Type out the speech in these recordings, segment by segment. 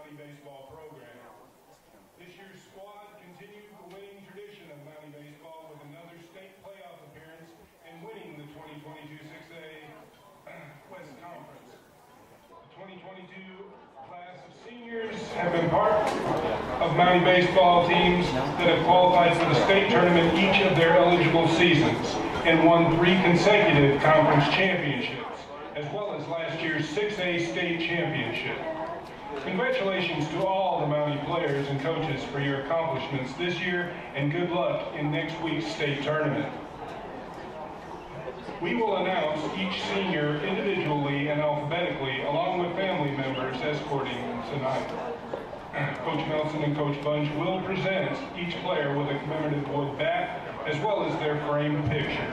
Mountie baseball program. This year's squad continued the winning tradition of Mountie baseball with another state playoff appearance and winning the 2022 6A West Conference. The 2022 class of seniors have been part of Mountie baseball teams that have qualified for the state tournament each of their eligible seasons and won 3 consecutive conference championships, as well as last year's 6A state championship. Congratulations to all the Mountie players and coaches for your accomplishments this year, and good luck in next week's state tournament. We will announce each senior individually and alphabetically, along with family members escorting them tonight. Coach Nelson and Coach Bunch will present each player with a commemorative wood bat, as well as their framed picture.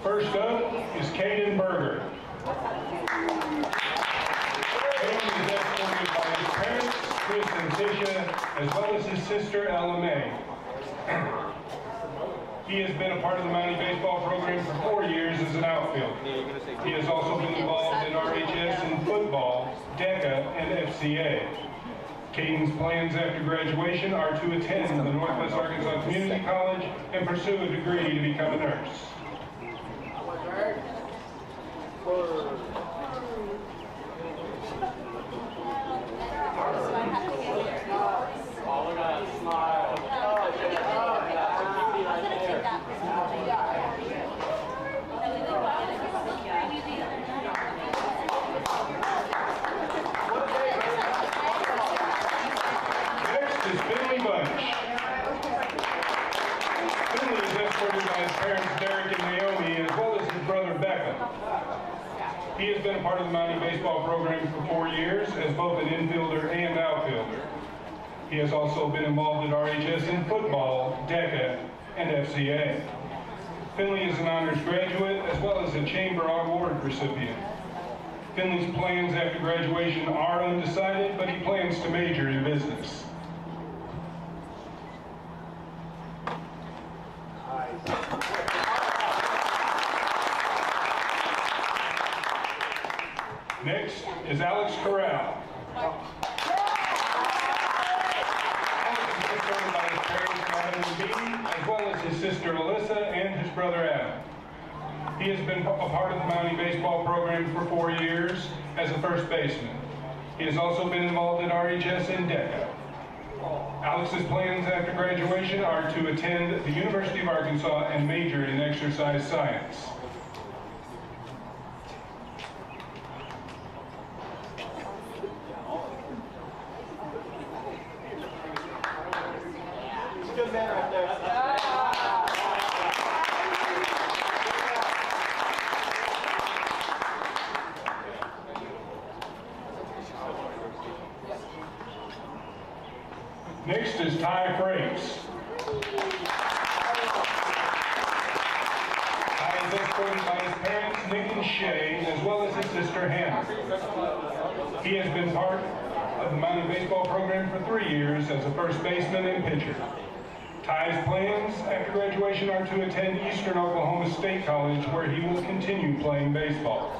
First up is Caden Berger. Caden is escorted by his parents, Chris and Tisha, as well as his sister, Ella May. He has been a part of the Mountie baseball program for 4 years as an outfielder. He has also been involved in RHS in football, DECA, and FCA. Caden's plans after graduation are to attend the Northwest Arkansas Community College and pursue a degree to become a nurse. He has been a part of the Mountie baseball program for 4 years as both an infielder and outfielder. He has also been involved at RHS in football, DECA, and FCA. Finley is an honors graduate as well as a Chamber Award recipient. Finley's plans after graduation are undecided, but he plans to major in business. Next is Alex Corral. Alex is supported by his parents, Kevin and Dean, as well as his sister Alyssa and his brother Adam. He has been a part of the Mountie baseball program for 4 years as a first baseman. He has also been involved in RHS and DECA. Alex's plans after graduation are to attend the University of Arkansas and major in exercise science. Good man right there. Next is Ty Frakes. Ty is escorted by his parents, Nick and Shay, as well as his sister Hannah. He has been part of the Mountie baseball program for 3 years as a first baseman and pitcher. Ty's plans after graduation are to attend Eastern Oklahoma State College, where he will continue playing baseball.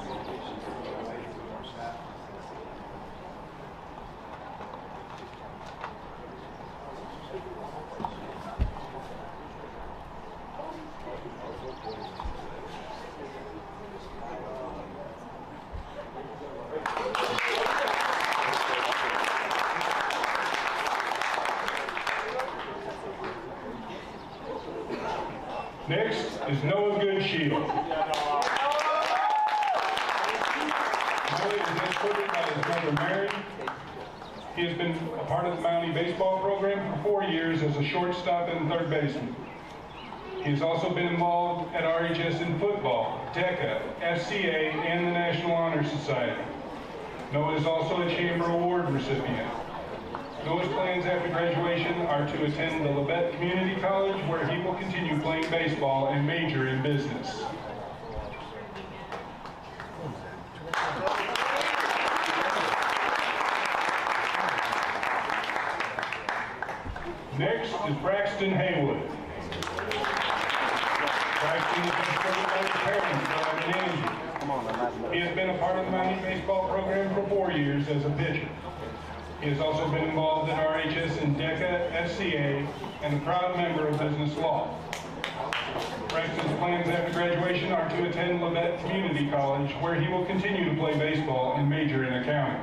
Next is Noah Goodshield. Noah is escorted by his mother Mary. He has been a part of the Mountie baseball program for 4 years as a shortstop and third baseman. He has also been involved at RHS in football, DECA, FCA, and the National Honor Society. Noah is also a Chamber Award recipient. Noah's plans after graduation are to attend the Labette Community College, where he will continue playing baseball and major in business. Next is Braxton Haywood. Braxton is escorted by his parents, He has been a part of the Mountie baseball program for 4 years as a pitcher. He has also been involved in RHS and DECA, FCA, and a proud member of business law. Braxton's plans after graduation are to attend Labette Community College, where he will continue to play baseball and major in accounting.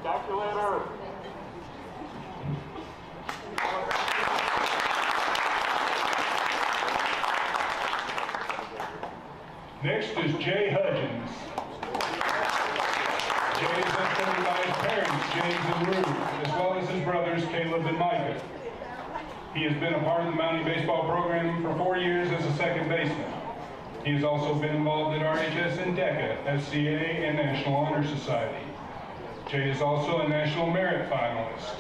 Calculator. Next is Jay Hudgens. Jay is escorted by his parents, James and Ruth, as well as his brothers, Caleb and Micah. He has been a part of the Mountie baseball program for 4 years as a second baseman. He has also been involved in RHS and DECA, FCA, and National Honor Society. Jay is also a National Merit finalist.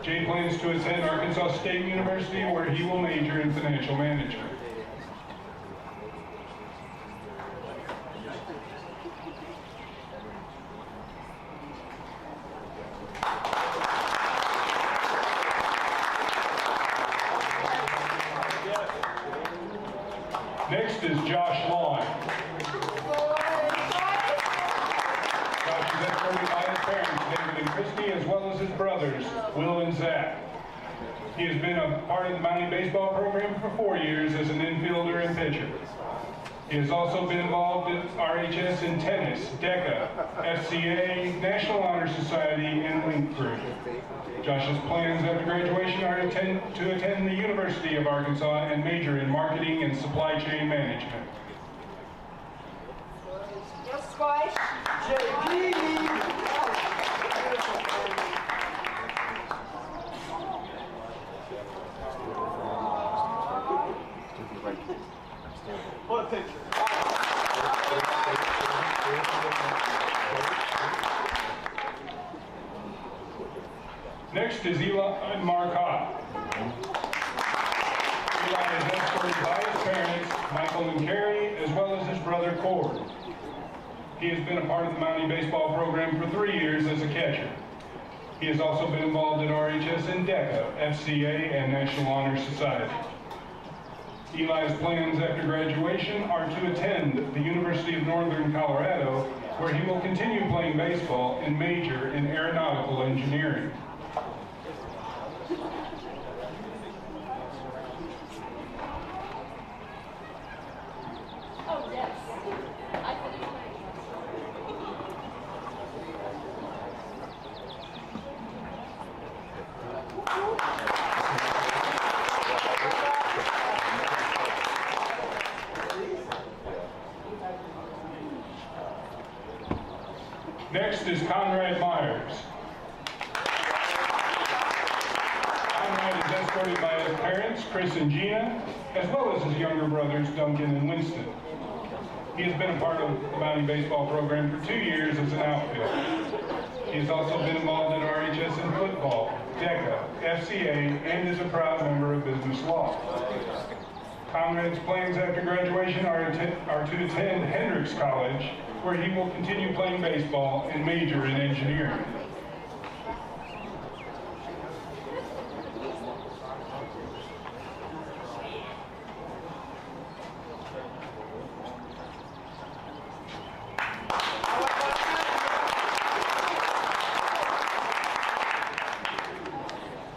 Jay plans to attend Arkansas State University, where he will major in financial management. Next is Josh Lawn. Josh is escorted by his parents, David and Christy, as well as his brothers, Will and Zach. He has been a part of the Mountie baseball program for 4 years as an infielder and pitcher. He has also been involved in RHS in tennis, DECA, FCA, National Honor Society, and Link Crew. Josh's plans after graduation are to attend the University of Arkansas and major in marketing and supply chain management. Yes, Spice. JD. What picture? Next is Eli Marcotte. Eli is escorted by his parents, Michael and Carrie, as well as his brother Cord. He has been a part of the Mountie baseball program for 3 years as a catcher. He has also been involved in RHS and DECA, FCA, and National Honor Society. Eli's plans after graduation are to attend the University of Northern Colorado, where he will continue playing baseball and major in aeronautical engineering. Oh, yes. I think Next is Conrad Myers. Conrad is escorted by his parents, Chris and Gina, as well as his younger brothers, Duncan and Winston. He has been a part of the Mountie baseball program for 2 years as an outfielder. He has also been involved in RHS and football, DECA, FCA, and is a proud member of business law. Conrad's plans after graduation are to attend Hendrix College, where he will continue playing baseball and major in engineering.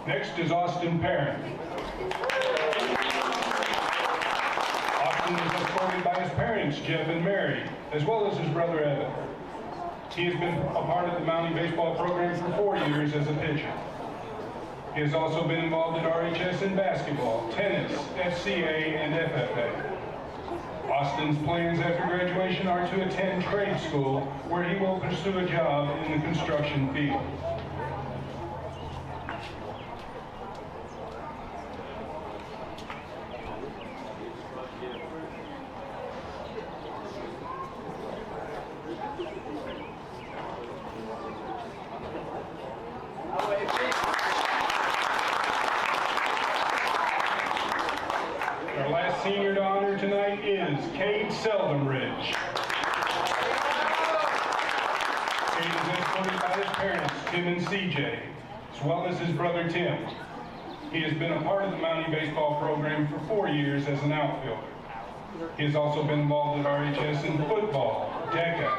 Next is Austin Parent. Austin is escorted by his parents, Jeff and Mary, as well as his brother Evan. He has been a part of the Mountie baseball program for 4 years as a pitcher. He has also been involved in RHS in basketball, tennis, FCA, and FFA. Austin's plans after graduation are to attend trade school, where he will pursue a job in the construction field. Our last senior to honor tonight is Cade Seldom Ridge. Cade is supported by his parents, Tim and CJ, as well as his brother Tim. He has been a part of the Mountie baseball program for 4 years as an outfielder. He has also been involved at RHS in football, DECA,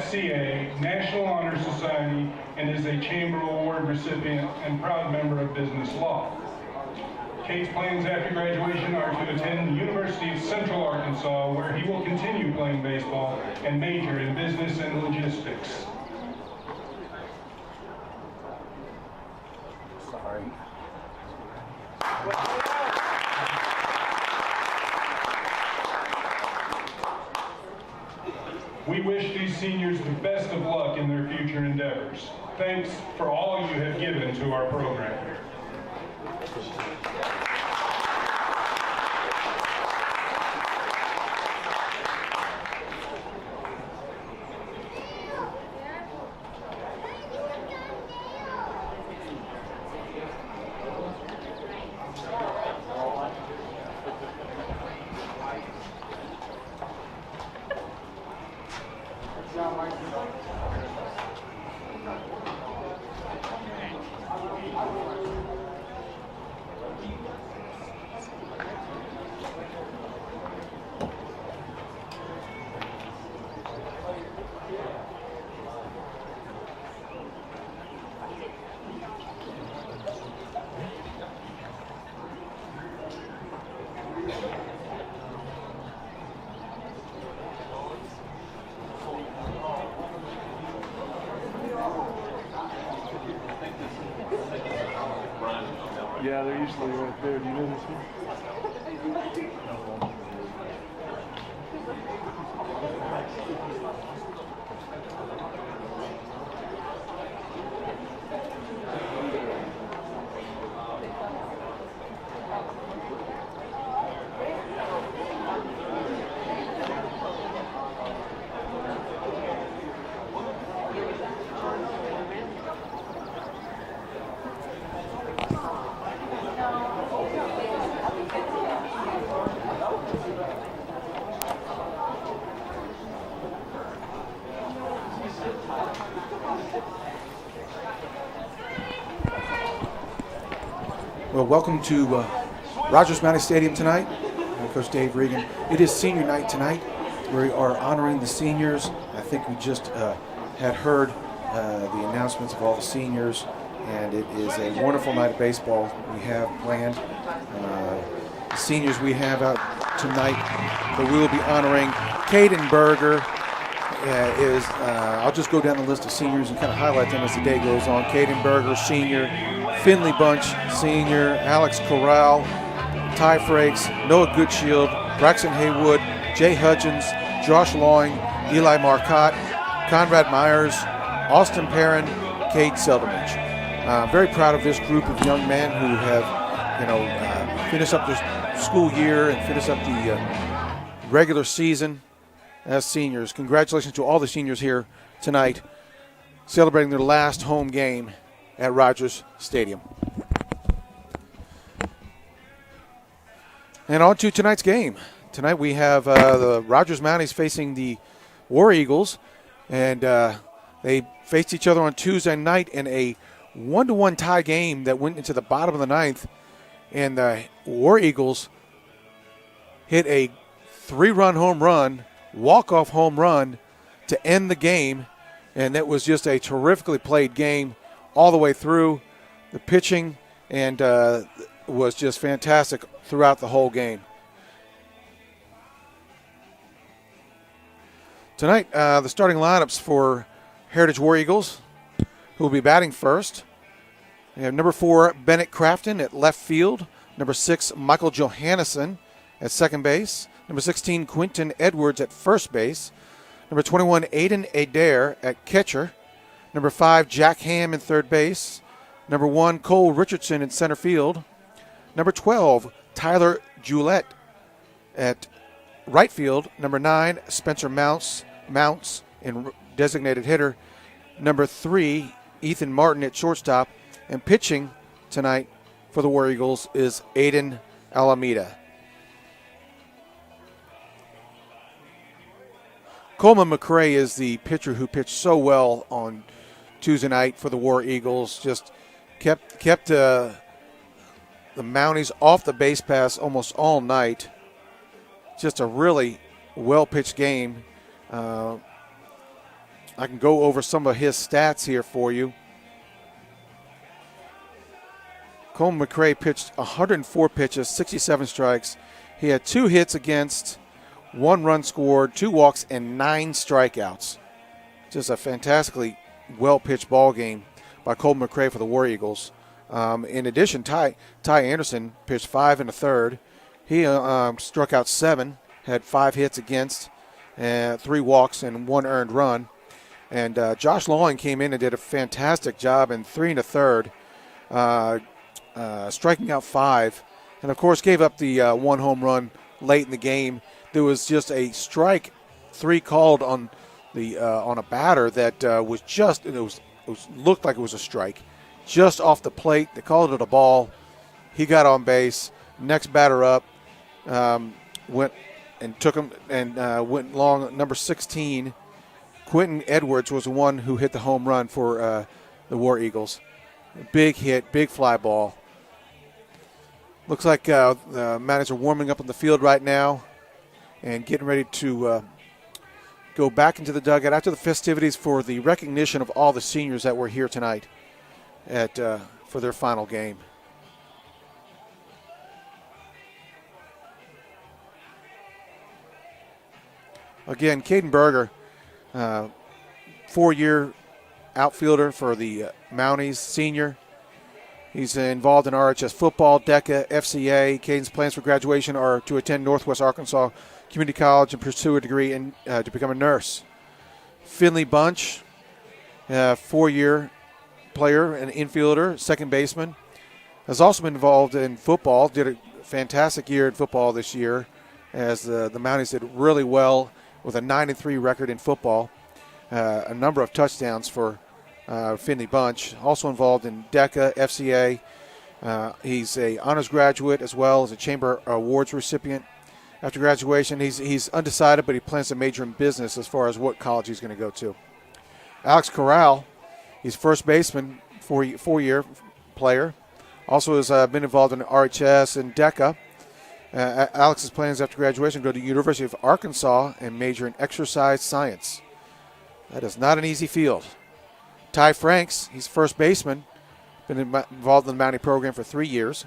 SCA, National Honor Society, and is a Chamber Award recipient and proud member of business law. Cade's plans after graduation are to attend the University of Central Arkansas, where he will continue playing baseball and major in business and logistics. Sorry. We wish these seniors the best of luck in their future endeavors. Thanks for all you have given to our program. Yeah, they're usually right there. Do you know this one? Well, welcome to Rogers Mountie Stadium tonight. I'm Coach Dave Regan. It is senior night tonight. We are honoring the seniors. I think we just had heard the announcements of all the seniors, and it is a wonderful night of baseball we have planned. The seniors we have out tonight that we will be honoring, Caden Berger I'll just go down the list of seniors and kind of highlight them as the day goes on. Caden Berger, senior. Finley Bunch, senior. Alex Corral, Ty Frakes, Noah Goodshield, Braxton Haywood, Jay Hudgens, Josh Lawing, Eli Marcotte, Conrad Myers, Austin Perrin, Cade Seldovich. I'm very proud of this group of young men who have, finished up their school year and finished up the regular season as seniors. Congratulations to all the seniors here tonight, celebrating their last home game at Rogers Stadium. And on to tonight's game. Tonight we have the Rogers Mounties facing the War Eagles, and they faced each other on Tuesday night in a 1-1 tie game that went into the bottom of the ninth, and the War Eagles hit a 3-run home run, walk-off home run to end the game, and that was just a terrifically played game all the way through. The pitching and was just fantastic throughout the whole game. Tonight, the starting lineups for Heritage War Eagles, who will be batting first. We have number 4, Bennett Crafton at left field. Number 6, Michael Johannesson at second base. Number 16, Quinton Edwards at first base. Number 21, Aiden Adair at catcher. Number 5, Jack Ham in third base. Number 1, Cole Richardson in center field. Number 12, Tyler Julette at right field. Number 9, Spencer Mounts in designated hitter. Number 3, Ethan Martin at shortstop. And pitching tonight for the War Eagles is Aiden Alameda. Coleman McCrae is the pitcher who pitched so well on Tuesday night for the War Eagles. Just kept the Mounties off the base pass almost all night. Just a really well-pitched game. I can go over some of his stats here for you. Coleman McRae pitched 104 pitches, 67 strikes. He had 2 hits against, 1 run scored, 2 walks, and 9 strikeouts. Just a fantastically well-pitched ball game by Coleman McRae for the War Eagles. In addition, Ty Anderson pitched 5 in the third. He struck out 7, had 5 hits against, 3 walks, and 1 earned run. And Josh Lawing came in and did a fantastic job in 3 in the third, striking out 5, and of course gave up the 1 home run late in the game. There was just a strike 3 called on a batter that was just looked like it was a strike, just off the plate. They called it a ball. He got on base. Next batter up went and took him and went long. Number 16, Quentin Edwards, was the one who hit the home run for the War Eagles. Big hit, big fly ball. Looks like the Mounties are warming up on the field right now and getting ready to go back into the dugout after the festivities for the recognition of all the seniors that were here tonight for their final game. Again, Caden Berger, 4-year outfielder for the Mounties, senior. He's involved in RHS football, DECA, FCA. Caden's plans for graduation are to attend Northwest Arkansas Community College and pursue a degree to become a nurse. Finley Bunch, 4-year player and infielder, second baseman, has also been involved in football. Did a fantastic year in football this year, as the Mounties did really well with a 9-3 record in football. A number of touchdowns for Finley Bunch. Also involved in DECA, FCA. He's a honors graduate as well as a Chamber Awards recipient. After graduation, he's undecided, but he plans to major in business as far as what college he's going to go to. Alex Corral, he's first baseman, 4-year player. Also has been involved in RHS and DECA. Alex's plans after graduation go to the University of Arkansas and major in exercise science. That is not an easy field. Ty Franks, he's first baseman, been involved in the Mountie program for 3 years.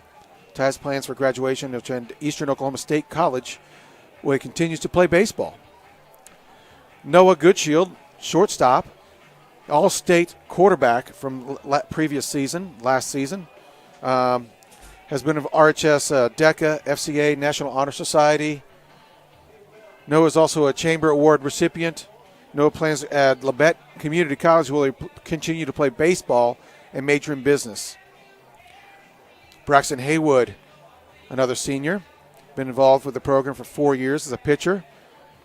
Ty's plans for graduation to attend Eastern Oklahoma State College, where he continues to play baseball. Noah Goodshield, shortstop, all-state quarterback from last season. Has been of RHS, DECA, FCA, National Honor Society. Noah is also a Chamber Award recipient. Noah plans at Labette Community College, where he continue to play baseball and major in business. Braxton Haywood, another senior, been involved with the program for 4 years as a pitcher.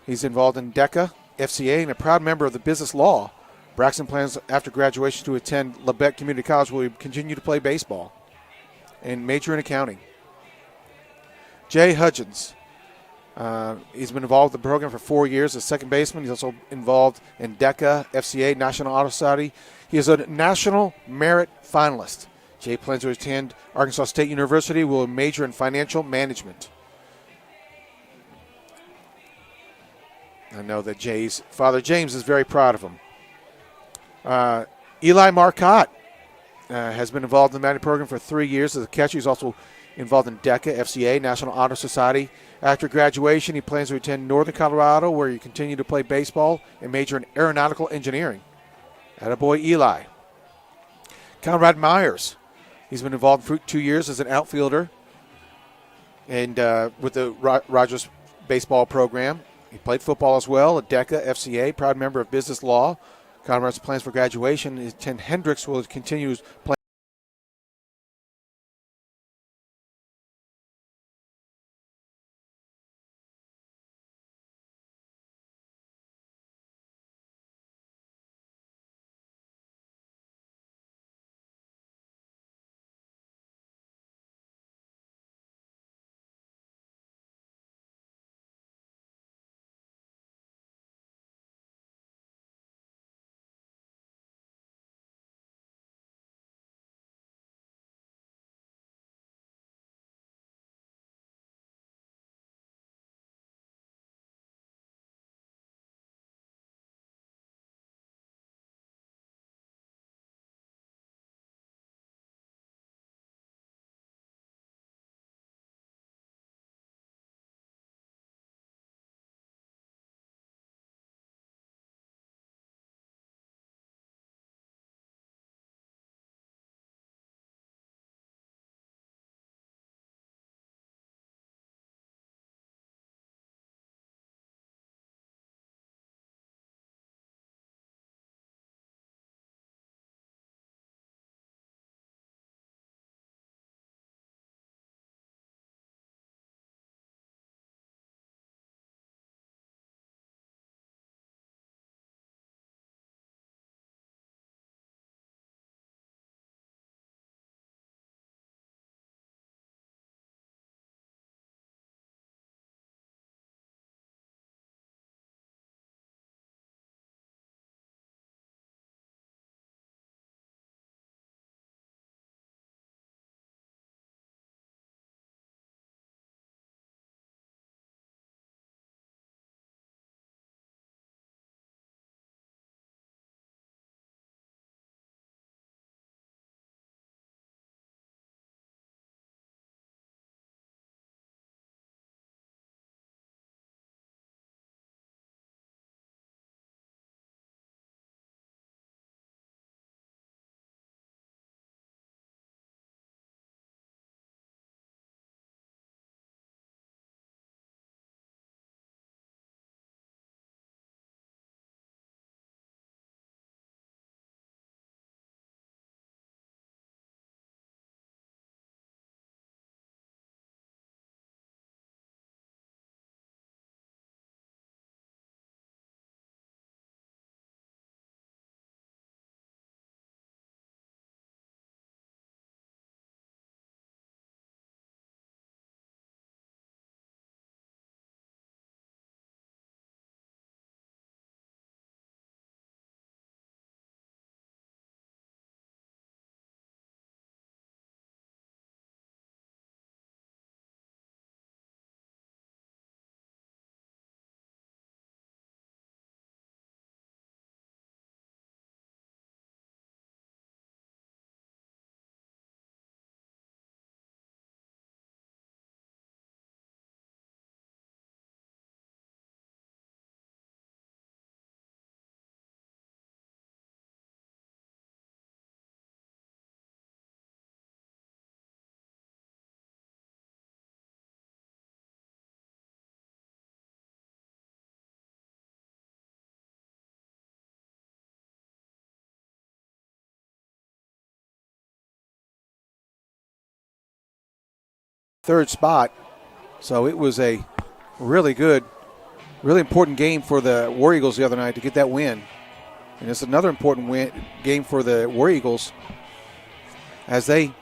He's involved in DECA, FCA, and a proud member of the business law. Braxton plans after graduation to attend Labette Community College, where he continue to play baseball and major in accounting. Jay Hudgens. He's been involved with the program for 4 years as second baseman. He's also involved in DECA, FCA, National Honor Society. He is a National Merit finalist. Jay plans to attend Arkansas State University, will major in financial management. I know that Jay's father, James, is very proud of him. Eli Marcotte has been involved in the Mountie program for 3 years as a catcher. He's also involved in DECA, FCA, National Honor Society. After graduation, he plans to attend Northern Colorado, where he continue to play baseball and major in aeronautical engineering. Attaboy Eli. Conrad Myers. He's been involved for 2 years as an outfielder and with the Rogers baseball program. He played football as well at DECA, FCA, proud member of business law. Conrad's plans for graduation is attend Hendricks, will continue playing third spot. So it was a really good, really important game for the War Eagles the other night to get that win. And it's another important game for the War Eagles as they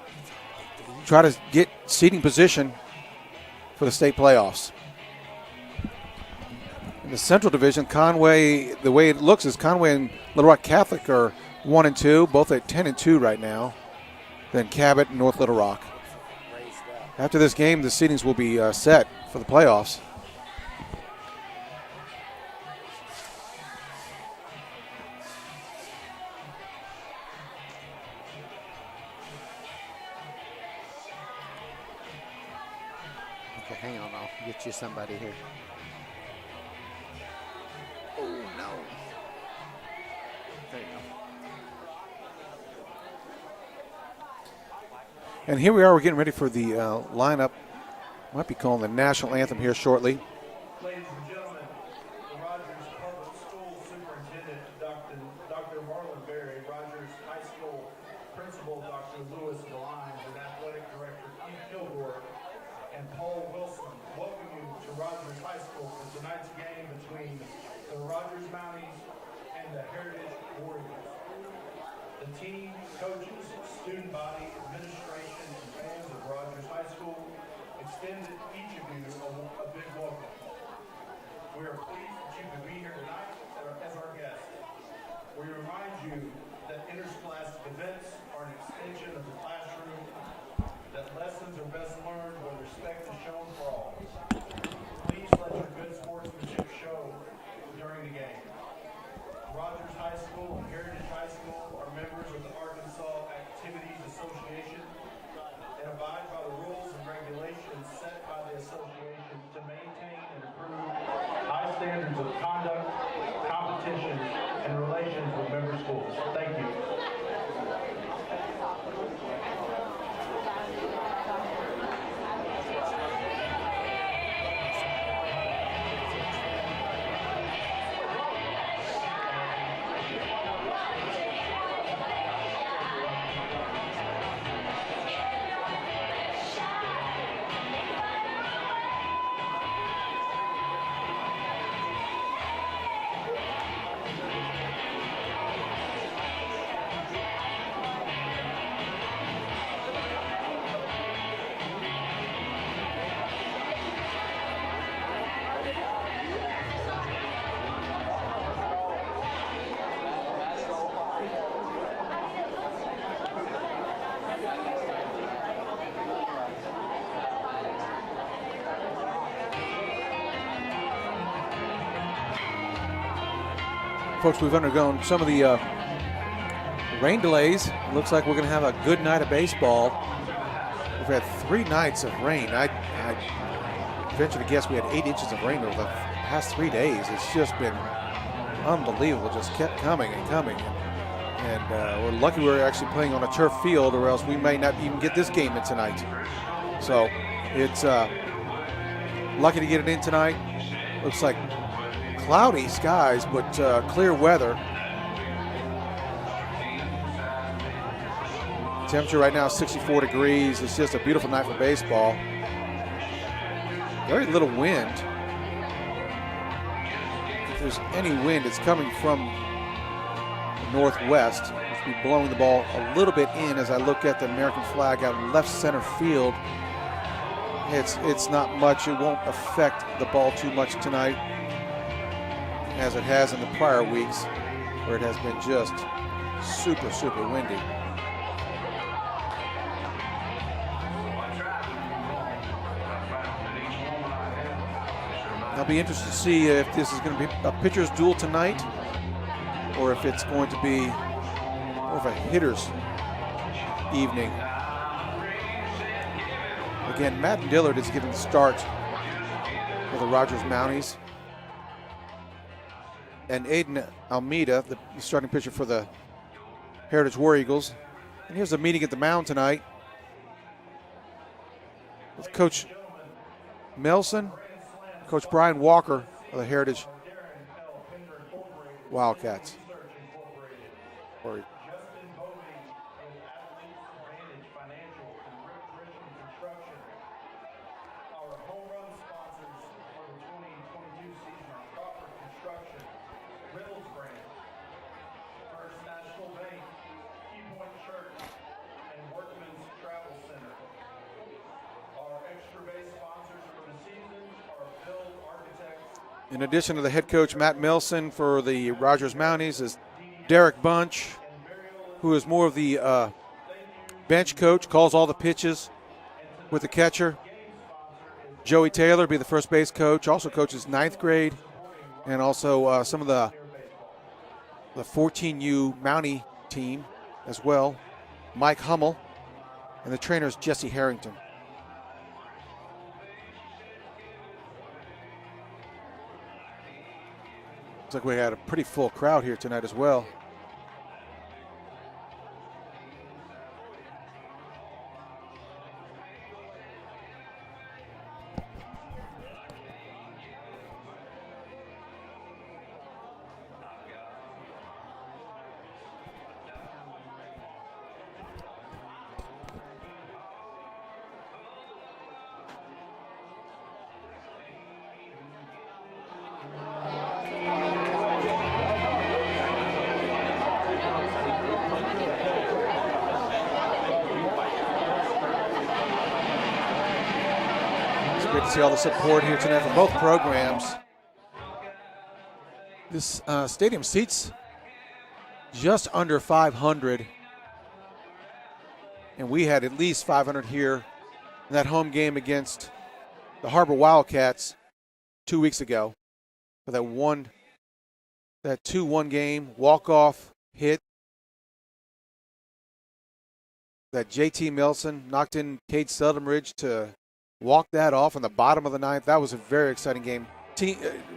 try to get seating position for the state playoffs. In the Central Division, Conway, the way it looks is Conway and Little Rock Catholic are 1 and 2, both at 10 and 2 right now. Then Cabot and North Little Rock. After this game, the seedings will be set for the playoffs. Okay, hang on, I'll get you somebody here. Oh, no. There you go. And here we are, we're getting ready for the lineup. Might be calling the national anthem here shortly. Ladies and gentlemen, the Rogers Public School Superintendent, Dr. Marlon Berry, Rogers High School Principal, Dr. Lewis DeLines, and Athletic Director Keith Kilgore, and Paul Wilson welcome you to Rogers High School for tonight's game between the Rogers Mounties and the Heritage Warriors. The team, coaches, student body, administration, and fans of Rogers High School extend each of you a big welcome. We are pleased that you could be here tonight as our guests. We remind you that interscholastic events are an extension of the classroom, that lessons are best learned when respect is shown for all. Please let your good sportsmanship show during the game. Rogers High School and Heritage High School are members of the Arkansas Activities Association and abide by the rules and regulations set by the association to maintain and improve high standards of conduct, competition, and relations with member schools. Thank you. Folks, we've undergone some of the rain delays. It looks like we're going to have a good night of baseball. We've had 3 nights of rain. I venture to guess we had 8 inches of rain over the past 3 days. It's just been unbelievable. Just kept coming and coming. And we're lucky we're actually playing on a turf field, or else we may not even get this game in tonight. So it's lucky to get it in tonight. Looks like cloudy skies, but clear weather. Temperature right now is 64 degrees. It's just a beautiful night for baseball. Very little wind. If there's any wind, it's coming from the northwest, which will be blowing the ball a little bit in. As I look at the American flag out in left center field, it's not much. It won't affect the ball too much tonight, as it has in the prior weeks, where it has been just super, super windy. I'll be interested to see if this is going to be a pitcher's duel tonight, or if it's going to be more of a hitter's evening. Again, Matt Dillard is giving the start for the Rogers Mounties. And Aiden Almeida, the starting pitcher for the Heritage War Eagles. And here's a meeting at the mound tonight with Coach Melson, Coach Brian Walker of the Heritage Wildcats. In addition to the head coach, Matt Milson, for the Rogers Mounties is Derek Bunch, who is more of the bench coach, calls all the pitches with the catcher. Joey Taylor be the first base coach, also coaches 9th grade, and also some of the 14U Mountie team as well. Mike Hummel, and the trainer is Jesse Harrington. Looks like we had a pretty full crowd here tonight as well. Great to see all the support here tonight from both programs. This stadium seats just under 500, and we had at least 500 here in that home game against the Harbor Wildcats 2 weeks ago for that 2-1 game, walk-off hit that JT Milson knocked in Cade Seldonridge to walk that off in the bottom of the ninth. That was a very exciting game.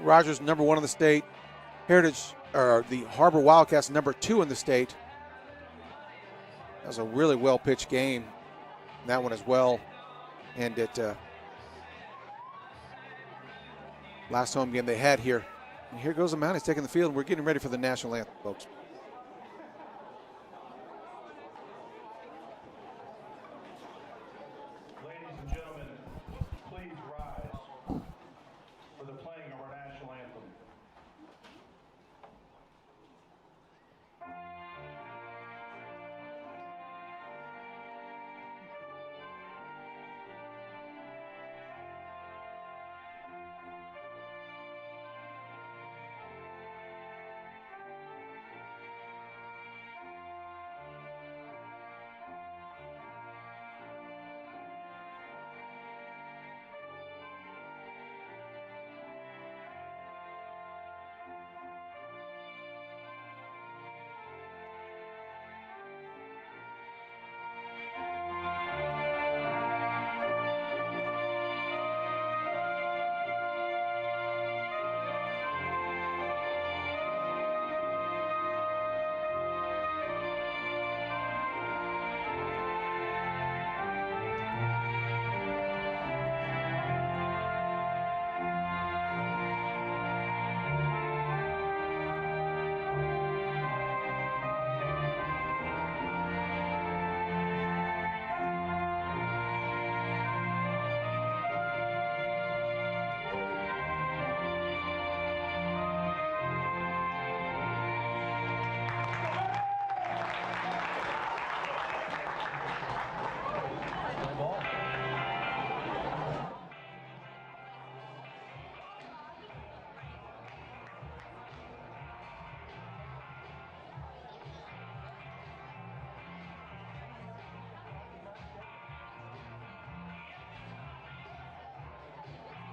Rogers number 1 in the state. The Harbor Wildcats number 2 in the state. That was a really well-pitched game, that one as well. And it last home game they had here. And here goes the Mounties taking the field, and we're getting ready for the national anthem, folks.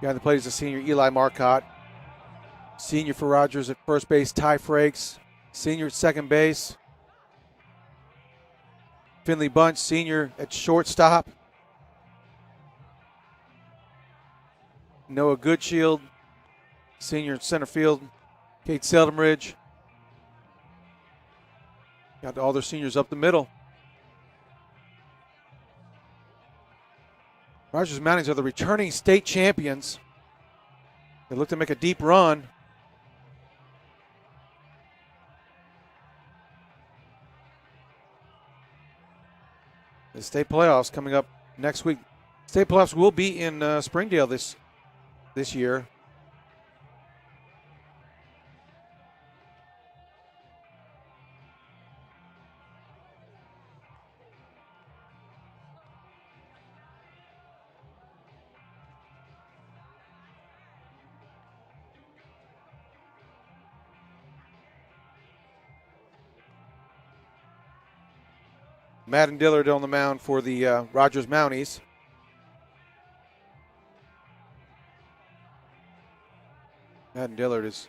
Behind the plate is the senior Eli Marcotte. Senior for Rogers at first base, Ty Frakes. Senior at second base, Finley Bunch. Senior at shortstop, Noah Goodshield. Senior at center field, Kate Seldonridge. Got all their seniors up the middle. Rogers Mounties are the returning state champions. They look to make a deep run. The state playoffs coming up next week. State playoffs will be in Springdale this year. Madden Dillard on the mound for the Rogers Mounties. Madden Dillard is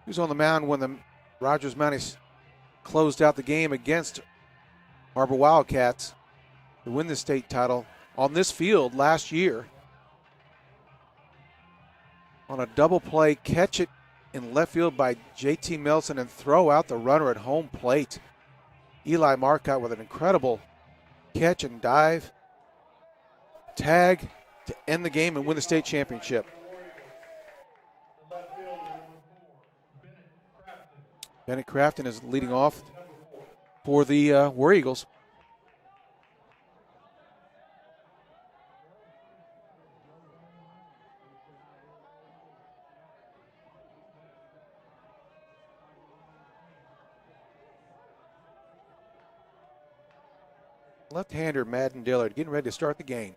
he was on the mound when the Rogers Mounties closed out the game against Harbor Wildcats to win the state title on this field last year. On a double play, catch it in left field by J.T. Melson and throw out the runner at home plate. Eli Marcotte with an incredible catch and dive, tag to end the game and win the state championship. Bennett Crafton is leading off for the War Eagles. Left-hander Madden Dillard getting ready to start the game.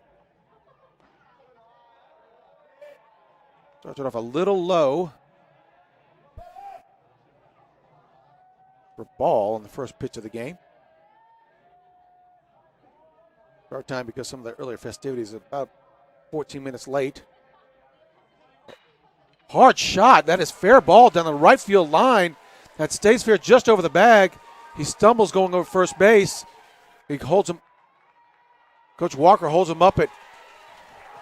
Starts it off a little low for ball on the first pitch of the game. Start time because some of the earlier festivities are about 14 minutes late. Hard shot. That is fair ball down the right field line. That stays fair just over the bag. He stumbles going over first base. He holds him. Coach Walker holds him up at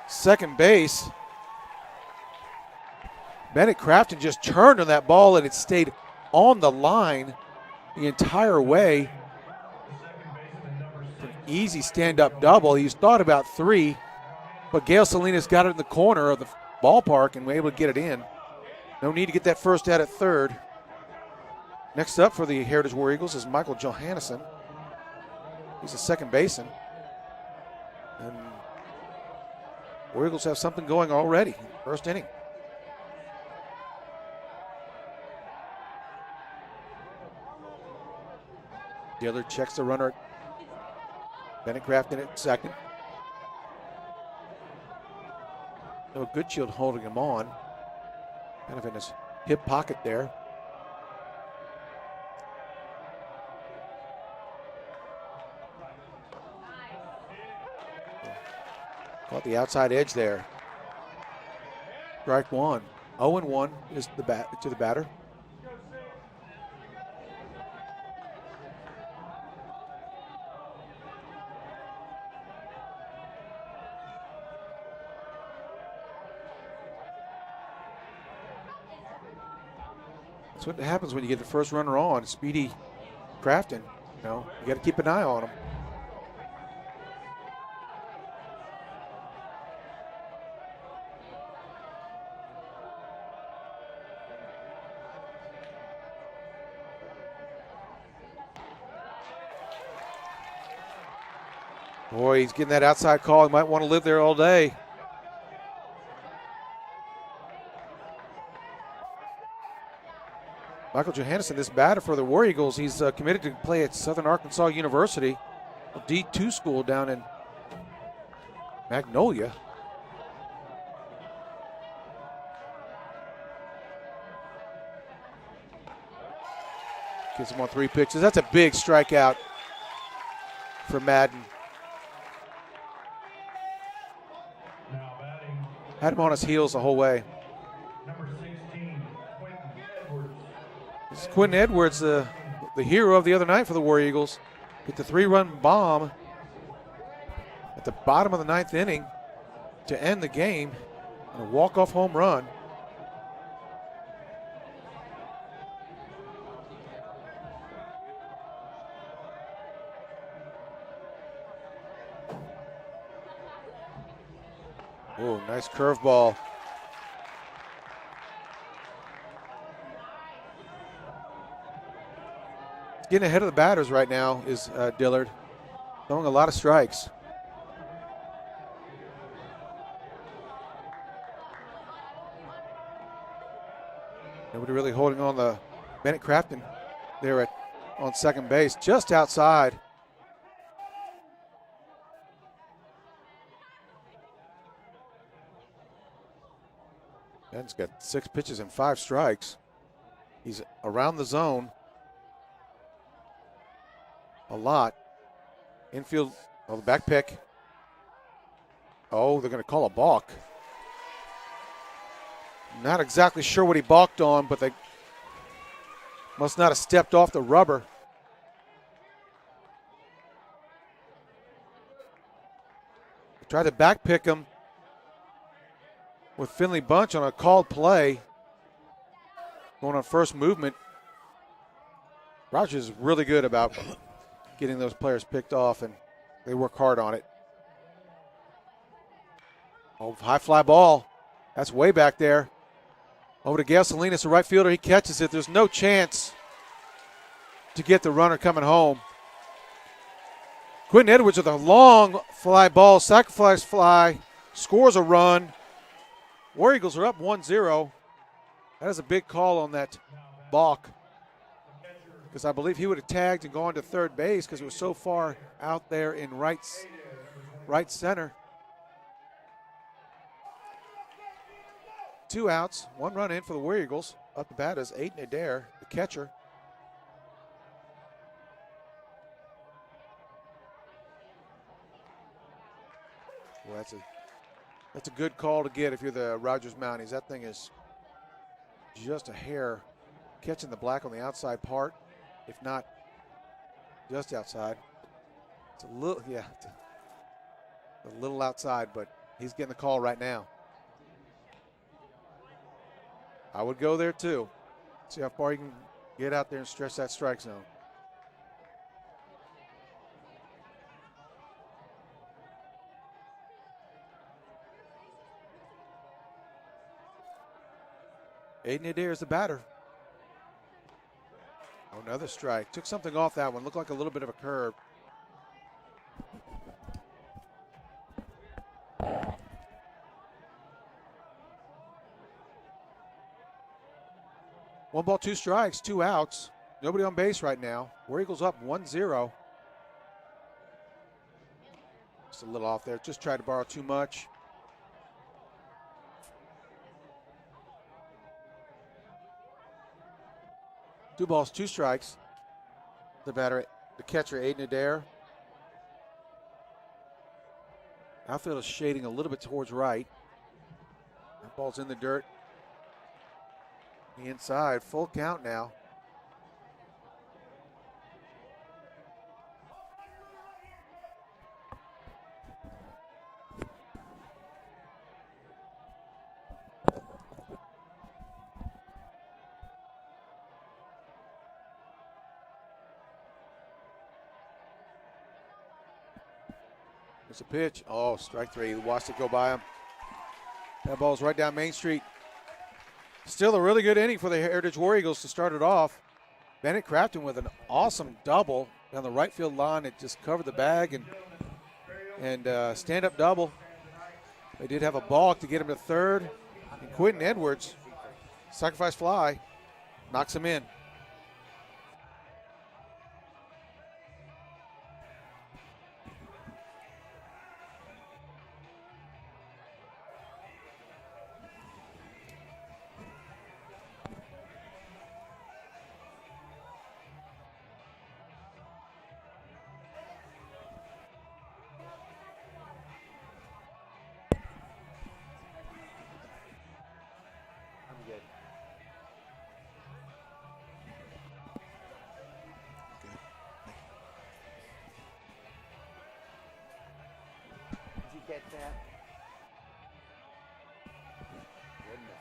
second base. Bennett Crafton just turned on that ball and it stayed on the line the entire way. An easy stand-up double. He's thought about three, but Gail Salinas got it in the corner of the ballpark and was able to get it in. No need to get that first out at third. Next up for the Heritage War Eagles is Michael Johannesson. He's a second baseman. And War Eagles have something going already. First inning. Dillard checks the runner. Bennett Crafton at second. No, Goodshield holding him on. Kind of in his hip pocket there. Caught the outside edge there. Strike one. 0-1 is the bat to the batter. That's what happens when you get the first runner on. Speedy Crafton. You know, you got to keep an eye on him. Boy, he's getting that outside call. He might want to live there all day. Michael Johannesson, this batter for the War Eagles, he's committed to play at Southern Arkansas University, a D2 school down in Magnolia. Gets him on three pitches. That's a big strikeout for Madden. Had him on his heels the whole way. Number 16, Quentin Edwards. This is Quentin Edwards, the hero of the other night for the War Eagles. Hit the three-run bomb at the bottom of the ninth inning to end the game. And a walk-off home run. Oh, nice curveball. Getting ahead of the batters right now is Dillard, throwing a lot of strikes. Nobody really holding on the Bennett Crafton there on second base, just outside. Ben's got 6 pitches and 5 strikes. He's around the zone a lot. Infield, the back pick. Oh, they're going to call a balk. Not exactly sure what he balked on, but they must not have stepped off the rubber. They tried to back pick him with Finley Bunch on a called play. Going on first movement. Rogers is really good about getting those players picked off, and they work hard on it. Oh, high fly ball. That's way back there. Over to Gale Salinas, the right fielder. He catches it. There's no chance to get the runner coming home. Quentin Edwards with a long fly ball, sacrifice fly, scores a run. War Eagles are up 1-0. That is a big call on that balk, because I believe he would have tagged and gone to third base because it was so far out there in right center. 2 outs, 1 run in for the War Eagles. Up the bat is Aiden Adair, the catcher. Well, that's a good call to get if you're the Rogers Mounties. That thing is just a hair catching the black on the outside part, if not just outside. It's a little, yeah, it's a little outside, but he's getting the call right now. I would go there too. See how far you can get out there and stretch that strike zone. Aiden Adair is the batter. Oh, another strike. Took something off that one. Looked like a little bit of a curve. One ball, 2 strikes, 2 outs. Nobody on base right now. War Eagles up 1-0. Just a little off there. Just tried to borrow too much. Two balls, 2 strikes. The batter, the catcher, Aiden Adair. Outfield is shading a little bit towards right. That ball's in the dirt. The inside, full count now. There's a pitch. Oh, strike 3. He watched it go by him. That ball's right down Main Street. Still a really good inning for the Heritage War Eagles to start it off. Bennett Crafton with an awesome double down the right field line. It just covered the bag and stand-up double. They did have a balk to get him to third. And Quentin Edwards, sacrifice fly, knocks him in. Get that. Goodness.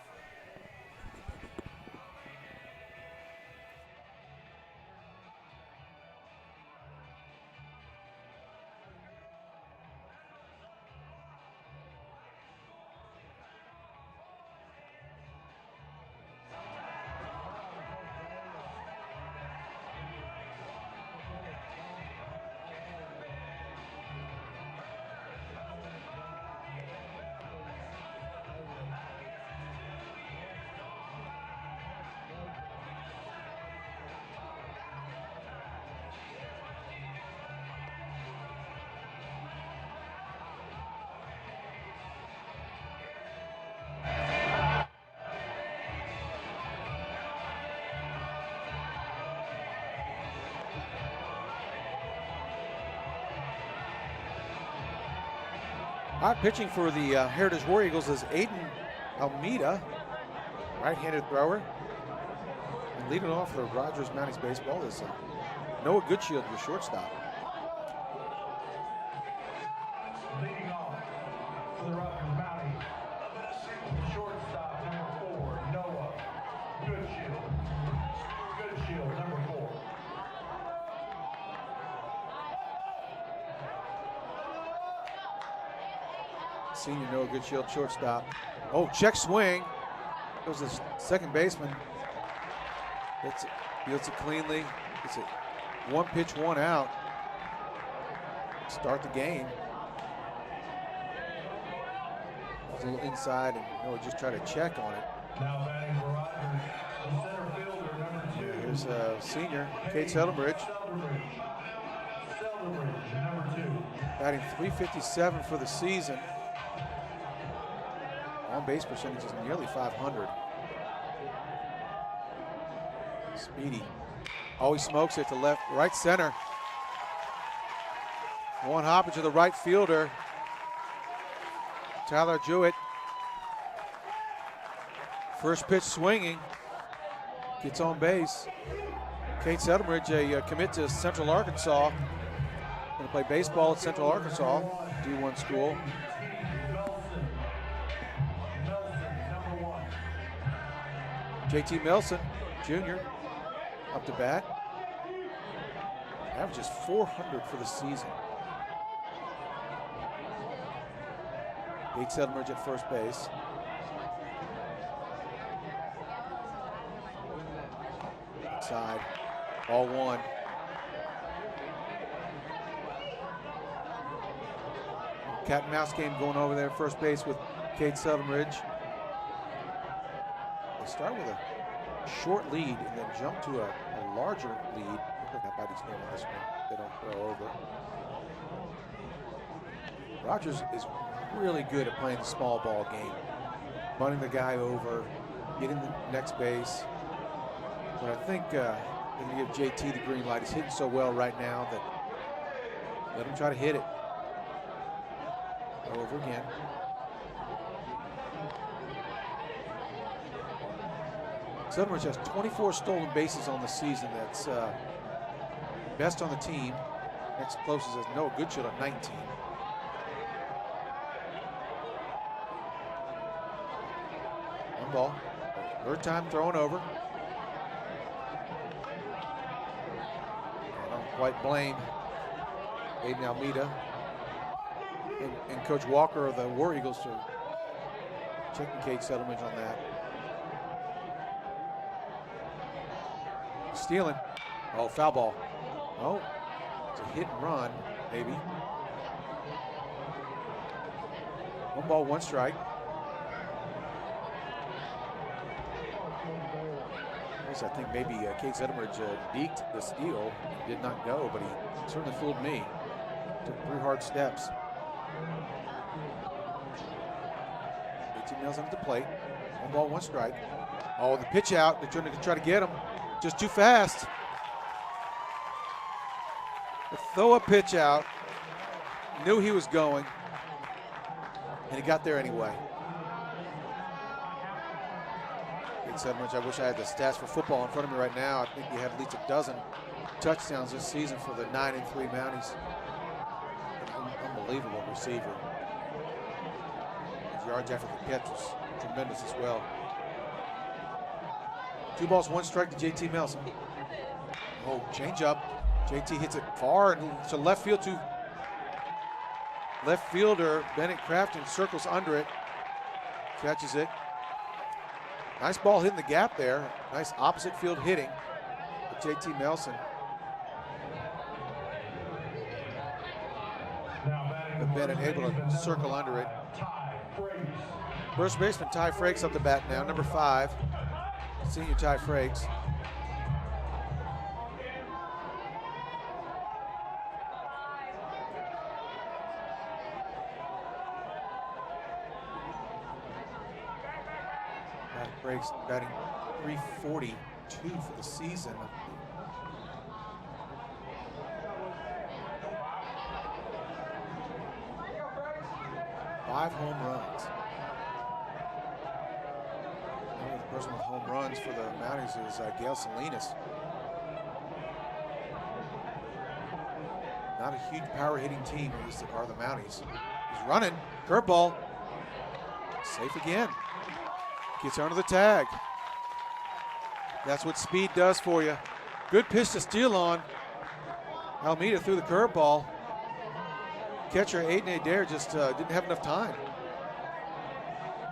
All right, pitching for the Heritage War Eagles is Aiden Almeida, right-handed thrower. And leading off for the Rogers Mounties baseball is Noah Goodshield, your shortstop. Leading off for the Rogers Mounties, the shortstop, number 4, Noah Goodshield. Goodshield, number 4. Senior Noah Goodshield, shortstop. Oh, check swing. Goes the second baseman. Fields it cleanly. It's a 1 pitch, 1 out. Start the game. It's a little inside, and Noah just tried to check on it. Now batting for Rogers, the center fielder, number 2. Here's senior Kate Seldenbridge. Seldenbridge, number 2. Batting .357 for the season. On-base percentage is nearly 500. Speedy. Oh, he smokes it to left, right center. One hopper to the right fielder. Tyler Jewett. First pitch swinging. Gets on base. Kate Seldenbridge, a commit to Central Arkansas. Going to play baseball at Central Arkansas, D1 school. JT Melson, Jr., up to bat. Averages 400 for the season. Kate Seldenbridge at first base. Side, ball 1. Cat and mouse game going over there at first base with Kate Seldenbridge. They start with a short lead and then jump to a larger lead. Look how bad he's doing on this one. They don't throw over. Rogers is really good at playing the small ball game. Running the guy over, getting the next base. But I think when you give JT the green light, he's hitting so well right now that let him try to hit it. Over again. Seldenbridge has 24 stolen bases on the season. That's best on the team. Next closest is Noah Goodshield at 19. One ball. Third time throwing over. I don't quite blame Aiden Almeida and Coach Walker of the War Eagles for checking Kate Seldenbridge on that. Stealing. Oh, foul ball. Oh, it's a hit and run, maybe. 1 ball, 1 strike. I think maybe Kate Seldenbridge deked the steal. Did not go, but he certainly fooled me. Took 3 hard steps. 18 Mills up the plate. 1 ball, 1 strike. Oh, the pitch out. They're trying to try to get him. Just too fast. Throw a pitch out. Knew he was going. And he got there anyway. Kate Seldenbridge, I wish I had the stats for football in front of me right now. I think he had at least a dozen touchdowns this season for the 9-3 Mounties. Unbelievable receiver. His yards after the catch was tremendous as well. 2 balls, 1 strike to JT Melson. Oh, change up. JT hits it far and to left field to left fielder Bennett Crafton circles under it, catches it. Nice ball hitting the gap there. Nice opposite field hitting with JT Melson. But Bennett able to circle under it. First baseman Ty Frakes up the bat now, number 5. Senior Ty Frakes. Frakes batting .342 for the season. 5 home runs. The only person with home runs for the Mounties is Gail Salinas. Not a huge power hitting team, at least are the Mounties. He's running, curveball, safe again. Gets under the tag. That's what speed does for you. Good pitch to steal on. Almeida threw the curveball. Catcher Aiden Adair just didn't have enough time.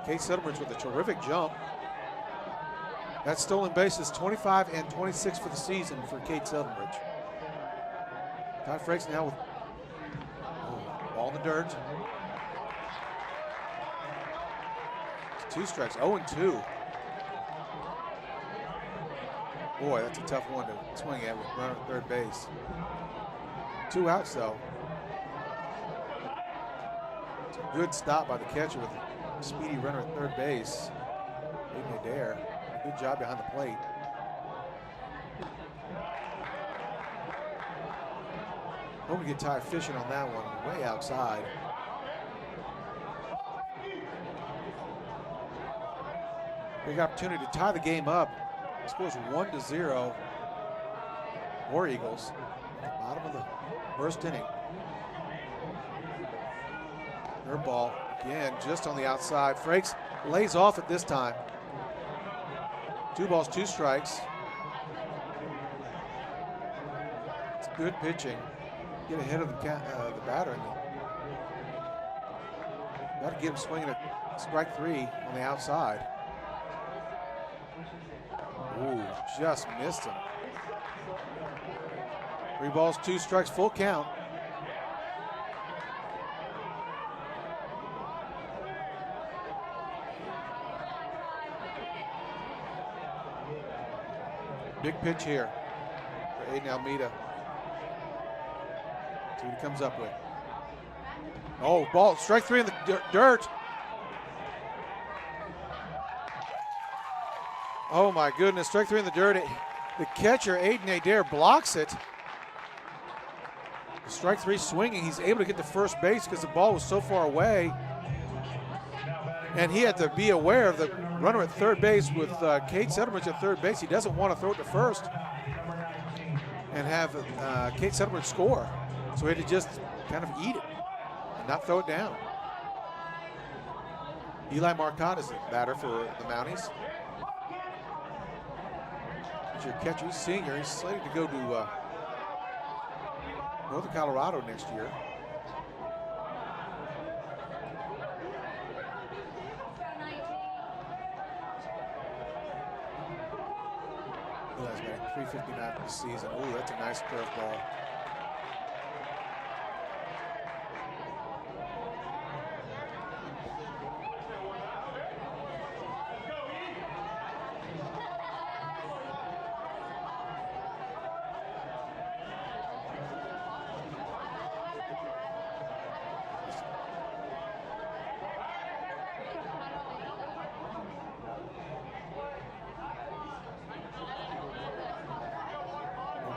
Kate Settlements with a terrific jump. That stolen base is 25 and 26 for the season for Kate Settlements. Ty Frakes now with ball in the dirt. 2 strikes, 0-2. Boy, that's a tough one to swing at with runner at third base. 2 outs though. It's a good stop by the catcher with a speedy runner at third base. Aiden Adair, good job behind the plate. Hoping to get Ty fishing on that one, way outside. Big opportunity to tie the game up. The score is 1-0. War Eagles at the bottom of the first inning. Third ball again, just on the outside. Frakes lays off it this time. 2 balls, 2 strikes. It's good pitching. Get ahead of the batter. Got to get him swinging at strike 3 on the outside. Ooh, just missed him. 3 balls, 2 strikes, full count. Big pitch here for Aiden Almeida. See what he comes up with. Oh, ball, strike 3 in the dirt. Oh my goodness, strike 3 in the dirt. The catcher, Aiden Adair, blocks it. Strike 3 swinging, he's able to get to first base because the ball was so far away. And he had to be aware of the runner at third base with Kate Settlements at third base. He doesn't want to throw it to first and have Kate Settlements score. So he had to just kind of eat it and not throw it down. Eli Marcotte is the batter for the Mounties. He's your catcher, he's senior. He's slated to go to Northern Colorado next year. Eli's batting .359 for the season. Oh, that's a nice curveball.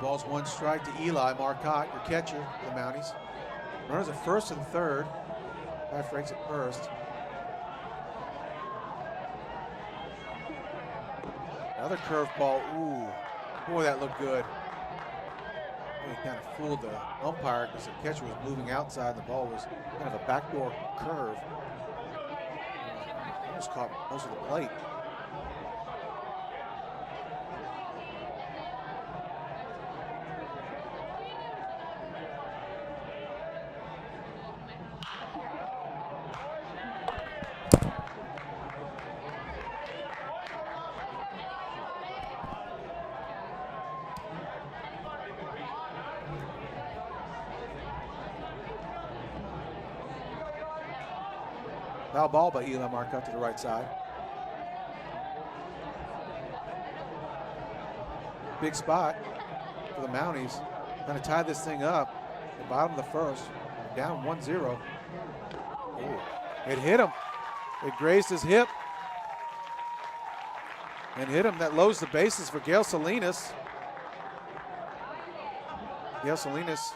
Ball's 1 strike to Eli Marcotte, your catcher for the Mounties. Runners at first and third. Ty Frakes at first. Another curveball. Ooh, boy, that looked good. He kind of fooled the umpire because the catcher was moving outside. The ball was kind of a backdoor curve. Almost caught most of the plate. Foul ball by Eli Marcotte to the right side. Big spot for the Mounties. Going to tie this thing up at the bottom of the first. Down 1-0. Ooh, it hit him. It grazed his hip. And hit him. That loads the bases for Gail Salinas. Gail Salinas,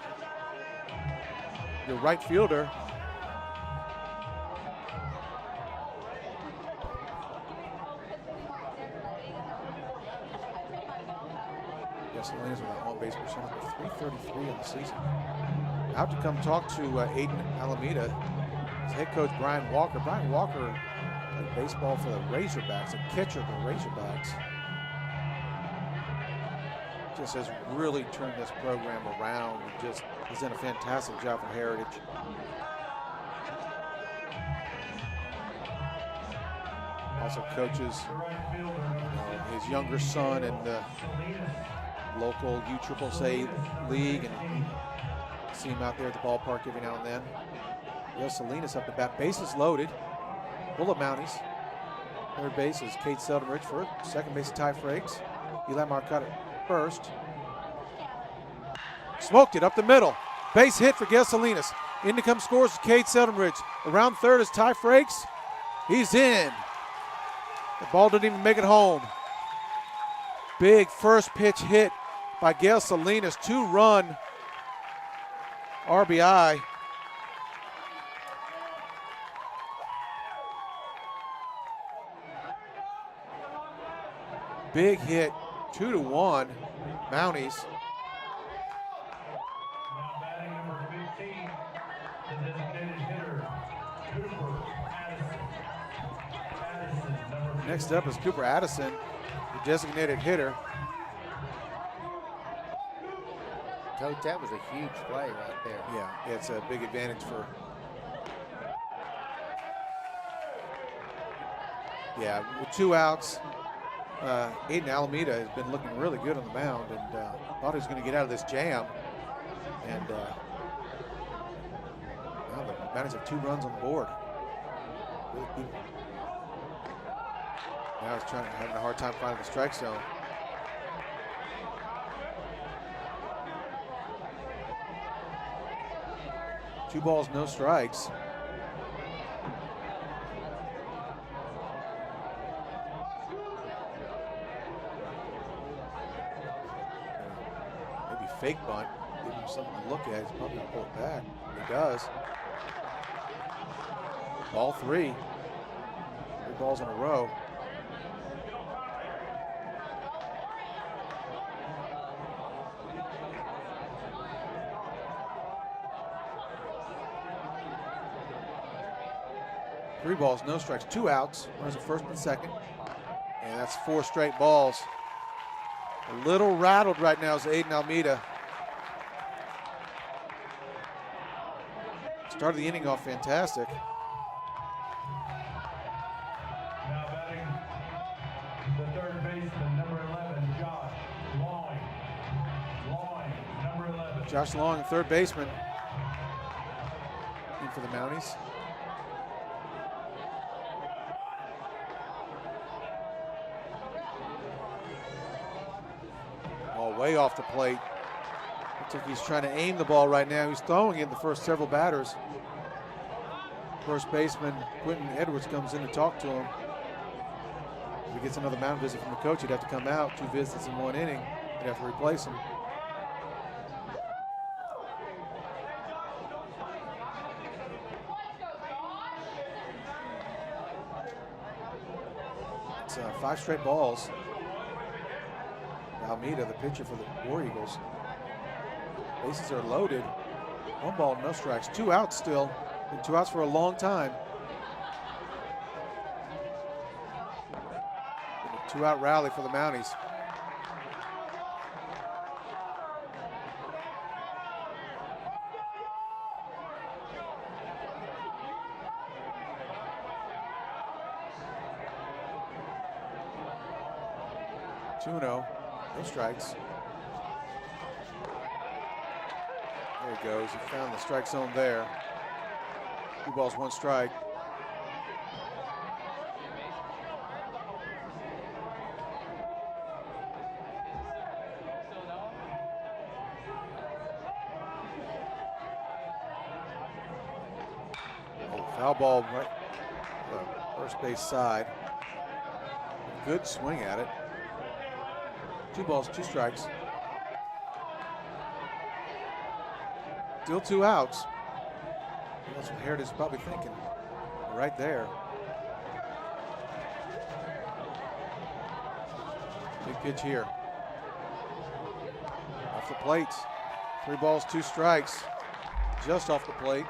your right fielder. Salinas with an on-base percentage of 333 on the season. Out to come talk to Aiden Alameda is head coach Brian Walker. Brian Walker played baseball for the Razorbacks, a catcher of the Razorbacks. Just has really turned this program around and just has done a fantastic job for Heritage. Also coaches his younger son in the local USSSA league, and see him out there at the ballpark every now and then. Miguel Salinas up the bat, bases loaded, full of Mounties. Third base is Kate Seldenridge for second base, Ty Frakes. Eli Marcotte at first. Smoked it up the middle. Base hit for Gail Salinas. In to come scores is Kate Seldenridge. Around third is Ty Frakes. He's in. The ball didn't even make it home. Big first pitch hit by Gail Salinas. 2-run RBI. Big hit, 2-1, Mounties. Now batting number 15, the designated hitter, Cooper Addison. Number Next up is Cooper Addison, the designated hitter. Coach, that was a huge play right there. Yeah, it's a big advantage for. Yeah, with 2 outs, Aiden Alameda has been looking really good on the mound, and thought he was going to get out of this jam. And now the Mounties have 2 runs on the board. Really good. Now he's having a hard time finding the strike zone. Two balls, no strikes. Maybe fake bunt. Give him something to look at. He's probably going to pull it back. He does. Ball 3. 3 balls in a row. Three balls, no strikes, 2 outs. Runners at first and second. And that's 4 straight balls. A little rattled right now is Aiden Alameda. Started the inning off fantastic. now batting the third baseman, number 11, Josh Long. Number 11. Josh Long, third baseman. In for the Mounties. Way off the plate. Looks like he's trying to aim the ball right now. He's throwing it the first several batters. First baseman Quentin Edwards comes in to talk to him. If he gets another mound visit from the coach, he'd have to come out. 2 visits in 1 inning. They'd have to replace him. It's 5 straight balls. Almeida, the pitcher for the War Eagles. Bases are loaded. 1 ball, no strikes. 2 outs still. Been 2 outs for a long time. Been a 2-out rally for the Mounties. No strikes. There he goes. He found the strike zone there. 2 balls, 1 strike. Oh, foul ball right the first base side. Good swing at it. 2 balls, 2 strikes. Still 2 outs. That's what Heritage is probably thinking. Right there. Big pitch here. off the plate. 3 balls, 2 strikes. Just off the plate.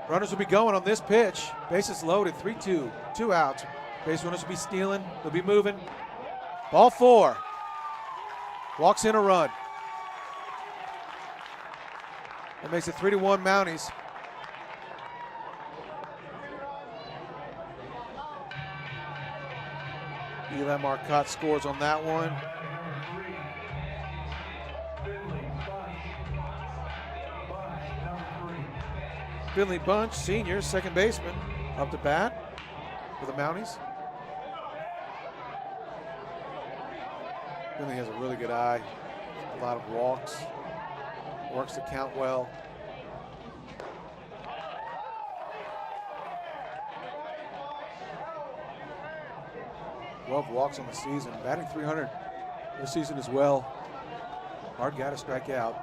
Runners will be going on this pitch. Bases loaded, 3-2, 2 outs. Base runners will be stealing, they'll be moving. Ball 4. Walks in a run. That makes it 3-1 Mounties. Eli Marcotte scores on that one. Finley Bunch, senior, second baseman, up to bat for the Mounties. Finley has a really good eye, a lot of walks, works the count well. Walks on the season, batting .300 this season as well. Hard guy to strike out.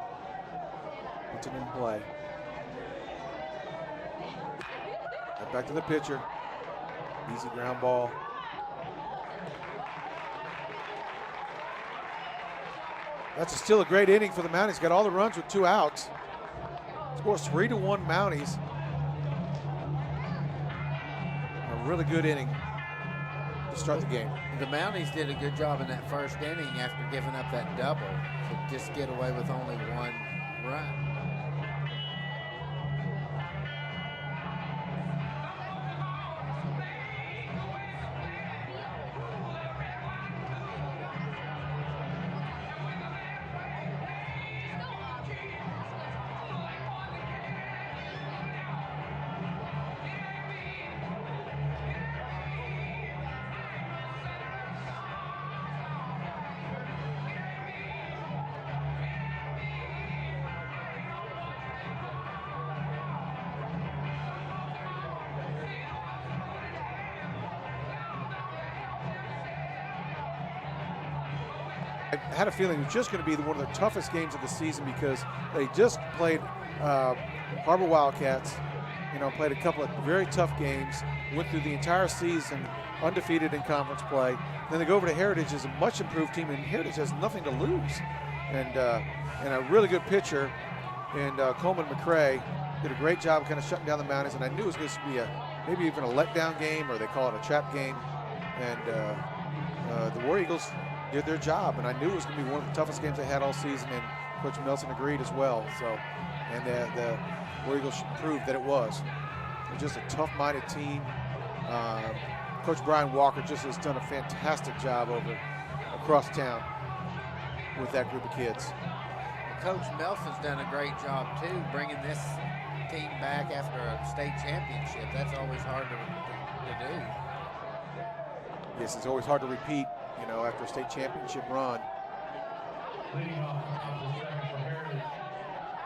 Puts it in play. Right back to the pitcher. Easy ground ball. That's still a great inning for the Mounties. Got all the runs with 2 outs. Scores 3-1 Mounties. A really good inning to start the game. The Mounties did a good job in that first inning after giving up that double to just get away with only 1 run. I had a feeling it was just going to be one of the toughest games of the season because they just played Harbor Wildcats, played a couple of very tough games, went through the entire season undefeated in conference play. Then they go over to Heritage as a much improved team, and Heritage has nothing to lose. And a really good pitcher in Coleman McCray did a great job kind of shutting down the Mounties, and I knew it was going to be maybe even a letdown game, or they call it a trap game. And the War Eagles did their job, and I knew it was going to be one of the toughest games they had all season, and Coach Nelson agreed as well. So, and the War Eagles proved that it was. They're just a tough-minded team. Coach Brian Walker just has done a fantastic job across town with that group of kids. Coach Nelson's done a great job too, bringing this team back after a state championship. That's always hard to do. Yes, it's always hard to repeat, after a state championship run.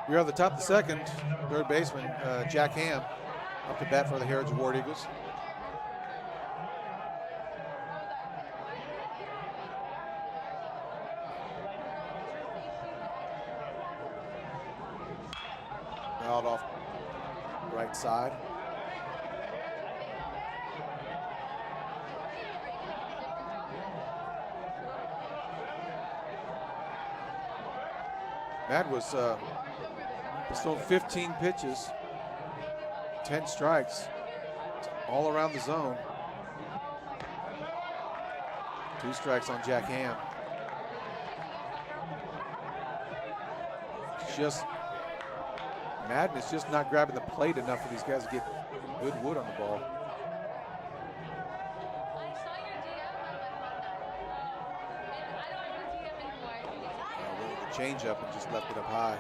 We're on the top of the second. Third baseman, Jack Ham, up to bat for the Heritage War Eagles. Out off right side. Matt was thrown 15 pitches, 10 strikes, all around the zone. 2 strikes on Jack Ham. Madden is just not grabbing the plate enough for these guys to get good wood on the ball. Change up and just left it up high.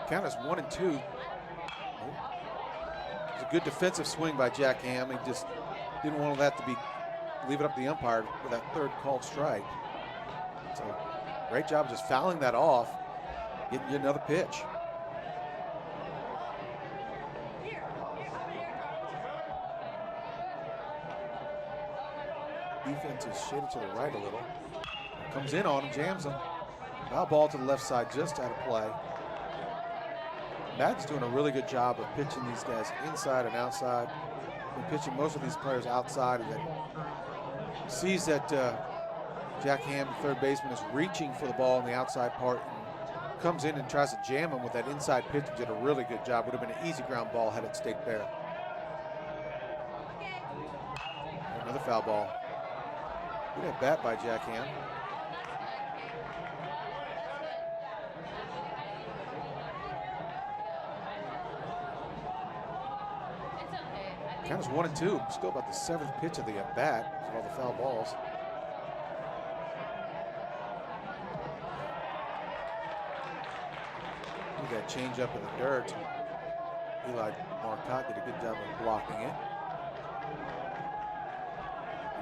Count is 1-2. It was a good defensive swing by Jack Ham. He just didn't want that to leave it up to the umpire for that third called strike. So great job just fouling that off, getting you another pitch. defense is shaded to the right a little. Comes in on him, jams him. Foul ball to the left side, just out of play. Madden's doing a really good job of pitching these guys inside and outside. Been pitching most of these players outside, and then sees that Jack Ham, the third baseman, is reaching for the ball in the outside part and comes in and tries to jam him with that inside pitch and did a really good job. Would have been an easy ground ball had it stayed there. Another foul ball. Good at bat by Jack Ham. Count is 1-2. Still about the 7th pitch of the at bat with all the foul balls. Look at that change up in the dirt. Eli Marcotte did a good job of blocking it.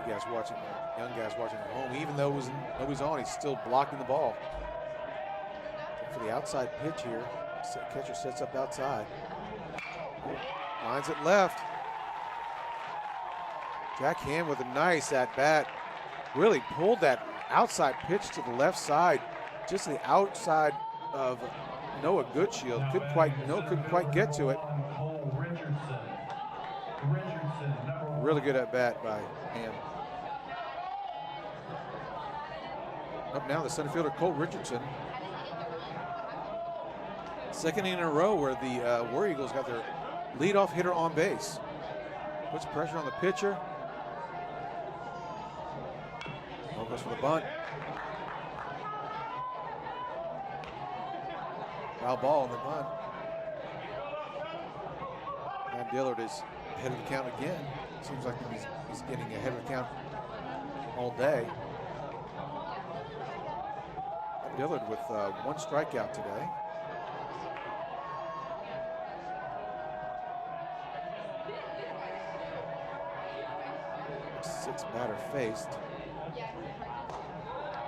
You guys watching, young guys watching at home, even though nobody's on, he's still blocking the ball. For the outside pitch here, catcher sets up outside. Lines it left. Jack Ham with a nice at-bat. Really pulled that outside pitch to the left side, just the outside of Noah Goodshield. Couldn't quite get to it. Really good at-bat by Ham. Up now, the center fielder, Cole Richardson. Second inning in a row where the War Eagles got their leadoff hitter on base. Puts pressure on the pitcher. Goes for the bunt. Foul ball on the bunt. And Dillard is ahead of the count again. Seems like he's getting ahead of the count all day. Dillard with one strikeout today. Six batter faced.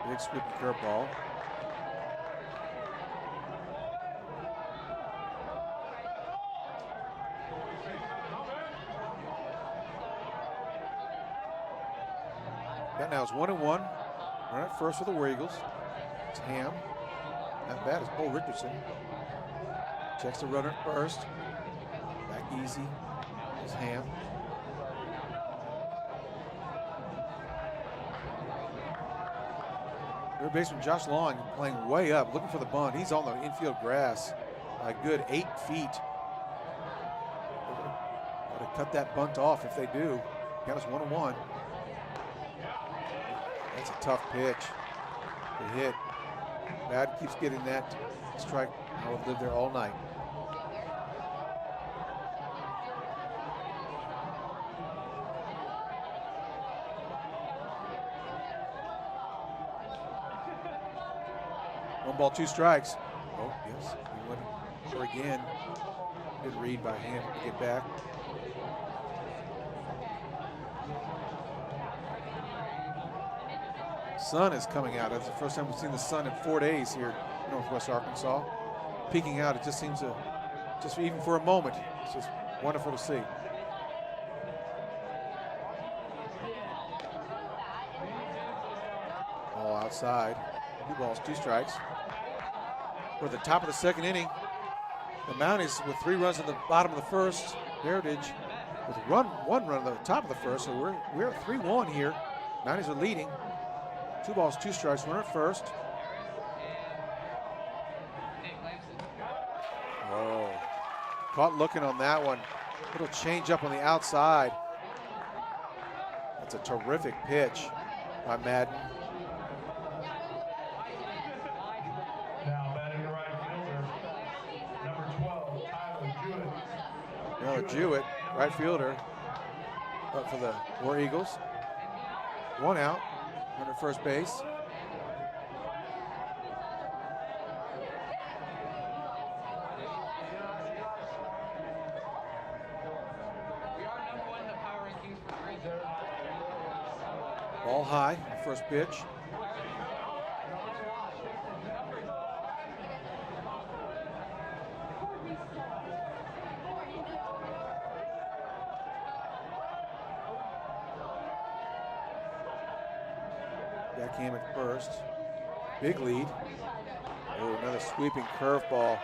Big scoop and curveball. That now is 1-1. Run at first for the War Eagles. It's Ham. Not bad is Cole Richardson. Checks the runner at first. Back easy is Ham. Third baseman Josh Long playing way up, looking for the bunt. He's on the infield grass, a good 8 feet. Got to cut that bunt off if they do. Got us 1-1. That's a tough pitch to hit. Bad keeps getting that strike. I would live there all night. One ball, 2 strikes. Oh, yes, he went for again. Good read by Ham to get back. Sun is coming out. That's the first time we've seen the sun in 4 days here in Northwest Arkansas. Peeking out, it just seems to, just even for a moment, it's just wonderful to see. Ball outside. 2 balls, 2 strikes. We're at the top of the second inning. The Mounties with 3 runs in the bottom of the first. Heritage with one run at the top of the first. So we're at 3-1 here. Mounties are leading. 2 balls, 2 strikes. Runner at first. Oh, caught looking on that one. Little change up on the outside. That's a terrific pitch by Madden. Jewett, right fielder, up for the War Eagles. 1 out, runner at first base. Ball high, first pitch. came at first. Big lead. Oh, another sweeping curveball.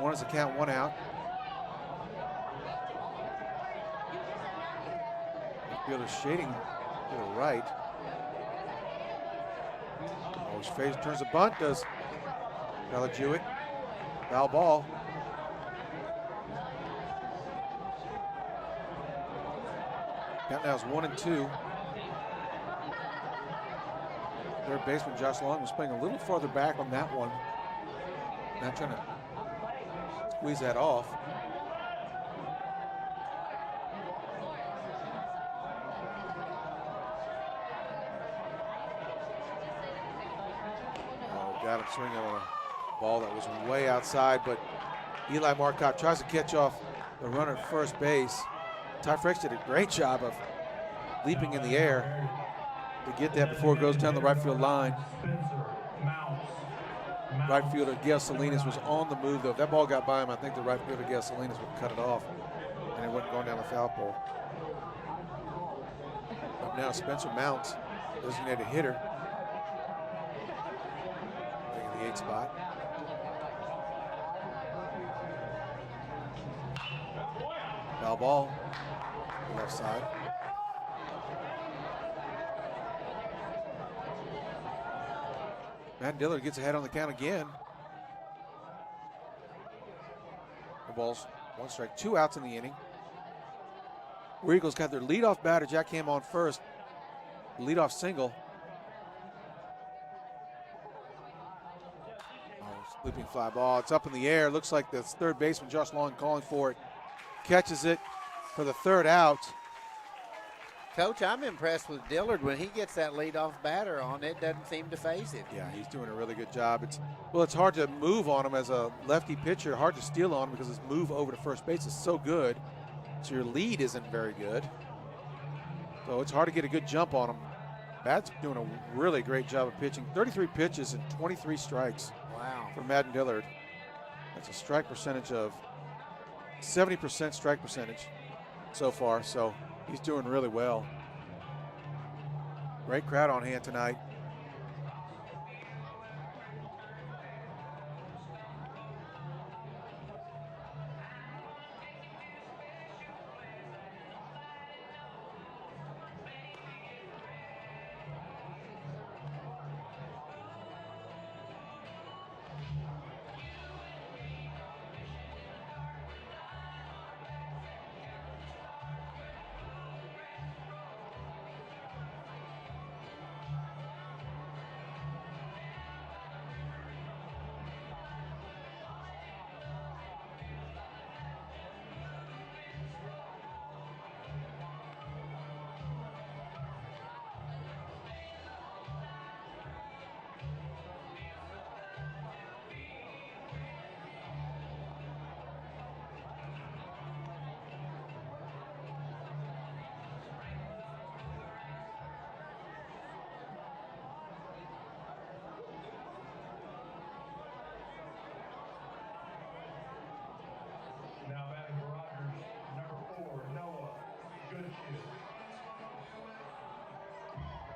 One is the count, 1 out. Fielder shading to the right. Oh, his face turns the bunt, does Jewett. Foul ball. Count now is 1-2. Third baseman Josh Long was playing a little farther back on that one. Not trying to squeeze that off. Oh, got him swinging on a ball that was way outside, but Eli Marcotte tries to catch off the runner at first base. Ty Frex did a great job of leaping in the air to get that before it goes down the right field line. Right fielder Gail Salinas was on the move, though. If that ball got by him, I think the right fielder Gail Salinas would cut it off, and it wasn't going down the foul pole. Up now, Spencer Mounts, designated hitter, taking the 8th spot. Foul ball, left side. Matt Dillard gets ahead on the count again. The ball's 1 strike, 2 outs in the inning. War Eagles got their leadoff batter, Jack Ham, on first. Leadoff single. Oh, sweeping fly ball. It's up in the air. Looks like the third baseman, Josh Long, calling for it. Catches it for the 3rd out. Coach, I'm impressed with Dillard. When he gets that leadoff batter on, it doesn't seem to phase him. Yeah, he's doing a really good job. It's hard to move on him as a lefty pitcher, hard to steal on him because his move over to first base is so good. So your lead isn't very good. So it's hard to get a good jump on him. Matt's doing a really great job of pitching. 33 pitches and 23 strikes. Wow. For Madden Dillard. That's a strike percentage of 70% strike percentage so far. So he's doing really well. Great crowd on hand tonight.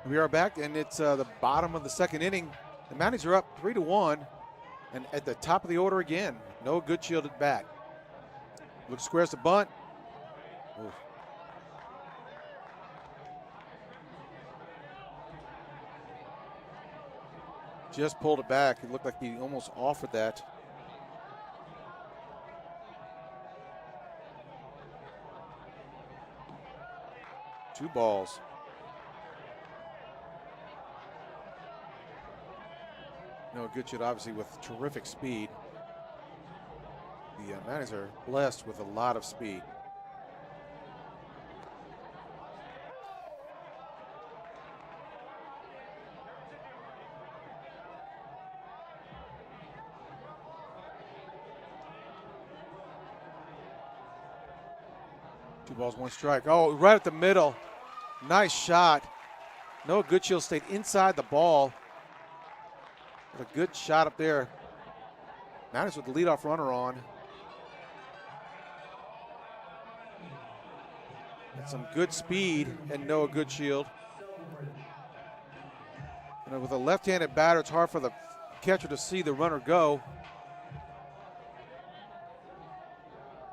We are back, and it's the bottom of the 2nd inning. The Mounties are up 3-1, and at the top of the order again. No good shielded bat. Looks squares to bunt. Oof. Just pulled it back. It looked like he almost offered that. Two balls. No, good shot, obviously, with terrific speed. The Mounties are blessed with a lot of speed. Two balls, one strike. Oh, right at the middle. Nice shot. Noah Goodshield stayed inside the ball. A good shot up there. Mounties with the leadoff runner on. And some good speed and Noah Goodshield. And with a left-handed batter, it's hard for the catcher to see the runner go.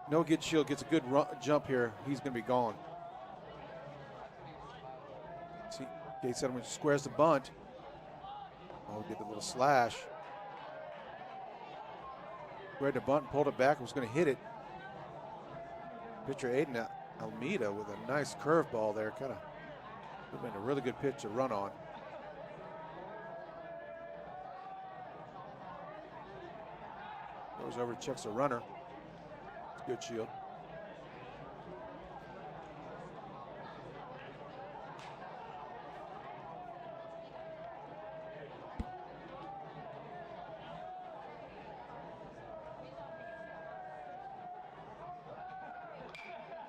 Noah Goodshield gets a good jump here. He's going to be gone. See, Gates Edelman squares the bunt. Oh, get the little slash. Squared the bunt and pulled it back. Was going to hit it. Pitcher Aiden Almeida with a nice curveball there. Kind of would have been a really good pitch to run on. Goes over, checks the runner. It's good shield.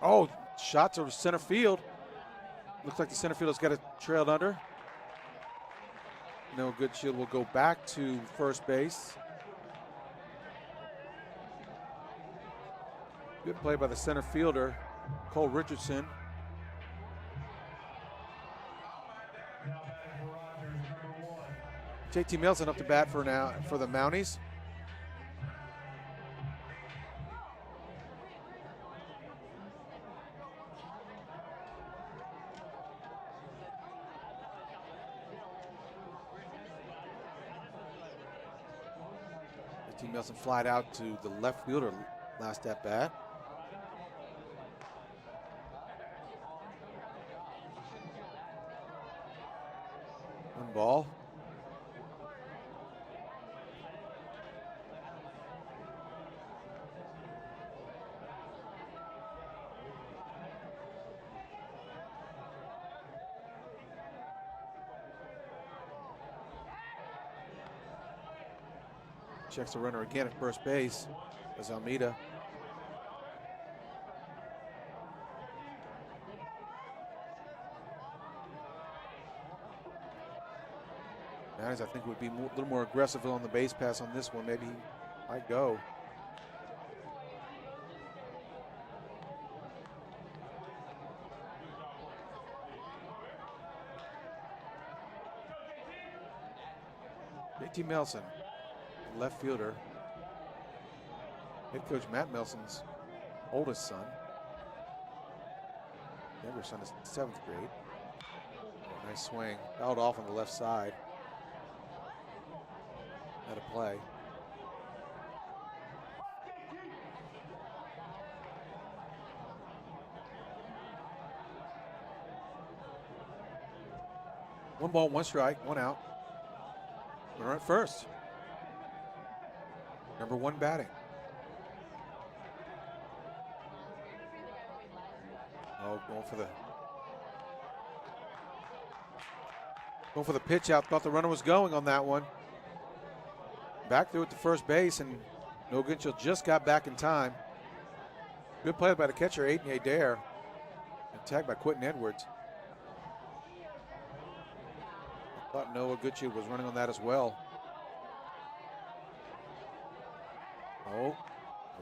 Oh, shot to center field. Looks like the center fielder's got it trailed under. No Goodshield will go back to first base. Good play by the center fielder, Cole Richardson. JT Milson up to bat for the Mounties. JT Milson flied out to the left fielder last at bat. One ball. Checks the runner again at first base as Almeida. Mounties, I think, would be a little more aggressive on the base pass on this one. Maybe he might go. JT Milson, left fielder. Head coach Matt Milson's oldest son. Younger son is 7th grade. Nice swing. Fouled off on the left side. Had a play. One ball, one strike, one out. Runner at first. Number 1 batting. Oh, going for the pitch out. Thought the runner was going on that one. Back through it to first base, and No Goodshield just got back in time. Good play by the catcher, Aiden Adair. And tagged by Quentin Edwards. I thought Noah Goodshield was running on that as well. Oh,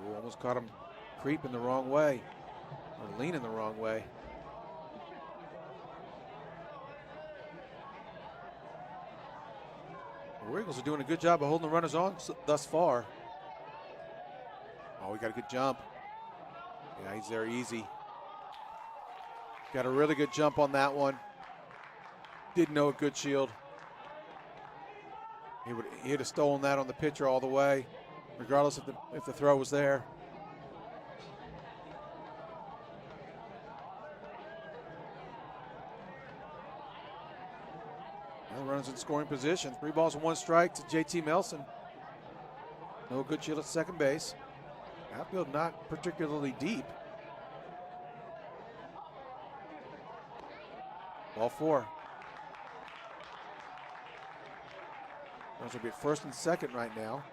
we almost caught him creeping the wrong way, or leaning the wrong way. The Eagles are doing a good job of holding the runners on thus far. Oh, we got a good jump. Yeah, he's there easy. Got a really good jump on that one. Didn't know a Goodshield. He'd have stolen that on the pitcher all the way, regardless if the throw was there. Now runners in scoring position. 3 balls and 1 strike to JT Milson. No Goodshield at second base. Outfield not particularly deep. Ball 4. Runners will be at first and second right now.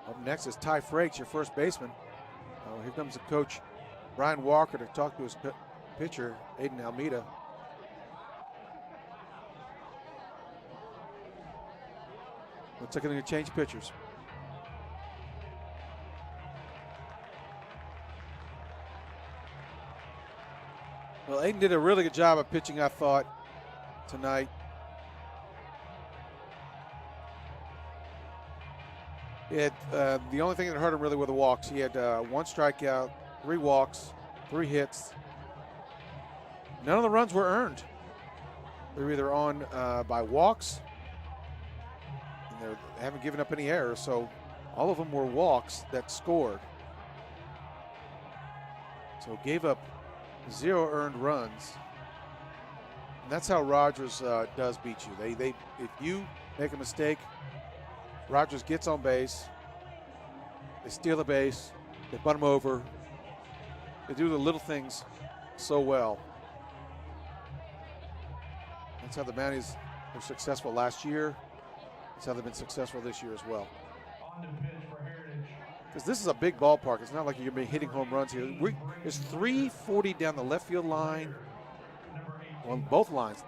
Up next is Ty Frakes, your first baseman. Here comes the coach, Brian Walker, to talk to his pitcher, Aiden Almeida. Looks like they're going to change pitchers. Aiden did a really good job of pitching, I thought, tonight. He had, the only thing that hurt him really were the walks. He had 1 strikeout, 3 walks, 3 hits. None of the runs were earned. They were either on by walks, and they haven't given up any errors, so all of them were walks that scored. So gave up 0 earned runs. And that's how Rogers does beat you. They if you make a mistake, Rogers gets on base, they steal the base, they butt him over. They do the little things so well. That's how the Mounties were successful last year. That's how they've been successful this year as well. Because this is a big ballpark. It's not like you're going to be hitting home runs here. There's 340 down the left field line on both lines.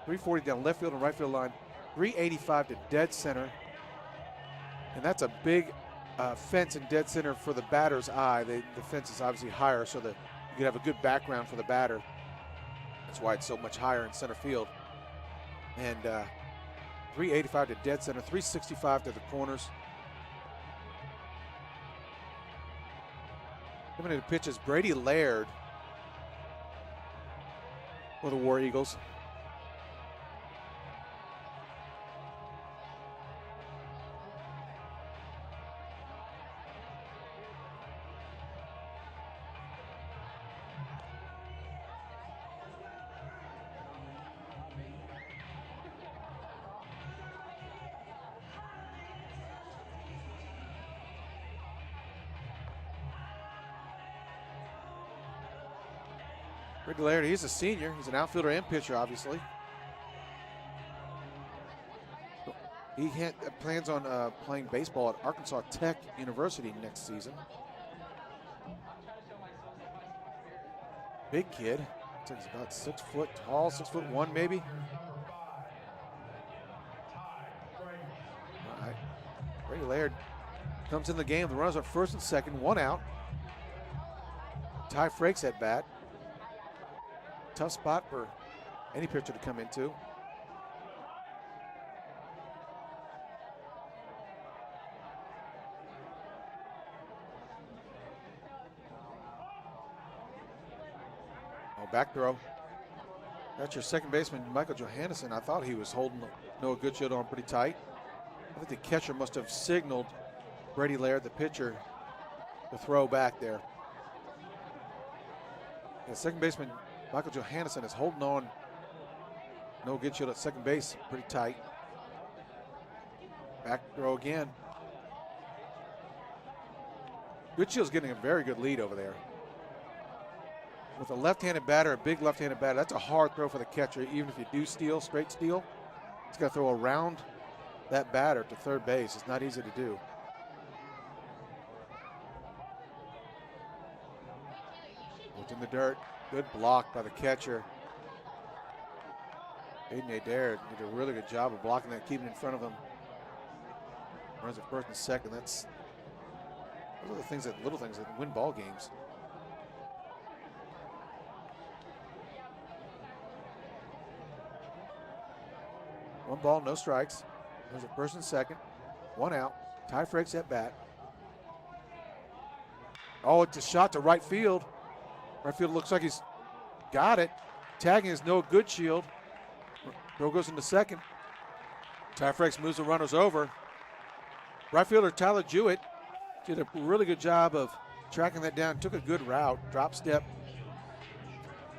340 down left field and right field line. 385 to dead center. And that's a big fence in dead center for the batter's eye. The fence is obviously higher so that you can have a good background for the batter. That's why it's so much higher in center field. And 385 to dead center, 365 to the corners. Coming in to pitch is Brady Laird for the War Eagles. Brady Laird, he's a senior. He's an outfielder and pitcher, obviously. He plans on playing baseball at Arkansas Tech University next season. Big kid. I think he's about 6 foot tall, 6'1" maybe. All right. Brady Laird comes in the game. The runners are first and second, 1 out. Ty Frakes at bat. Tough spot for any pitcher to come into. Oh, back throw. That's your second baseman, Michael Johannesson. I thought he was holding Noah Goodshield on pretty tight. I think the catcher must have signaled Brady Laird, the pitcher, to throw back there. Yeah, second baseman Michael Johannesson is holding on Noah Goodshield at second base pretty tight. Back throw again. Goodshield's getting a very good lead over there. With a left-handed batter, a big left-handed batter, that's a hard throw for the catcher. Even if you do steal, straight steal, he's got to throw around that batter to third base. It's not easy to do. Looked in the dirt. Good block by the catcher. Aiden Adair did a really good job of blocking that, keeping it in front of him. Runs at first and second. Those are the things little things that win ball games. One ball, no strikes. There's a first and second. 1 out. Ty Frakes at bat. Oh, it's a shot to right field. Right field looks like he's got it. Tagging is Noah Goodshield. Throw goes into second. Ty Frakes moves the runners over. Right fielder Tyler Jewett did a really good job of tracking that down. Took a good route. Drop step.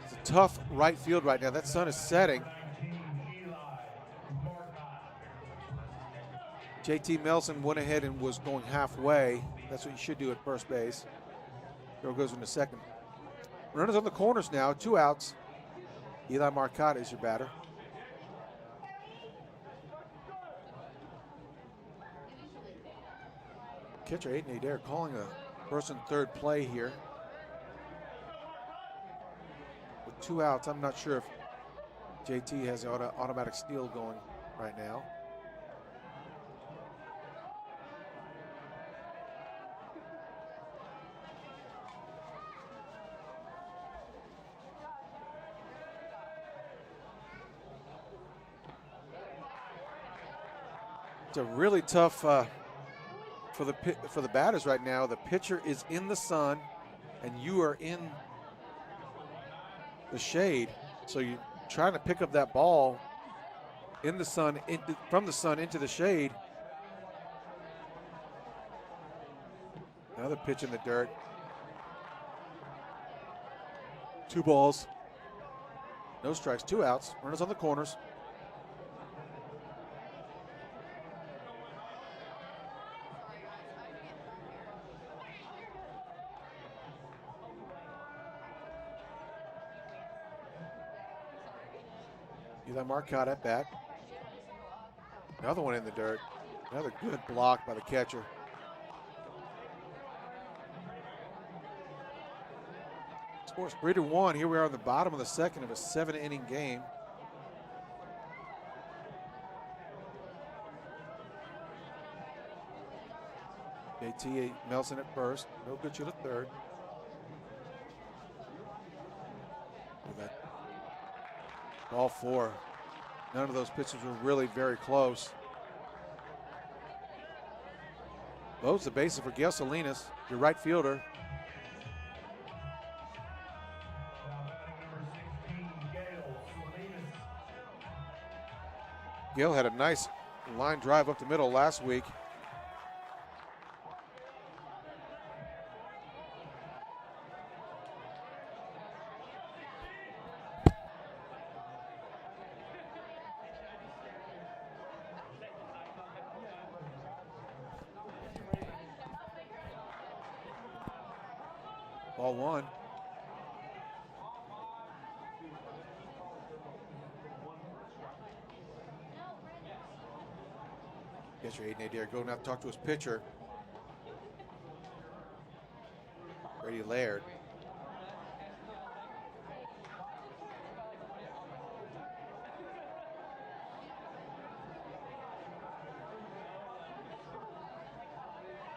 It's a tough right field right now. That sun is setting. JT Melson went ahead and was going halfway. That's what you should do at first base. Throw goes into second. Runners on the corners now, 2 outs. Eli Marcotte is your batter. Catcher Aiden Adair calling a first and third play here. With 2 outs, I'm not sure if JT has an automatic steal going right now. It's a really tough for the batters right now. The pitcher is in the sun, and you are in the shade. So you're trying to pick up that ball in the sun, from the sun into the shade. Another pitch in the dirt. 2 balls, no strikes, 2 outs. Runners on the corners. Eli Marcotte at bat. Another one in the dirt. Another good block by the catcher. Scores 3-1. Here we are in the bottom of the second of a 7-inning game. JT Nelson at first. No good to third. Ball 4. None of those pitches were really very close. Loads the bases for Gail Salinas, your right fielder. Gail had a nice line drive up the middle last week. Ball 1. Catcher Aiden Adair going out to talk to his pitcher, Brady Laird.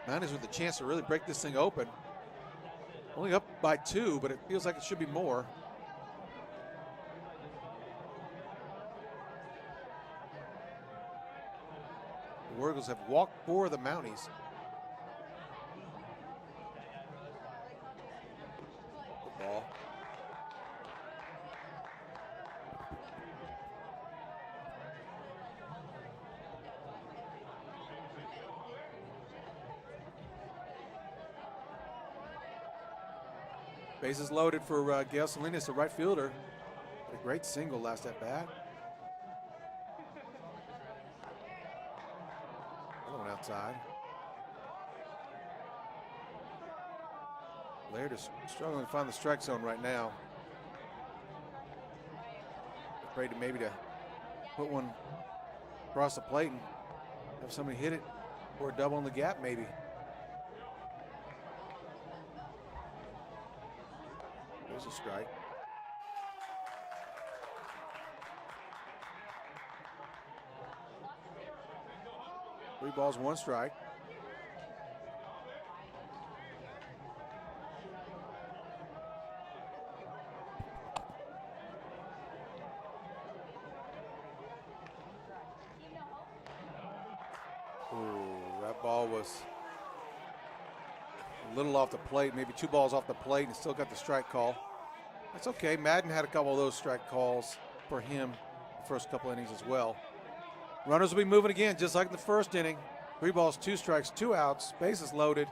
Niners with a chance to really break this thing open. Only up by 2, but it feels like it should be more. The War Eagles have walked 4 of the Mounties. The ball. Bases loaded for Gail Salinas, the right fielder. Had a great single last at bat. Another one outside. Laird is struggling to find the strike zone right now. Afraid to maybe to put one across the plate and have somebody hit it or a double in the gap maybe. There's a strike. Three balls, 1 strike. Ooh, that ball was a little off the plate, maybe 2 balls off the plate, and still got the strike call. That's okay. Madden had a couple of those strike calls for him the first couple innings as well. Runners will be moving again, just like in the first inning. 3 balls, 2 strikes, 2 outs, bases loaded.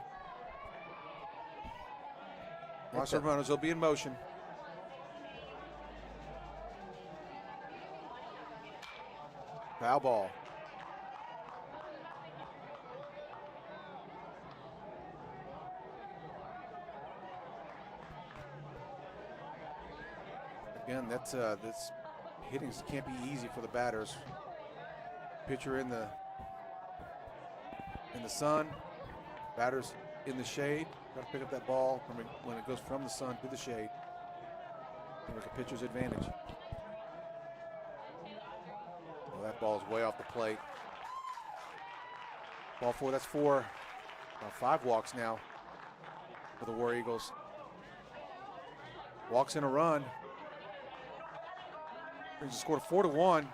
Watch the runners, they'll be in motion. Foul ball. Again, this hitting can't be easy for the batters. Pitcher in the sun, batters in the shade. Got to pick up that ball when it goes from the sun to the shade. Like a pitcher's advantage. Well, that ball is way off the plate. Ball 4. That's 5 walks now for the War Eagles. Walks in a run. Brings the score to 4-1.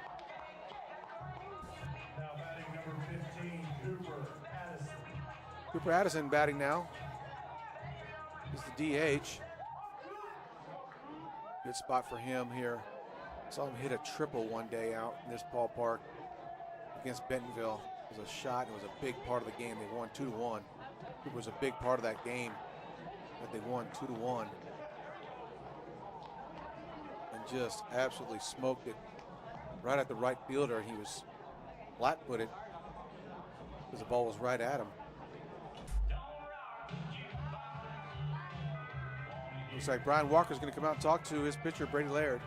Now batting number 15, Cooper Addison batting now. He's the DH. Good spot for him here. Saw him hit a triple one day out in this ballpark against Bentonville. It was a shot. It was a big part of the game. They won 2-1. It was a big part of that game that they won 2-1. And just absolutely smoked it right at the right fielder. He was flat-footed because the ball was right at him. Looks like Brian Walker's going to come out and talk to his pitcher, Brady Laird.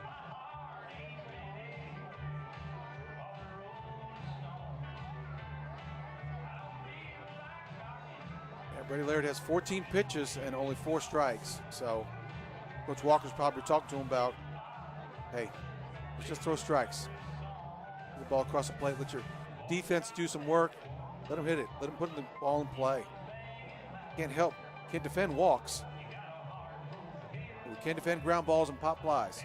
Yeah, Brady Laird has 14 pitches and only 4 strikes. So Coach Walker's probably talking to him about, hey, let's just throw strikes. Get the ball across the plate. Let your defense do some work. Let them hit it. Let them put the ball in play. Can't help. Can't defend walks. We can defend ground balls and pop flies.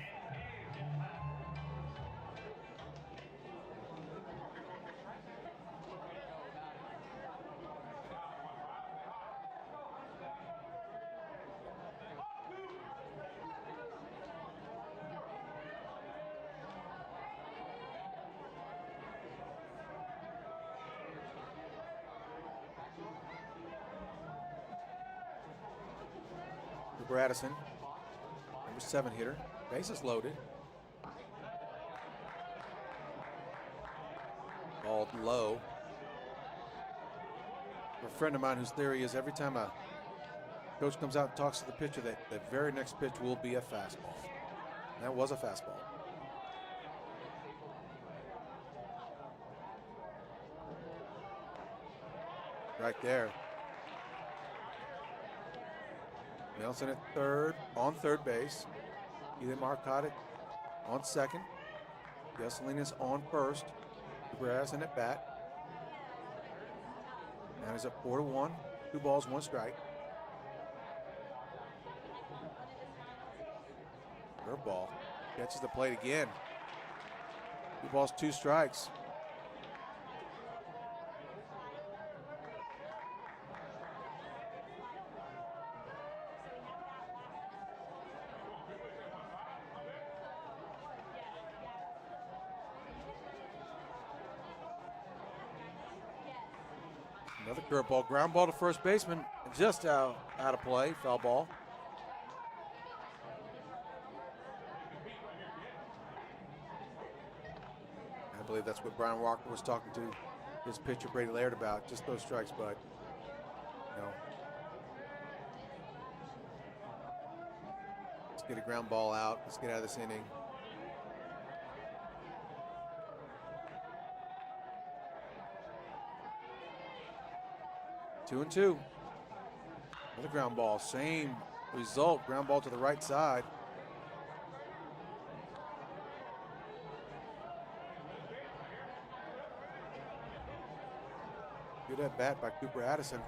Cooper Addison, number 7 hitter. Bases loaded. Ball low. A friend of mine whose theory is every time a coach comes out and talks to the pitcher, that the very next pitch will be a fastball. And that was a fastball. Right there. Nelson at third, on third base. Ethan Marcotte on second. Gus Salinas on first. Cooper Addison at bat. Now he's up 4-1. 2 balls, 1 strike. Curveball. Catches the plate again. 2 balls, 2 strikes. Another curveball, ground ball to first baseman, just out of play, foul ball. I believe that's what Brian Walker was talking to his pitcher Brady Laird about, just those strikes, bud. No. Let's get a ground ball out. Let's get out of this inning. Two and 2. Another ground ball. Same result. Ground ball to the right side. Good at bat by Cooper Addison.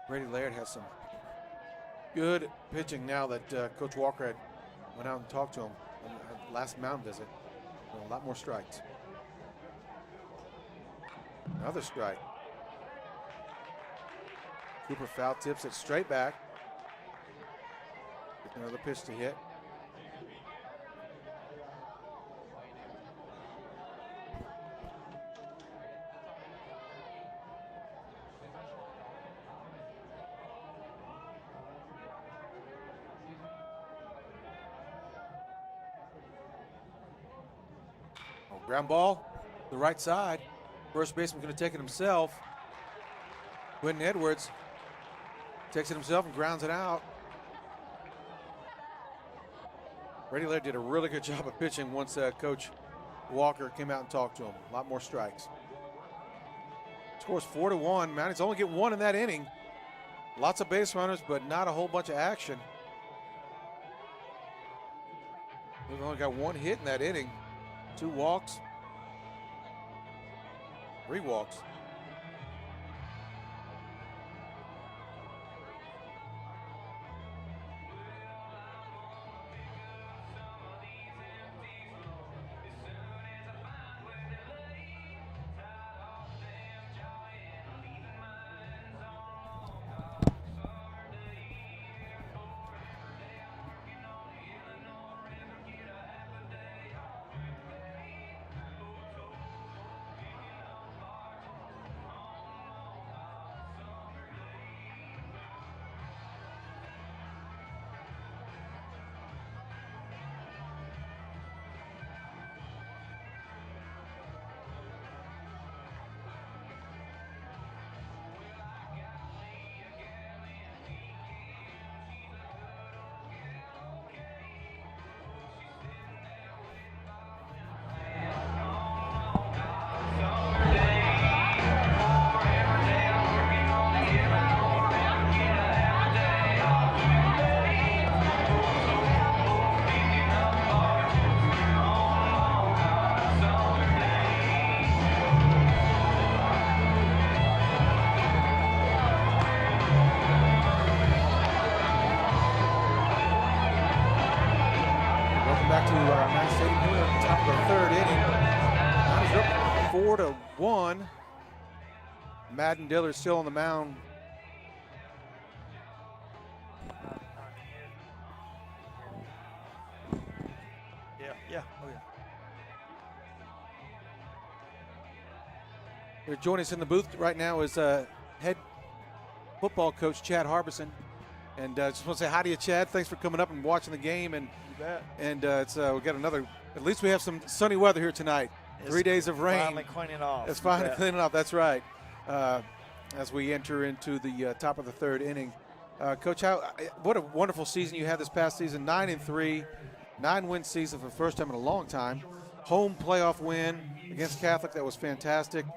Brady Laird has some good pitching now that Coach Walker had went out and talked to him on the last mound visit. A lot more strikes. Another strike. Cooper foul tips it straight back. Another pitch to hit. Oh, ground ball, the right side. First baseman going to take it himself. Quentin Edwards takes it himself and grounds it out. Brady Laird did a really good job of pitching once Coach Walker came out and talked to him. A lot more strikes. Scores 4-1. Mounties only get 1 in that inning. Lots of base runners, but not a whole bunch of action. We've only got 1 hit in that inning. 2 walks. 3 walks. back to Mass Stadium here at the top of the third inning. Niners up 4-1. Madden Diller still on the mound. Yeah. Oh, yeah. Here joining us in the booth right now is head football coach Chad Harbison. And just want to say hi to you, Chad. Thanks for coming up and watching the game. And You bet. and it's we got another. At least we have some sunny weather here tonight. 3 days of rain. Finally cleaning off. It's finally cleaning up. That's right. As we enter into the top of the third inning, Coach, what a wonderful season you had this past season. 9-3, 9-win season for the first time in a long time. Home playoff win against Catholic. That was fantastic.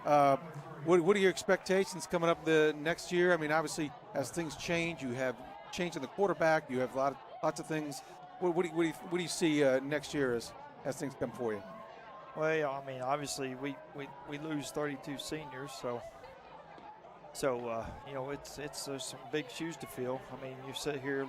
What are your expectations coming up the next year? I mean, obviously, as things change, you have change in the quarterback. You have lots of things. What do you see next year as things come for you? Well, yeah, I mean, obviously we lose 32 seniors, so you know it's there's some big shoes to fill. I mean, you sit here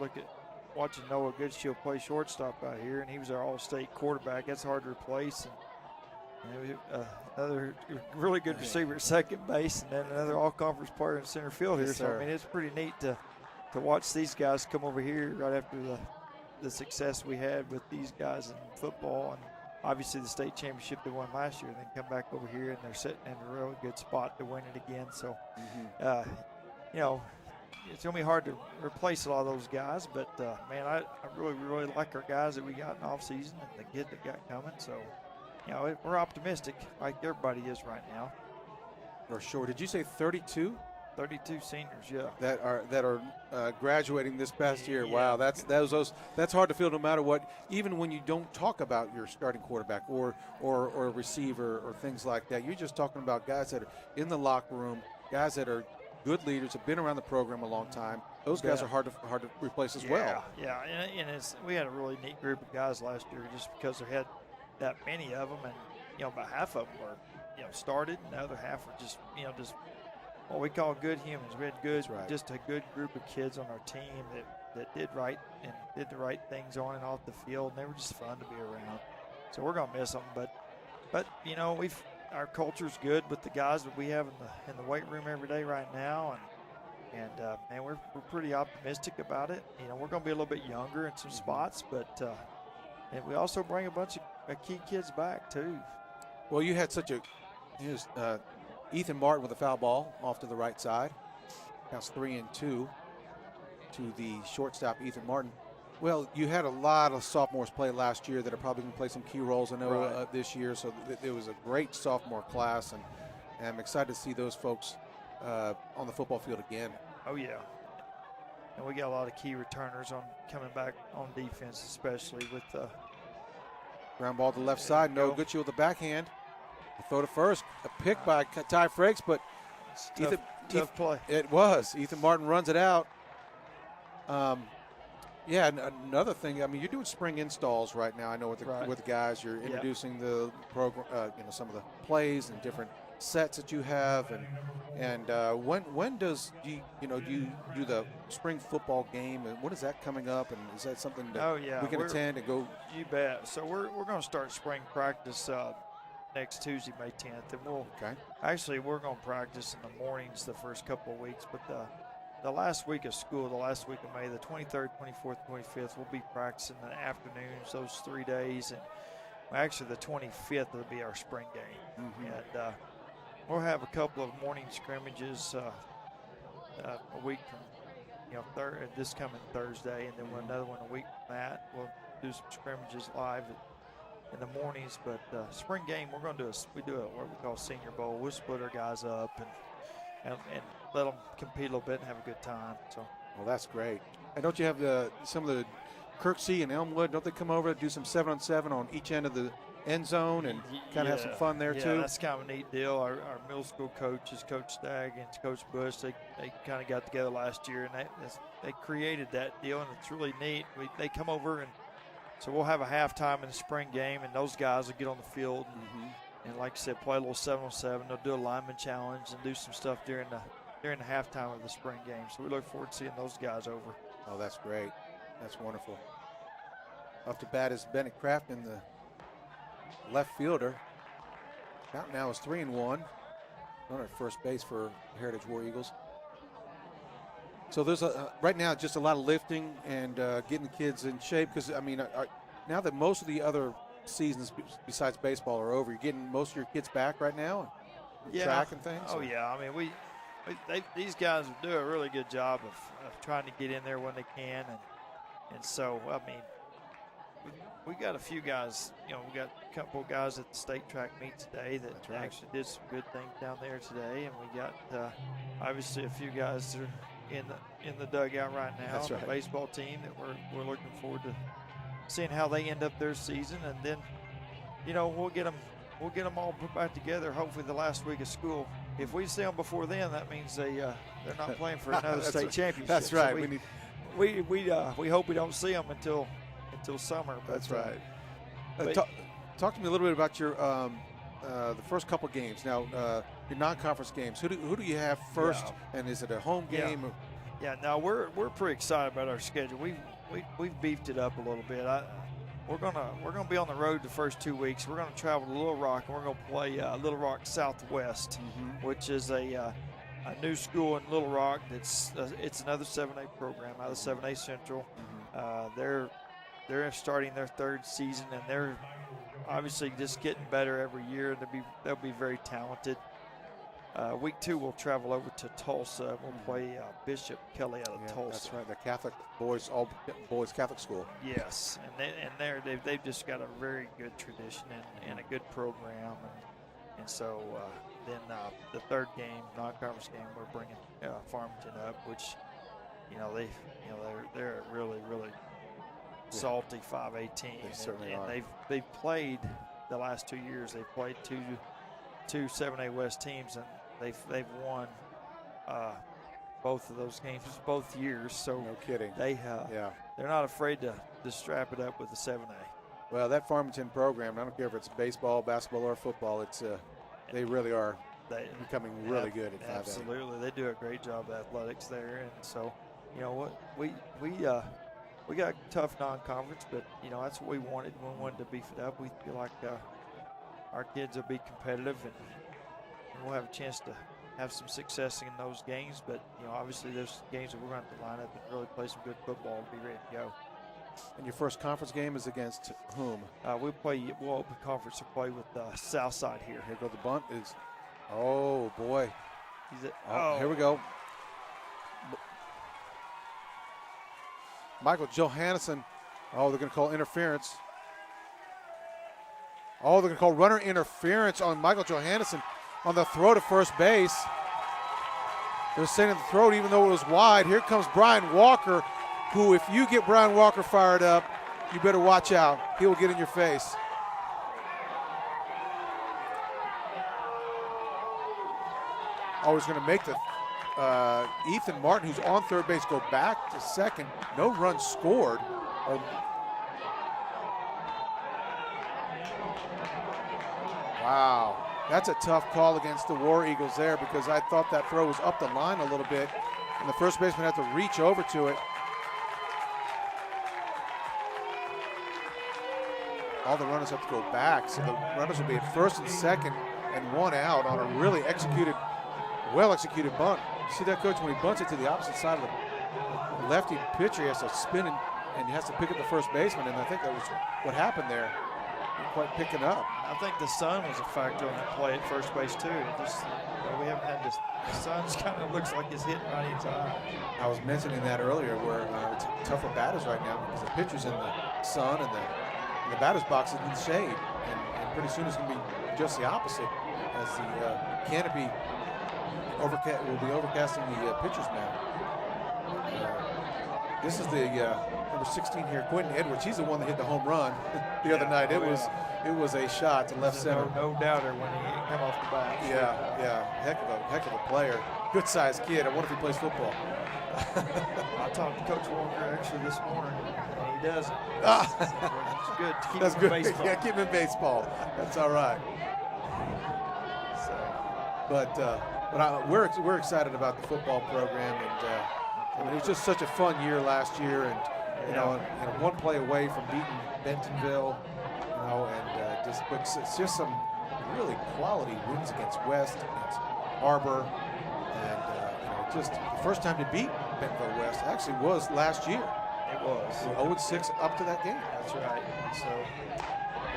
watching Noah Goodshield play shortstop out here, and he was our All-State quarterback. That's hard to replace. And you know, another really good receiver at second base, and then another all-conference player in center field here. Yes, so, sir. I mean, it's pretty neat to watch these guys come over here right after the success we had with these guys in football, and obviously the state championship they won last year, and then come back over here, and they're sitting in a really good spot to win it again. So, you know, it's going to be hard to replace a lot of those guys, but, man, I really, really like our guys that we got in the offseason and the kid that got coming. So, you know, we're optimistic like everybody is right now. For sure. Did you say 32? 32 seniors, yeah. That are graduating this past year. Yeah. Wow, that's hard to feel no matter what. Even when you don't talk about your starting quarterback or a receiver or things like that, you're just talking about guys that are in the locker room, guys that are good leaders, have been around the program a long time. Those guys are hard to replace as well. Yeah, and we had a really neat group of guys last year just because there had that many of them, and you know about half of them were started, and the other half were just what we call good humans. We had just a good group of kids on our team that did right and did the right things on and off the field, and they were just fun to be around. So we're gonna miss them, but you know our culture's good with the guys that we have in the weight room every day right now, and man, we're pretty optimistic about it. You know, we're gonna be a little bit younger in some spots, but and we also bring a bunch of key kids back too. Well, you had Ethan Martin with a foul ball off to the right side. Counts 3-2 to the shortstop, Ethan Martin. Well, you had a lot of sophomores play last year that are probably going to play some key roles, I know, this year. So it was a great sophomore class, and I'm excited to see those folks on the football field again. Oh, yeah. And we got a lot of key returners coming back on defense, especially with ground ball to the left side. No good with the backhand. A throw to first. A pick by Ty Frakes, but tough play. It was. Ethan Martin runs it out. Yeah, another thing. I mean, you're doing spring installs right now. I know with the guys, you're introducing the program, some of the plays and different sets that you have, and when does you do the spring football game, and what is that coming up, and is that something that we can attend and go? You bet. So we're going to start spring practice next Tuesday, May 10th, and we're going to practice in the mornings the first couple of weeks, but the last week of school, the last week of May, the 23rd, 24th, 25th, we'll be practicing in the afternoons those 3 days, and actually the 25th will be our spring game, and we'll have a couple of morning scrimmages a week from this coming Thursday, and then another one a week from that. We'll do some scrimmages live in the mornings, but spring game we're going to do what we call Senior Bowl. We'll split our guys up and let them compete a little bit and have a good time. So, well, that's great. And don't you have some of the Kirksey and Elmwood? Don't they come over to do some 7-on-7 on each end of the end zone and kind of have some fun there too? Yeah, that's kind of a neat deal. Our middle school coaches, Coach Stagg and Coach Bush, they kind of got together last year, and they created that deal, and it's really neat. They come over, and so we'll have a halftime in the spring game, and those guys will get on the field and like I said, play a little 7-on-7. They'll do a lineman challenge and do some stuff during the halftime of the spring game. So we look forward to seeing those guys over. Oh, that's great. That's wonderful. Off to bat is Bennett Crafton, the left fielder. Count now is 3-1. Runner at first base for Heritage War Eagles. So there's right now just a lot of lifting and getting the kids in shape because, I mean, now that most of the other seasons besides baseball are over, you're getting most of your kids back right now? Track and things? Oh, yeah. I mean, these guys do a really good job of trying to get in there when they can. And so, I mean, we got a few guys, we got a couple of guys at the state track meet today that actually did some good things down there today. And we got obviously a few guys that are in the dugout right now. That's right. The baseball team that we're looking forward to seeing how they end up their season. And then, we'll get them all put back together hopefully the last week of school. If we see them before then, that means they're not playing for another state championship. That's right. So we hope we don't see them until summer. That's right. Talk to me a little bit about your the first couple games. Now, your non-conference games. Who do you have first? Yeah. And is it a home game? Yeah. No, we're pretty excited about our schedule. We've beefed it up a little bit. We're gonna be on the road the first 2 weeks. We're gonna travel to Little Rock, and we're gonna play Little Rock Southwest, which is a new school in Little Rock. It's another 7A program out of 7A Central. They're starting their third season, and they're obviously just getting better every year. They'll be very talented. Week 2, we'll travel over to Tulsa. We'll play Bishop Kelly out of Tulsa. That's right, the Catholic boys, all boys Catholic school. Yes, and they've just got a very good tradition and a good program, and so then the third game, non-conference game, we're bringing Farmington up, which they're a really salty 5A team. They certainly are. And they've played the last 2 years. They've played two 7A West teams, and they've won both of those games both years. So no kidding. They're not afraid to strap it up with the 7A. Well, that Farmington program, I don't care if it's baseball, basketball, or football, they really are becoming really good at 5A. Absolutely, they do a great job of athletics there, and so we got tough non-conference, but that's what we wanted. We wanted to beef it up. We feel like our kids will be competitive, and we'll have a chance to have some success in those games. But obviously, those games that we're going to have to line up and really play some good football and be ready to go. And your first conference game is against whom? We'll open conference to play with Southside here. Here goes the bunt. Oh boy. Here we go. Michael Johannesson. Oh, they're going to call interference. Oh, they're going to call runner interference on Michael Johannesson on the throw to first base. They're saying the throw even though it was wide. Here comes Brian Walker, who, if you get Brian Walker fired up, you better watch out. He will get in your face. Oh, he's going to make the Ethan Martin, who's on third base, go back to second. No runs scored. Wow, that's a tough call against the War Eagles there, because I thought that throw was up the line a little bit, and the first baseman had to reach over to it. All the runners have to go back, so the runners will be at first and second and one out on a really well-executed bunt. You see that, Coach? When he bunts it to the opposite side of the lefty pitcher, he has to spin and he has to pick up the first baseman, and I think that was what happened there. Didn't quite picking up. I think the sun was a factor on that play at first base, too. We haven't had this. The sun kind of looks like it's hitting right in his eye. I was mentioning that earlier, where it's tough for batters right now because the pitcher's in the sun and the batter's box is in the shade, and pretty soon it's going to be just the opposite, as the canopy will be overcasting the pitcher's mound. This is the number 16 here, Quentin Edwards. He's the one that hit the home run the other night. It was a shot to left center. No doubter when he came off the bat. Yeah, heck of a player. Good sized kid. I wonder if he plays football. I talked to Coach Walker actually this morning, and he doesn't. It's good to keep him in baseball. Yeah, keep him in baseball. That's all right. But we're excited about the football program, and I mean, it was just such a fun year last year, and you know, and one play away from beating Bentonville, you know, and but it's just some really quality wins against West, against Harbor, and you know, just the first time to beat Bentonville West actually was last year. It was 0-6 up to that game. That's right. So,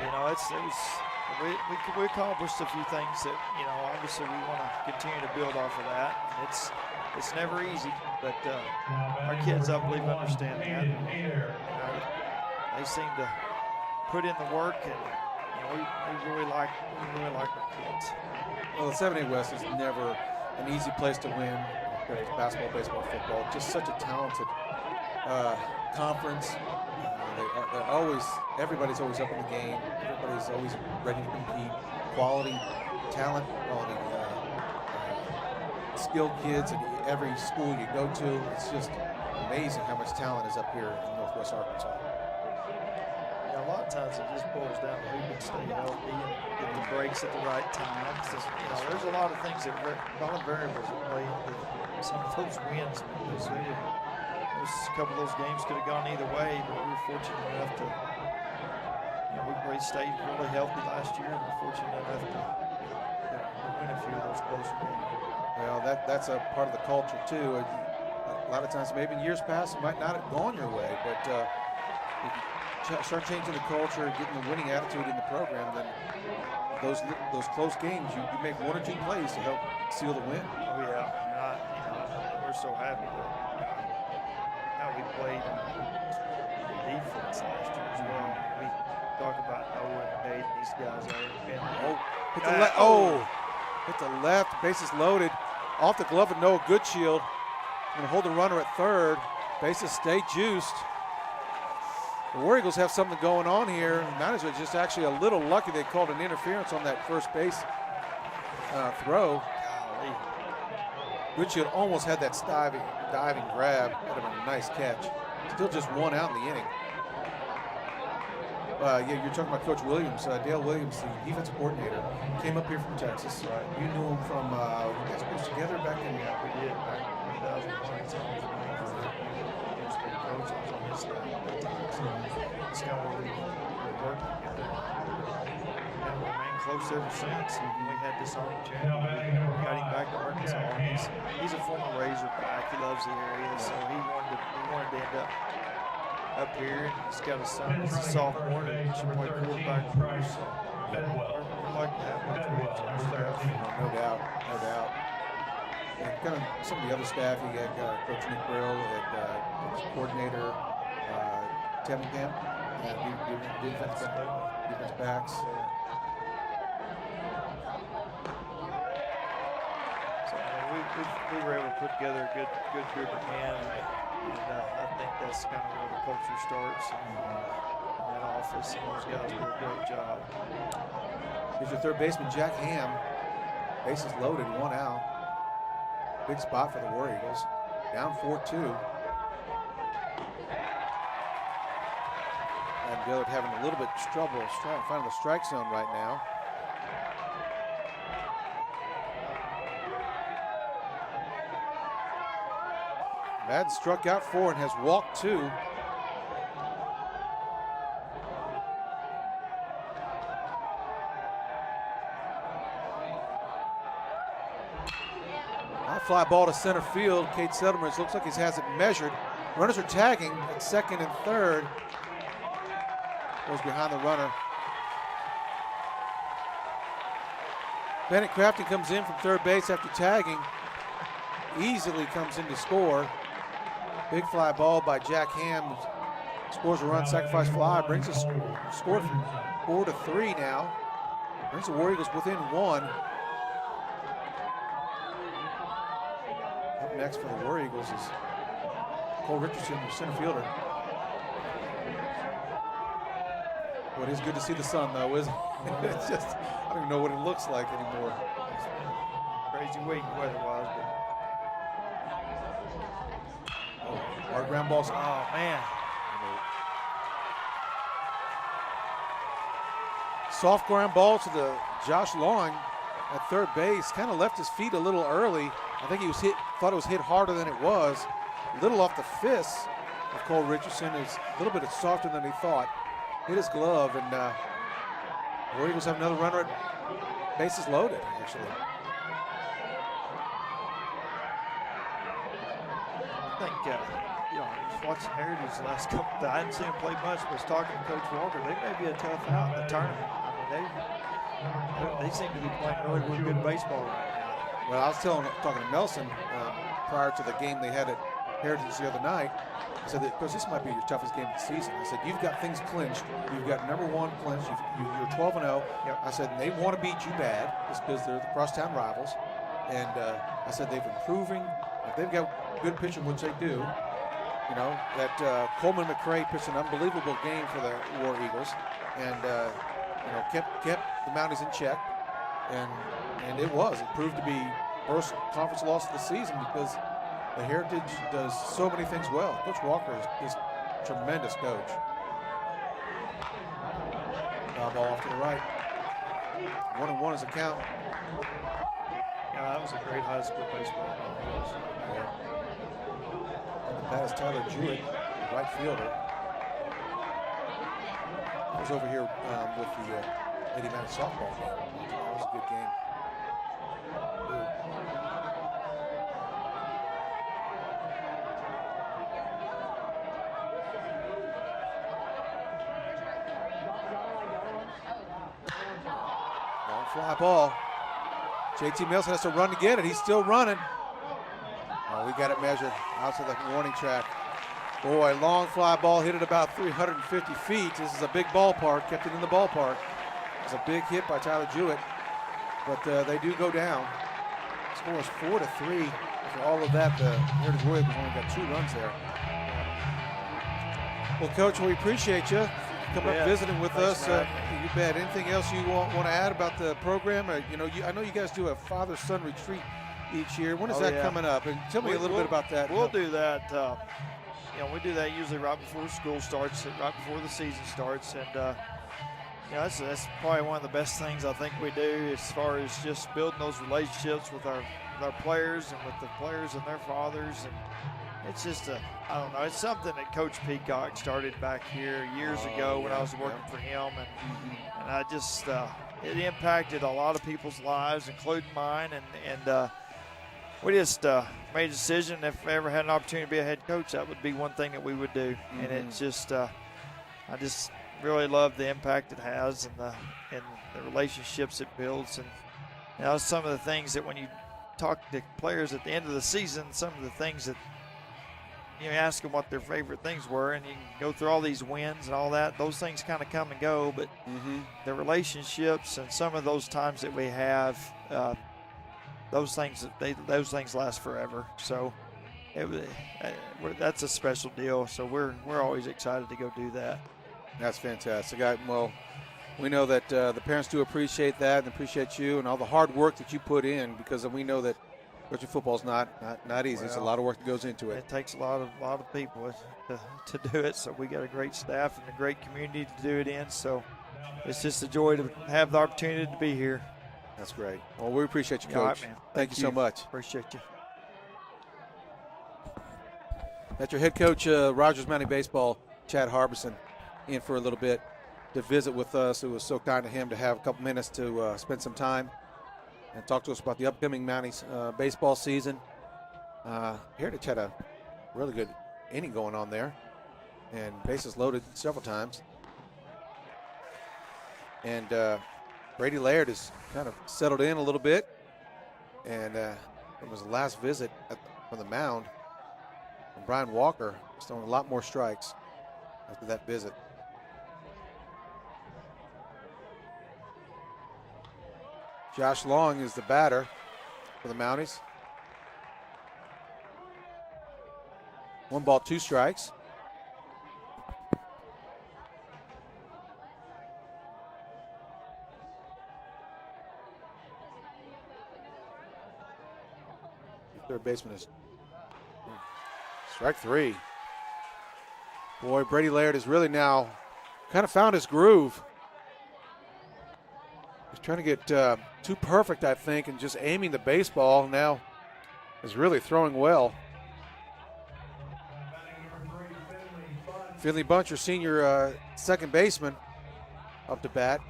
you know, we accomplished a few things that, you know, obviously we want to continue to build off of that. It's never easy, but our kids, I believe, understand that. They seem to put in the work, and you know, we really like our kids. Well, the 7A West is never an easy place to win. Whether it's basketball, baseball, football, just such a talented conference. They're always, everybody's always up in the game. Everybody's always ready to compete. Quality, talent, quality, skilled kids at every school you go to. It's just amazing how much talent is up here in Northwest Arkansas. Yeah, a lot of times it just boils down to who can stay healthy and get the breaks at the right time. So, you know, there's a lot of things a lot of variables that play into some of those wins, because a couple of those games could have gone either way, but we were fortunate enough to, you know, we stayed really healthy last year, and we're fortunate enough to win a few of those close games. Well, that's a part of the culture too. A lot of times, maybe in years past, it might not have gone your way, but if you start changing the culture, getting the winning attitude in the program, then those close games, you make one or two plays to help seal the win. Oh yeah, and we're so happy that how we played defense last year as well. We talk about Noah and Nate, these guys hit the left, bases loaded, off the glove of Noah Goodshield. Going to hold the runner at third. Bases stay juiced. The War Eagles have something going on here. Manager just actually a little lucky they called an interference on that first base throw. Goodshield almost had that diving grab. That would have been a nice catch. Still just one out in the inning. Yeah, you're talking about Coach Williams. Dale Williams, the defensive coordinator, came up here from Texas. Right. You knew him from, you guys coached together back in, we did, back in 2001. It's on his staff. It's kind of where we worked together. And we remained close ever since. And we had this opportunity. We got him back to Arkansas. He's a former Razorback. He loves the area, so he wanted to end up here. He's got a son who's a sophomore that should play quarterback for us. We're like that. No doubt. And kind of some of the other staff, you got Coach Nick Brill, and coordinator Temmingham, defense backs. So we were able to put together a good group of men, and I think that's kind of where the culture starts in that office, and those guys do a great job. Here's your third baseman, Jack Ham. Bases loaded, one out. Big spot for the War Eagles. Down 4-2. And Dillard having a little bit of trouble finding the strike zone right now. Madden struck out 4 and has walked 2. High fly ball to center field. Cade Settlements looks like he has it measured. Runners are tagging at second and third. Goes behind the runner. Bennett Crafton comes in from third base after tagging. Easily comes in to score. Big fly ball by Jack Ham. Scores a run, sacrifice fly. Brings us score from 4-3 now. Brings the War Eagles within 1. Up next for the War Eagles is Cole Richardson, the center fielder. Well, it is good to see the sun, though, isn't it? It's just, I don't even know what it looks like anymore. Crazy week weather-wise, but hard ground balls. oh man. Soft ground ball to the Josh Long at third base. Kind of left his feet a little early. I think he was thought it was hit harder than it was. A little off the fists. of Cole Richardson is a little bit softer than he thought. Hit his glove, and the War Eagles have another runner at bases loaded, actually. I think, just watching Heritage the last couple of, I didn't see him play much, but I was talking to Coach Walker. They may be a tough out in the tournament. I mean, they seem to be playing really good baseball right now. Well, I was talking to Nelson prior to the game they had at Heritage the other night. I said, of course, this might be your toughest game of the season. I said, you've got things clinched. You've got number one clinched. You're 12-0. Yep. I said, and they want to beat you bad just because they're the crosstown rivals. And I said, they've been proving if they've got good pitching, which they do. You know, that Coleman McCray pitched an unbelievable game for the War Eagles, and kept the Mounties in check, and it proved to be first conference loss of the season because the Heritage does so many things well. Coach Walker is a tremendous coach. Foul ball off to the right. 1-1 is a count. Yeah, that was a great high school baseball game. That is Tyler Jewett, the right fielder. I was over here with the Lady Mountain softball game. That was a good game. Long fly ball. JT Mills has to run to get it. He's still running. Oh, we got it measured out to the warning track. Boy, long fly ball hit it about 350 feet. This is a big ballpark, kept it in the ballpark. It's a big hit by Tyler Jewett, but they do go down. Score is 4-3. For all of that, the Heritage Warriors only got 2 runs there. Well, Coach, we appreciate you coming up visiting with us. You bet. Anything else you want to add about the program? I know you guys do a father-son retreat each year. When is that coming up? And tell me a little bit about that. We'll do that. We do that usually right before school starts, right before the season starts, and that's probably one of the best things I think we do as far as just building those relationships with our players and with the players and their fathers. And it's just it's something that Coach Peacock started back here years ago when I was working for him, and I just it impacted a lot of people's lives, including mine, and we just made a decision if I ever had an opportunity to be a head coach, that would be one thing that we would do. And it's just I just really love the impact it has and the relationships it builds. And some of the things that when you talk to players at the end of the season, some of the things that you ask them what their favorite things were, and you can go through all these wins and all that. Those things kind of come and go, but the relationships and some of those times that we have, those things last forever. So that's a special deal. So we're always excited to go do that. That's fantastic. Well, we know that the parents do appreciate that and appreciate you and all the hard work that you put in, because we know that coaching football is not easy. There's a lot of work that goes into it. It takes a lot of people to do it. So we got a great staff and a great community to do it in. So it's just a joy to have the opportunity to be here. That's great. Well, we appreciate you, Coach. All right, man. Thank you so much. Appreciate you. That's your head coach, Rogers Mountain Baseball, Chad Harbison, in for a little bit to visit with us. It was so kind of him to have a couple minutes to spend some time and talk to us about the upcoming Mounties baseball season. Heritage had a really good inning going on there, and bases loaded several times. And Brady Laird has kind of settled in a little bit, and it was the last visit from the mound. And Brian Walker was throwing a lot more strikes after that visit. Josh Long is the batter for the Mounties. 1 ball, 2 strikes. Third baseman is strike 3. Boy, Brady Laird has really now kind of found his groove. He's trying to get too perfect, I think, and just aiming the baseball. Now is really throwing well. Finley Bunch, your senior second baseman, up to bat.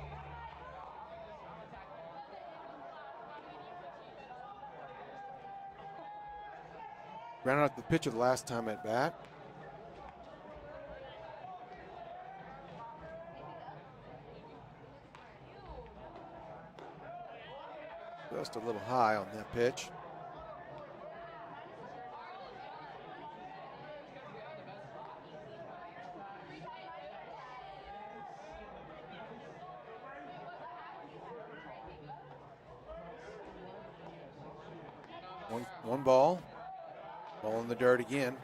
Ran out the pitcher the last time at bat. Just a little high on that pitch. One ball. Ball in the dirt again.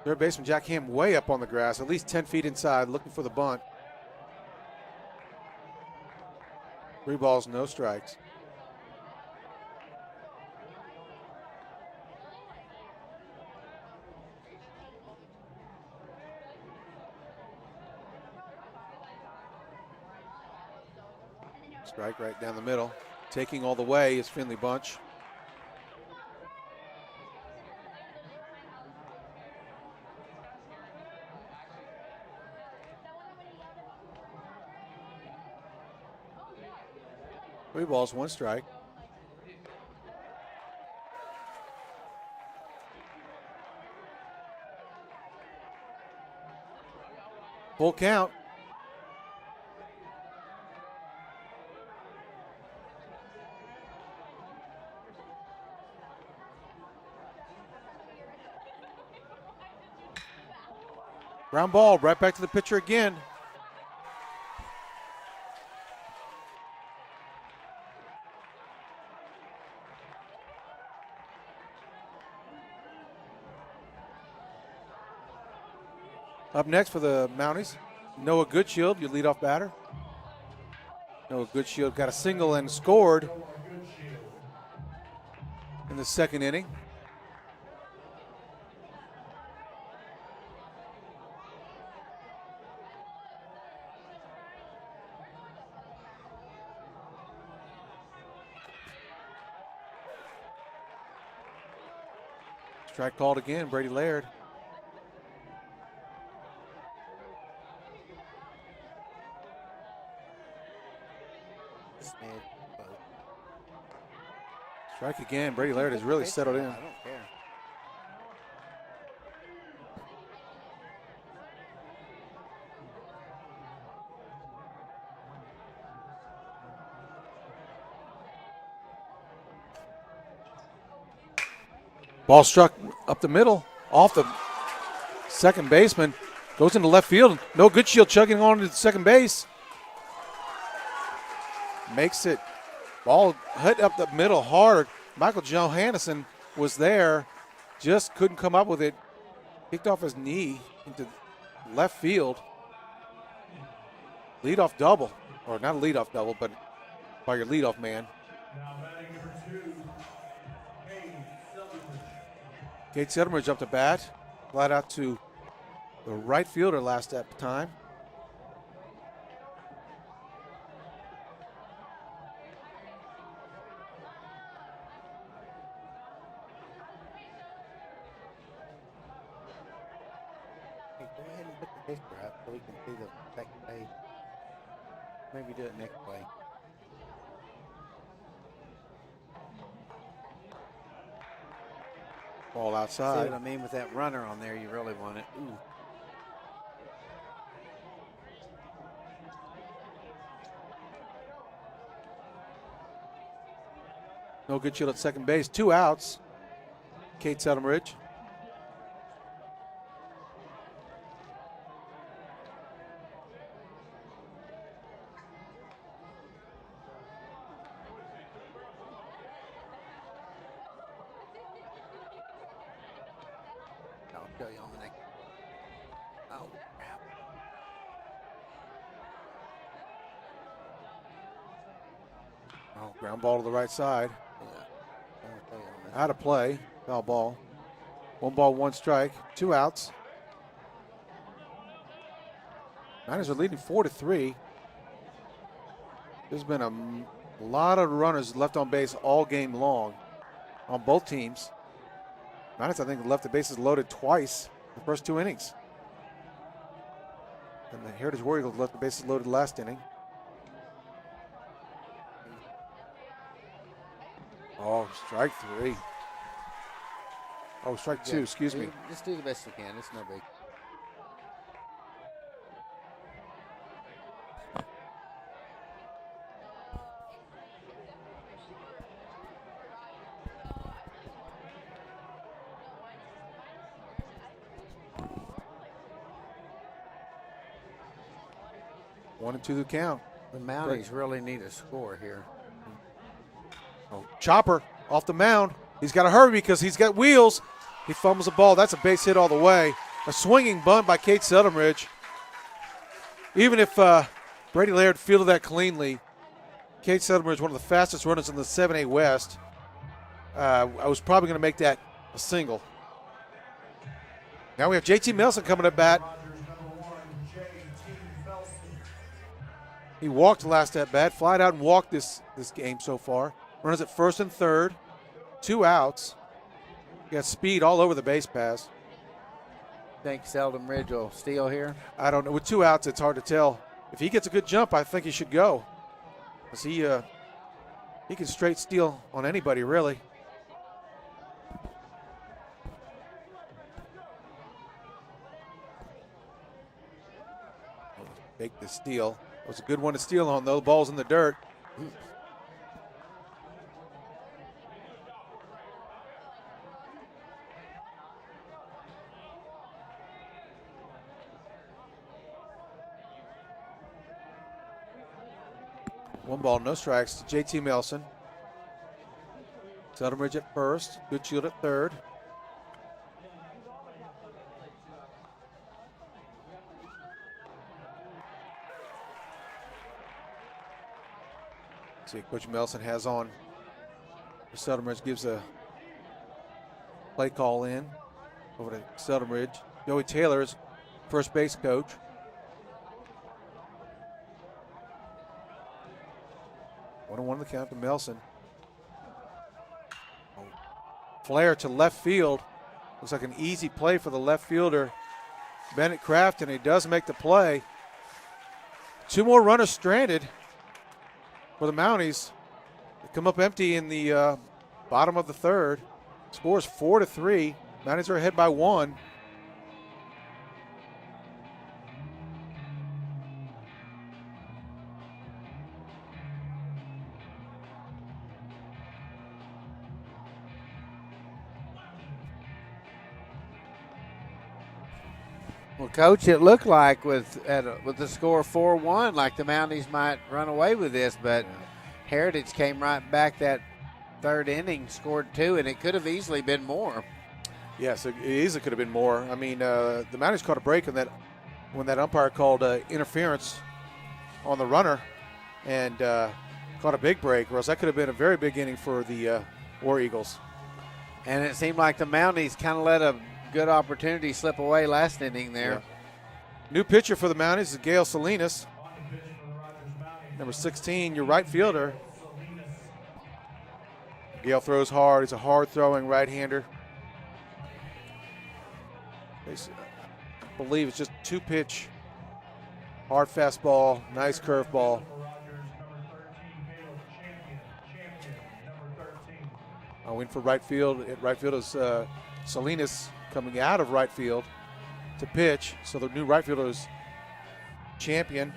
Third baseman Jack Ham way up on the grass, at least 10 feet inside, looking for the bunt. 3 balls, no strikes. Strike right down the middle. Taking all the way is Finley Bunch. Three balls, one strike. Full count. Ground ball right back to the pitcher again. Up next for the Mounties, Noah Goodshield, your leadoff batter. Noah Goodshield got a single and scored in the second inning. Strike called again, Brady Laird. Strike again, Brady Laird has really settled in. I don't care. Ball struck up the middle, off the second baseman, goes into left field. No Goodshield chugging on to second base. Makes it, ball hit up the middle hard. Michael Johannesson was there, just couldn't come up with it. Kicked off his knee into left field. Leadoff double, or not a leadoff double, but by your leadoff man. Now batting number 2, Kate Sedleridge up to bat. Flat out to the right fielder last at time. Hey, go ahead and put the paper up so we can see the second page. Maybe do it next way. Ball See outside. what I mean with that runner on there? You really want it. Ooh. No Goodshield at second base. 2 outs. Kate Sedleridge. I'll show you on the next. Oh, crap. Oh, ground ball to the right side. Yeah. I'll show you on this. Out of play. Foul ball. 1 ball, 1 strike, 2 outs. Niners are leading 4-3. There's been a lot of runners left on base all game long on both teams. Niners, I think, left the bases loaded twice the first 2 innings. And the Heritage War Eagles left the bases loaded last inning. Oh, strike 3. Oh, strike 2, excuse me. Just do the best you can. It's no big. 1-2 the count. The Mounties really need a score here. Oh, Chopper off the mound. He's got to hurry because he's got wheels. He fumbles the ball. That's a base hit all the way. A swinging bunt by Kate Seldonridge. Even if Brady Laird fielded that cleanly, Kate Seldonridge, one of the fastest runners in the 7A West, I was probably going to make that a single. Now we have JT Melson coming at bat. He walked last at bat, flied out and walked this game so far. Runners at first and third, 2 outs. He got speed all over the base pass. Think Seldonridge will steal here? I don't know. With 2 outs, it's hard to tell. If he gets a good jump, I think he should go. Because he can straight steal on anybody, really. Take the steal. It was a good one to steal on, though. The ball's in the dirt. One ball, no strikes to JT Melson. Seldonridge at first. Good shield at third. See, Coach Melson has on. Seldonridge gives a play call in over to Seldonridge. Joey Taylor's first base coach. One the count to Melson. Flare to left field. Looks like an easy play for the left fielder, Bennett Kraft, and he does make the play. 2 more runners stranded for the Mounties. They come up empty in the bottom of the third. Score is 4-3. Mounties are ahead by 1. Well, Coach, it looked like with the score 4-1, like the Mounties might run away with this, but Heritage came right back that third inning, scored 2, and it could have easily been more. Yes, it easily could have been more. I mean, the Mounties caught a break in that when that umpire called interference on the runner and caught a big break, or else that could have been a very big inning for the War Eagles. And it seemed like the Mounties kind of let a good opportunity slip away last inning there. Yeah. New pitcher for the Mounties is Gail Salinas. Number 16, your right fielder. Gail throws hard. He's a hard-throwing right-hander. I believe it's just 2-pitch, hard fastball, nice curveball. I went for right field. At right field is Salinas coming out of right field to pitch. So the new right fielder is Champion.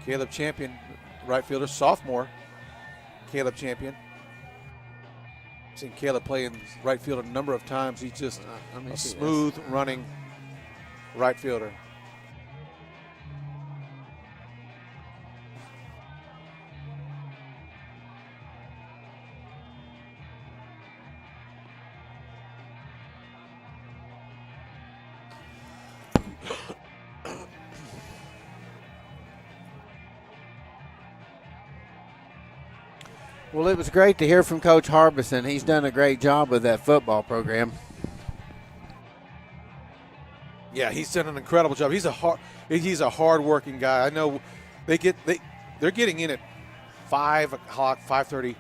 Caleb Champion, right fielder, sophomore. Caleb Champion. I've seen Caleb play in right field a number of times. He's just a smooth running right fielder. Well, it was great to hear from Coach Harbison. He's done a great job with that football program. Yeah, he's done an incredible job. He's a hard-working guy. I know they're getting in at 5 o'clock, 5:30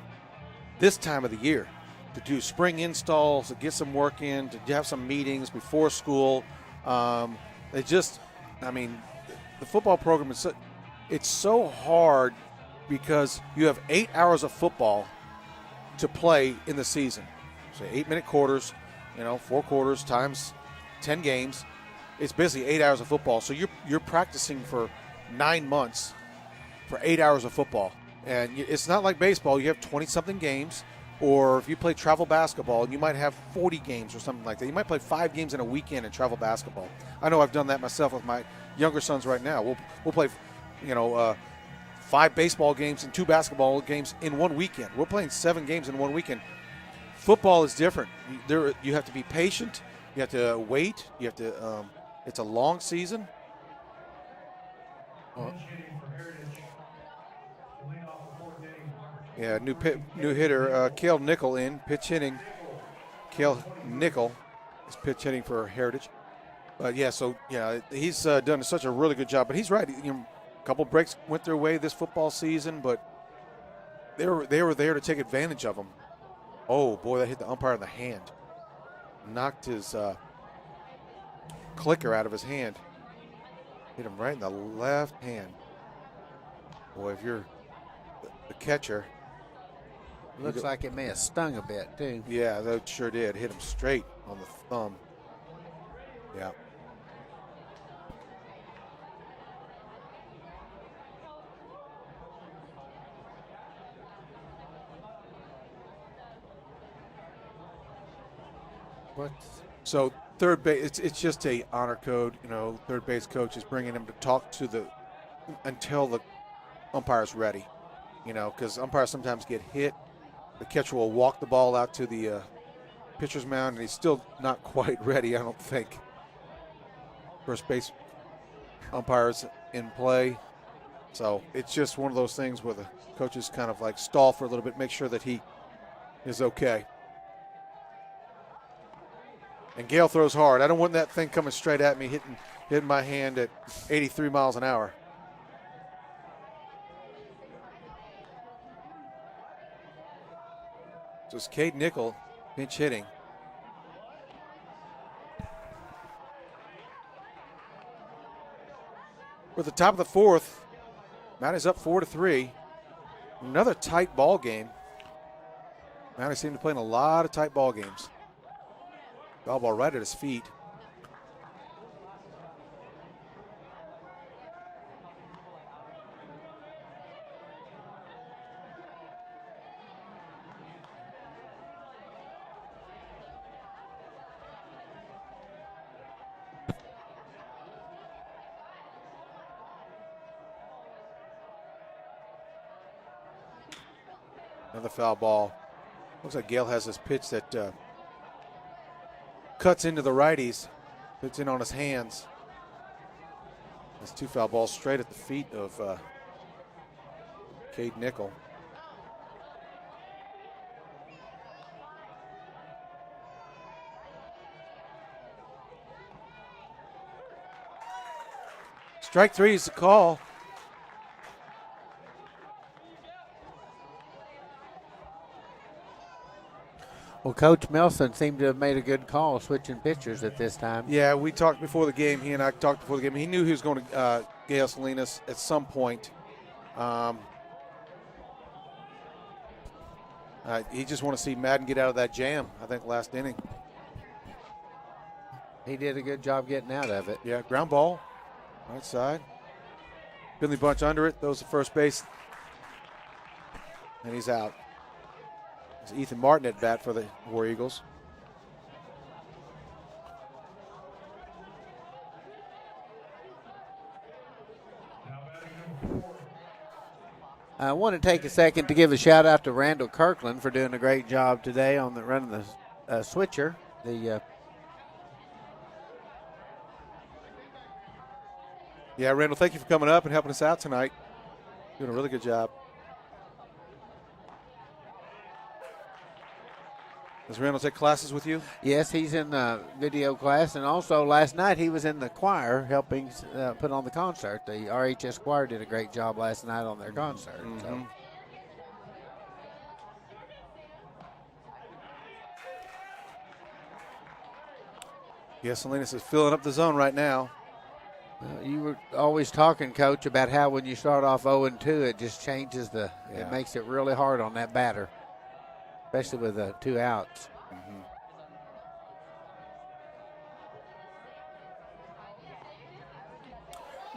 this time of the year to do spring installs, to get some work in, to have some meetings before school. The football program it's so hard because you have 8 hours of football to play in the season. So 8-minute quarters, 4 quarters times 10 games. It's basically 8 hours of football. So you're practicing for 9 months for 8 hours of football. And it's not like baseball. You have 20-something games. Or if you play travel basketball, you might have 40 games or something like that. You might play 5 games in a weekend in travel basketball. I know I've done that myself with my younger sons right now. We'll play, 5 baseball games and 2 basketball games in one weekend. We're playing 7 games in one weekend. Football is different. You have to be patient. You have to wait. You have to. It's a long season. Yeah, new hitter, Cale Nickel in, pitch hitting. Cale Nickel is pitch hitting for Heritage. But, he's done such a really good job. But he's right. A couple breaks went their way this football season, but they were there to take advantage of them. Oh, boy, that hit the umpire in the hand. Knocked his clicker out of his hand. Hit him right in the left hand. Boy, if you're the catcher. Looks like it may have stung a bit, too. Yeah, that sure did. Hit him straight on the thumb. Yeah. What? So third base, it's just a honor code. Third base coach is bringing him to talk to until the umpire's ready. Because umpires sometimes get hit. The catcher will walk the ball out to the pitcher's mound, and he's still not quite ready, I don't think. First base umpire's in play. So it's just one of those things where the coaches kind of like stall for a little bit, make sure that he is okay. And Gale throws hard. I don't want that thing coming straight at me, hitting my hand at 83 miles an hour. So it's Cade Nickel pinch hitting. We're at the top of the fourth. Mounties up 4-3. Another tight ball game. Mounties seem to play in a lot of tight ball games. Foul ball right at his feet. Another foul ball. Looks like Gale has this pitch that cuts into the righties. Puts in on his hands. That's 2 foul balls straight at the feet of Cade Nickel. Strike 3 is the call. Well, Coach Melson seemed to have made a good call switching pitchers at this time. Yeah, we talked before the game. He and I talked before the game. He knew he was going to Gale Salinas at some point. He just want to see Madden get out of that jam, I think, last inning. He did a good job getting out of it. Yeah, ground ball, right side. Finley Bunch under it, throws to first base, and he's out. It's Ethan Martin at bat for the War Eagles. I want to take a second to give a shout out to Randall Kirkland for doing a great job today on the running the switcher. Yeah, Randall, thank you for coming up and helping us out tonight. Doing a really good job. Does Randall take classes with you? Yes, he's in video class, and also last night he was in the choir helping put on the concert. The RHS choir did a great job last night on their concert. So. Yes, Salinas is filling up the zone right now. You were always talking, Coach, about how when you start off 0-2, it just changes it makes it really hard on that batter, especially with 2 outs.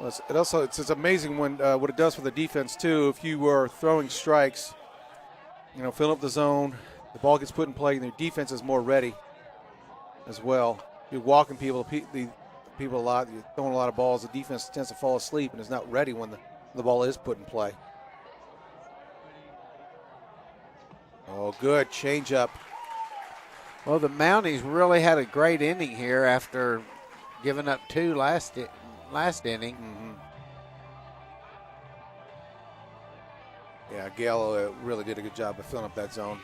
Well, it's amazing when what it does for the defense too. If you are throwing strikes, filling up the zone, the ball gets put in play, and their defense is more ready as well. You're walking people, people a lot. You're throwing a lot of balls. The defense tends to fall asleep and is not ready when the ball is put in play. Oh, good changeup. Well, the Mounties really had a great inning here after giving up 2 last inning. Yeah, Gale really did a good job of filling up that zone.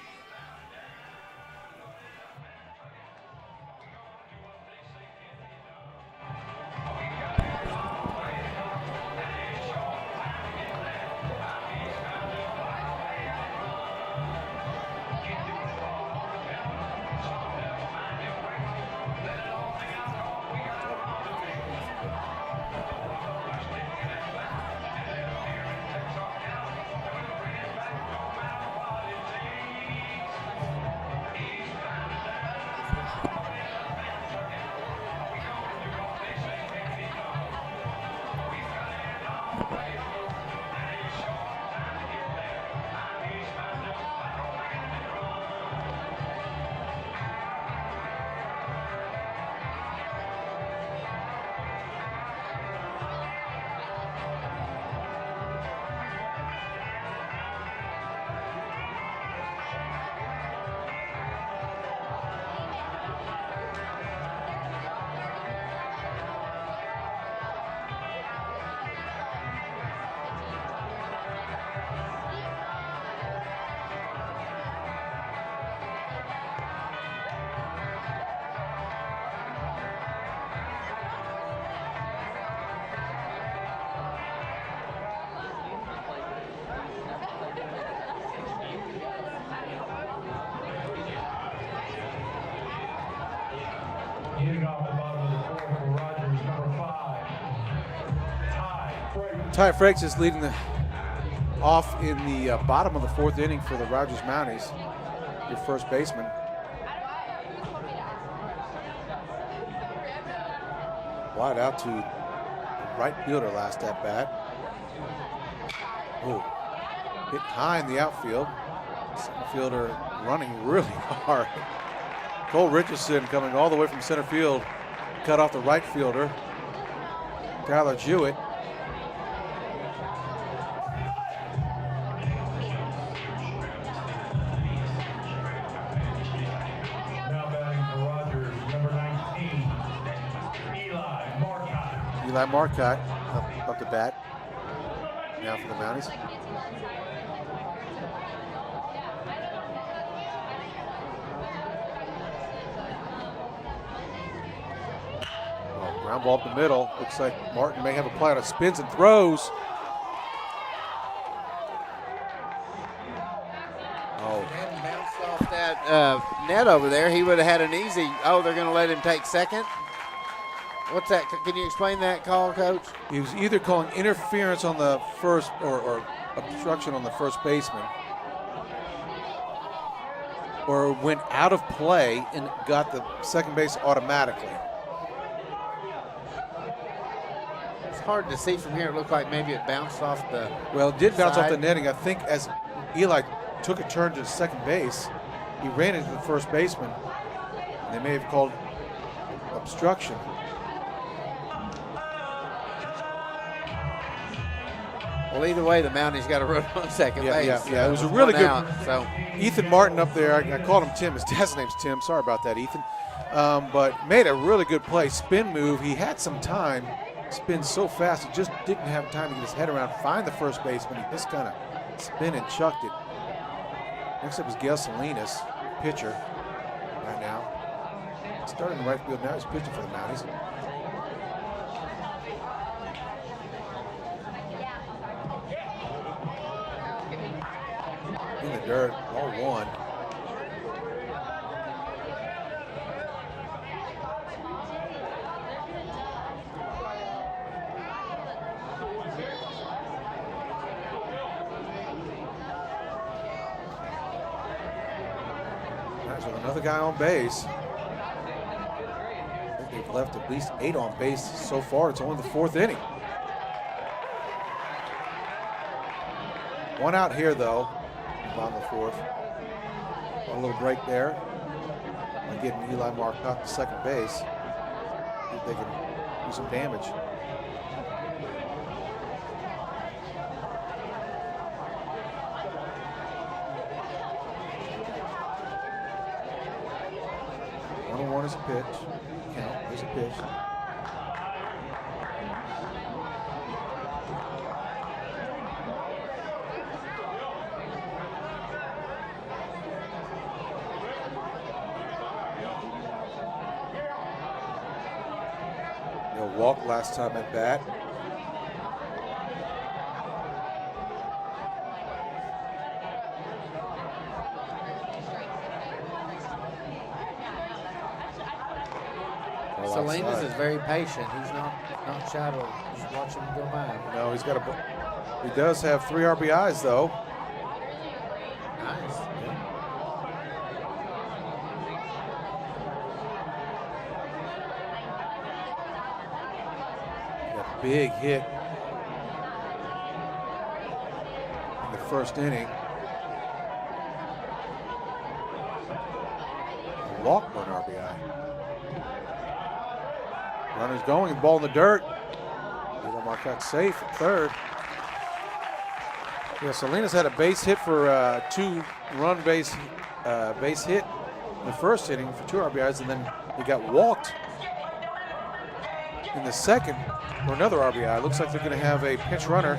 Hitting off the bottom of the 4th for Rogers, number 5. Ty Frakes is leading off in the bottom of the 4th inning for the Rogers Mounties, your first baseman. Wide out to the right fielder last at bat. Oh, hit high in the outfield. Center fielder running really hard. Cole Richardson coming all the way from center field, cut off the right fielder, Tyler Jewett. Now batting for Rogers, number 19, Eli Marcotte up to bat. Now for the Mounties. Ground ball up the middle. Looks like Martin may have a play on it. Spins and throws. Oh. Hadn't bounced off that net over there, he would have had an easy. Oh, they're going to let him take second? What's that? Can you explain that call, Coach? He was either calling interference on the first or obstruction on the first baseman, or went out of play and got the second base automatically. It's hard to see from here. It looked like maybe it bounced off the Well, it did bounce off side. the netting. I think as Eli took a turn to second base, he ran into the first baseman. And they may have called obstruction. Well, either way, the Mounties got a run on second base. Yeah. It was a really one good. out, so Ethan Martin up there. I called him Tim. His dad's name's Tim. Sorry about that, Ethan. But made a really good play. Spin move. He had some time. Spin so fast, he just didn't have time to get his head around, find the first baseman. He just kind of spin and chucked it. Next up is Gail Salinas, pitcher. right now. Starting in right field now. He's pitching for the Mounties. In the dirt, ball one. That's with another guy on base. I think they've left at least 8 on base so far. It's only the 4th inning. One out here, though. On the 4th. A little break there. And getting Eli Marcotte to second base. See if they can do some damage. One is a pitch. Count. There's a pitch. Walk last time at bat. Salinas is very patient. He's not shy to just watch him go by. No, he does have 3 RBIs though. Nice. Big hit in the first inning. Walk for an RBI. Runners going, ball in the dirt. Eli Marcotte safe at third. Yeah, Salinas had a base hit for 2-run base hit in the first inning for 2 RBIs, and then he got walked in the second for another RBI. Looks like they're going to have a pinch runner.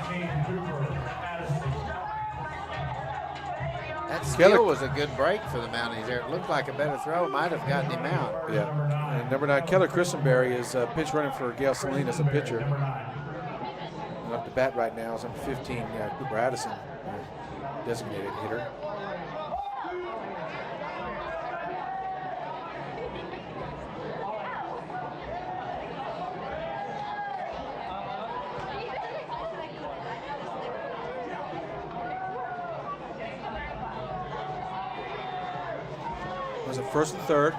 That steal was a good break for the Mounties there. It looked like a better throw. Might have gotten him out. Yeah. And number 9, Keller Christenberry is pinch running for Gail Salinas, a pitcher. And up to bat right now is number 15, Cooper Addison, designated hitter. Was it first and third?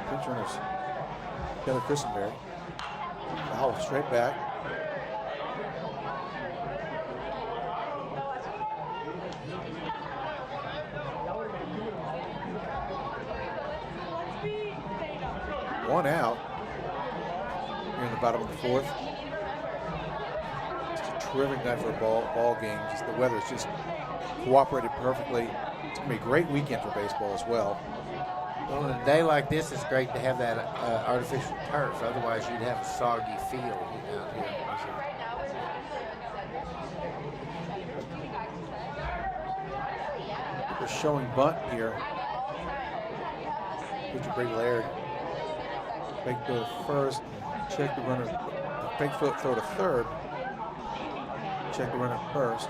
Pinch runners. Keller Christenberry. Foul straight back. One out here in the bottom of the 4th. It's a terrific night for a ball game. Just the weather's just cooperated perfectly. It's going to be a great weekend for baseball as well. Well, on a day like this, it's great to have that artificial turf. Otherwise, you'd have a soggy field out here. They're showing bunt here. Pitcher Brady Laird. Fake throw to first. Check the runner. Fake throw to third. Check the runner first.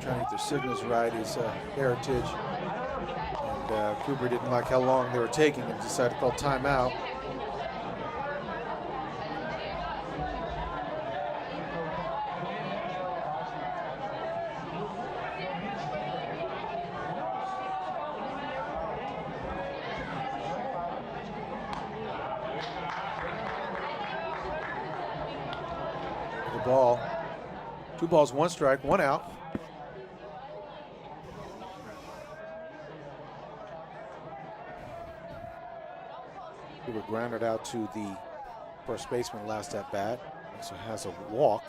Trying to get their signals right is Heritage. And Cooper didn't like how long they were taking and decided to call timeout. The ball. 2 balls, 1 strike, 1 out. He would ground it out to the first baseman last at bat. Also has a walk.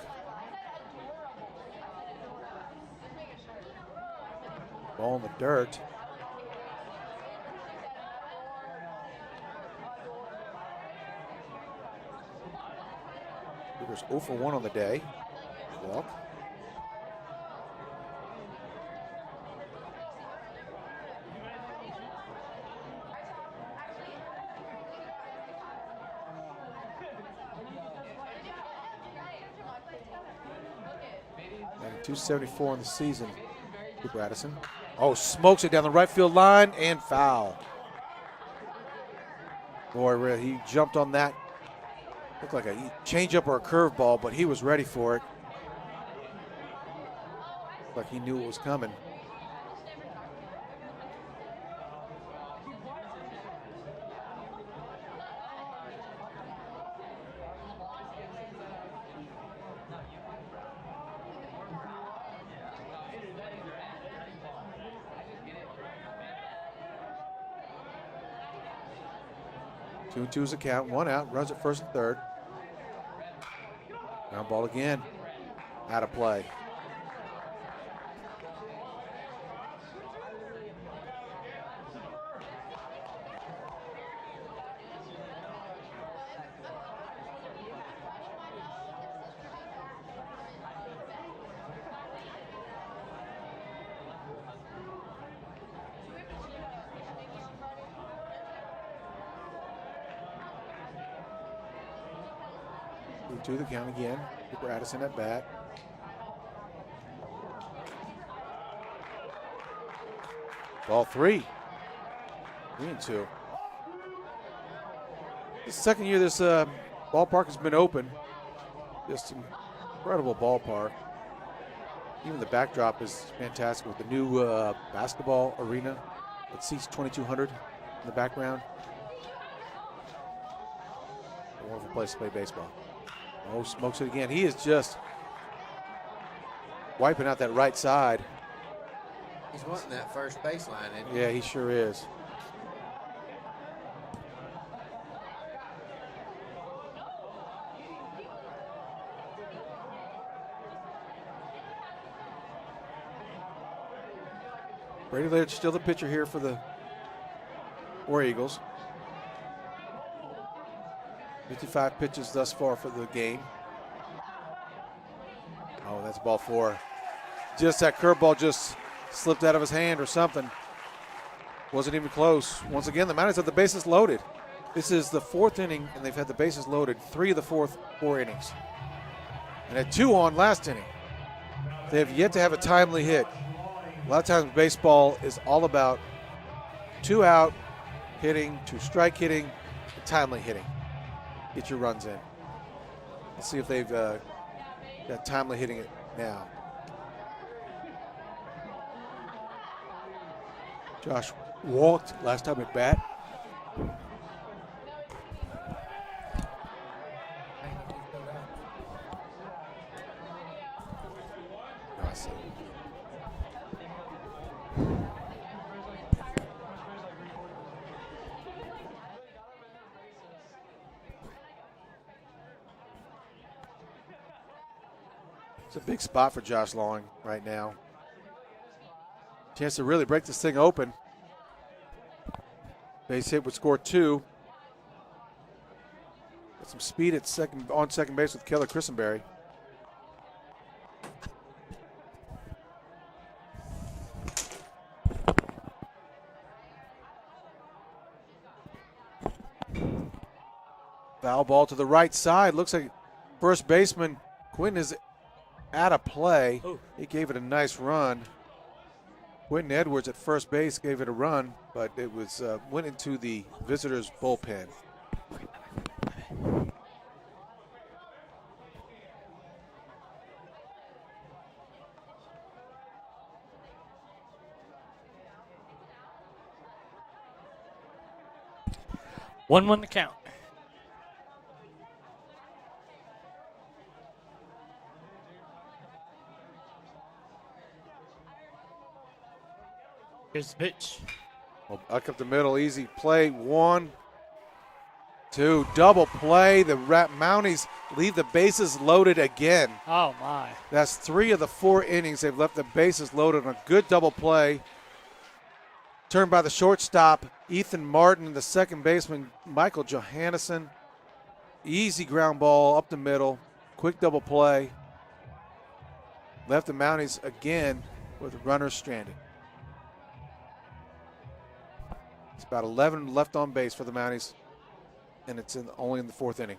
Ball in the dirt. Cougars 0 for 1 on the day. Walk. And 274 in the season. Cooper Addison. Oh, smokes it down the right field line and foul. Boy, he jumped on that. Looked like a changeup or a curveball, but he was ready for it. Like he knew it was coming. Two and two's a count, 1 out, runs at first and third. Ground ball again, out of play. To the count again. Cooper Addison at bat. Ball 3. 3 and 2. The second year this ballpark has been open. Just an incredible ballpark. Even the backdrop is fantastic with the new basketball arena that seats 2,200 in the background. A wonderful place to play baseball. Oh, smokes it again. He is just wiping out that right side. He's wanting that first baseline, isn't he? Yeah, he sure is. Brady Laird still the pitcher here for the War Eagles. 55 pitches thus far for the game. Oh, that's ball 4. Just that curveball just slipped out of his hand or something. Wasn't even close. Once again, the Mounties have the bases loaded. This is the 4th inning, and they've had the bases loaded 3 of the 4 innings. And had 2 on last inning. They have yet to have a timely hit. A lot of times baseball is all about 2 out hitting, 2 strike hitting, and timely hitting. Get your runs in. Let's see if they've got timely hitting it now. Josh walked last time at bat. It's a big spot for Josh Long right now. Chance to really break this thing open. Base hit would score 2. Got some speed at on second base with Keller Christenberry. Foul ball to the right side. Looks like first baseman Quinn is out of play. He gave it a nice run. Quentin Edwards at first base gave it a run, but it was went into the visitors' bullpen. One to count. Here's the pitch. Well, back up the middle, easy play. 1, 2, double play. The Mounties leave the bases loaded again. Oh, my. That's 3 of the 4 innings. They've left the bases loaded on a good double play. Turned by the shortstop, Ethan Martin, the second baseman, Michael Johannesson. Easy ground ball up the middle. quick double play. Left the Mounties again with runners stranded. It's about 11 left on base for the Mounties, and it's only in the 4th inning.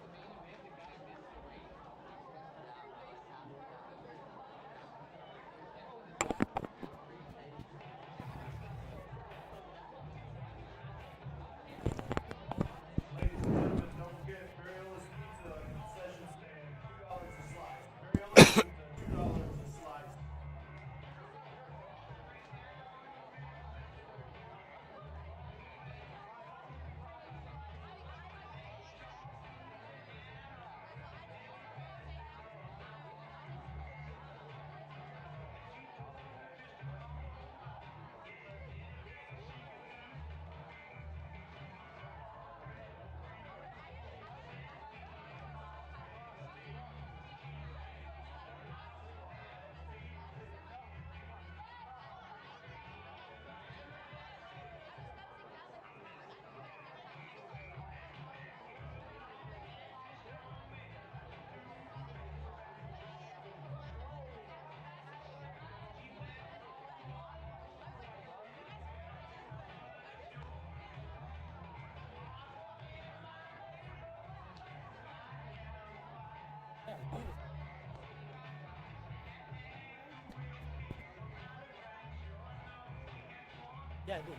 Yeah, I did.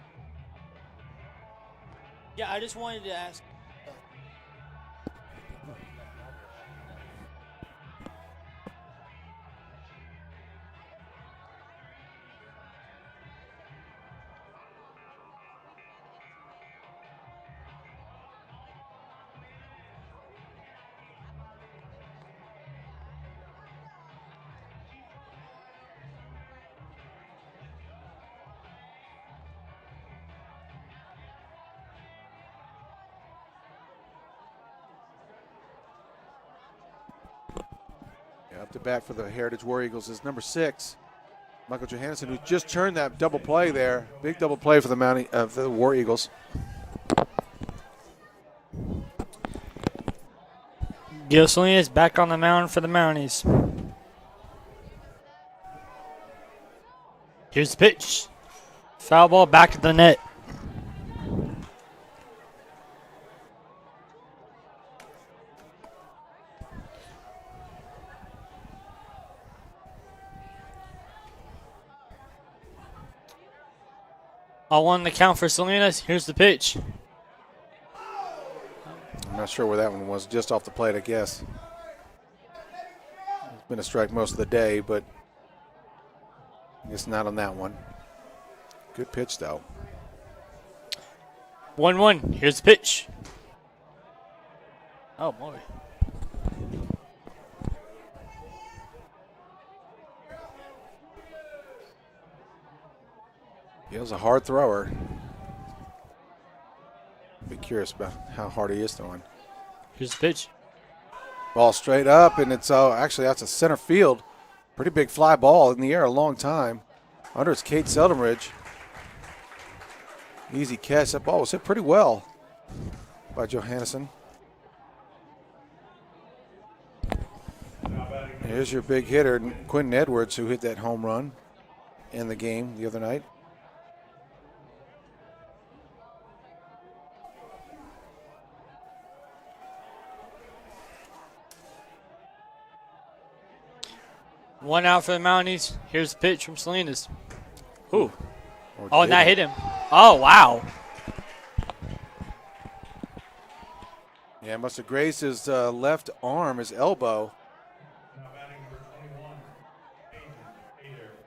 Yeah, I just wanted to ask. Up to bat for the Heritage War Eagles is number 6, Michael Johansson, who just turned that double play there. Big double play for the War Eagles. Gilson is back on the mound for the Mounties. Here's the pitch. Foul ball back to the net. All one the count for Salinas. Here's the pitch. I'm not sure where that one was, just off the plate, I guess. It's been a strike most of the day, but I guess not on that one. Good pitch, though. 1-1. Here's the pitch. Oh, boy. He was a hard thrower. Be curious about how hard he is throwing. Here's the pitch. Ball straight up, and it's actually that's a center field. Pretty big fly ball in the air a long time. Under it's Kate Seldenridge. Easy catch. That ball was hit pretty well by Johansson. Here's your big hitter, Quentin Edwards, who hit that home run in the game the other night. One out for the Mounties. Here's the pitch from Salinas. Ooh. Oh, and that hit him. Oh, wow. Yeah, must have grazed his left arm, his elbow.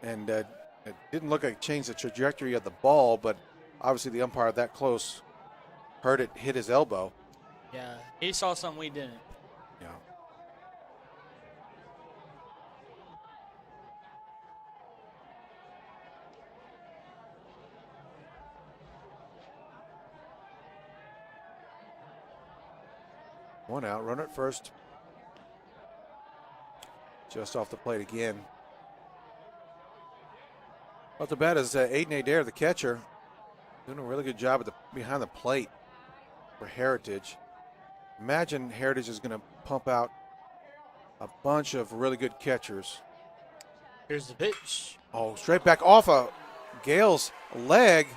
And it didn't look like it changed the trajectory of the ball, but obviously the umpire that close heard it hit his elbow. Yeah, he saw something we didn't. Yeah. One out, runner at first. Just off the plate again. Well, the bat is Aiden Adair, the catcher, doing a really good job behind the plate for Heritage. Imagine Heritage is going to pump out a bunch of really good catchers. Here's the pitch. Oh, straight back off of Gale's leg.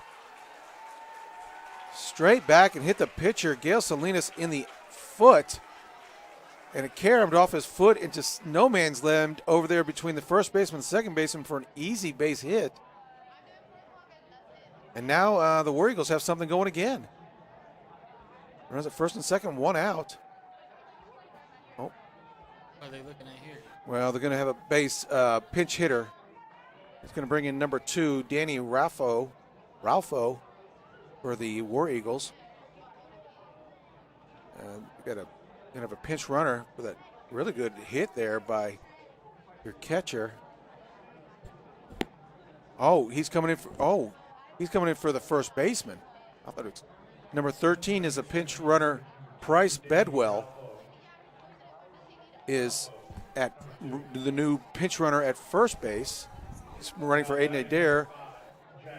Straight back and hit the pitcher, Gale Salinas, in the foot. And it caromed off his foot into no man's land over there between the first baseman and the second baseman for an easy base hit. And now the War Eagles have something going again. Runs at first and second, one out. Oh. What are they looking at here? Well, they're going to have a base pinch hitter. It's going to bring in number 2, Danny Ralpho, for the War Eagles. Got a kind of a pinch runner with a really good hit there by your catcher. He's coming in for the first baseman. I thought it was number 13 is a pinch runner. Price Bedwell is at the new pinch runner at first base. He's running for Aiden Adair,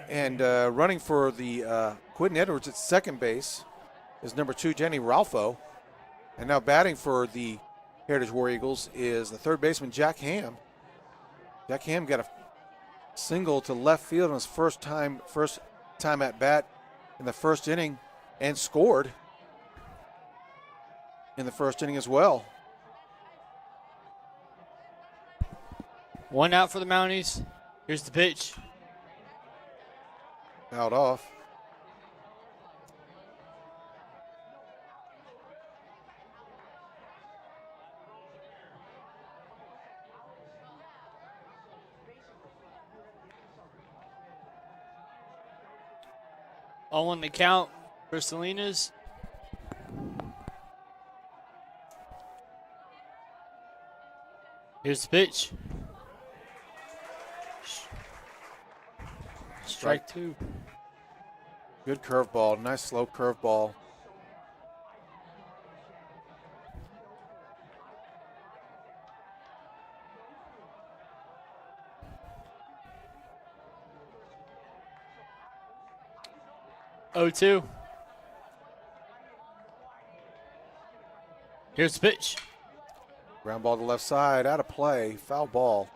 and running for the Quentin Edwards at second base is number 2, Jenny Ralpho. And now batting for the Heritage War Eagles is the third baseman, Jack Ham. Jack Ham got a single to left field on his first time at bat in the first inning, and scored in the first inning as well. One out for the Mounties. Here's the pitch. Out off. All on the count for Salinas. Here's the pitch. Strike 2. Good curveball. Nice slow curveball. 0-2. Here's the pitch. Ground ball to left side, out of play, foul ball.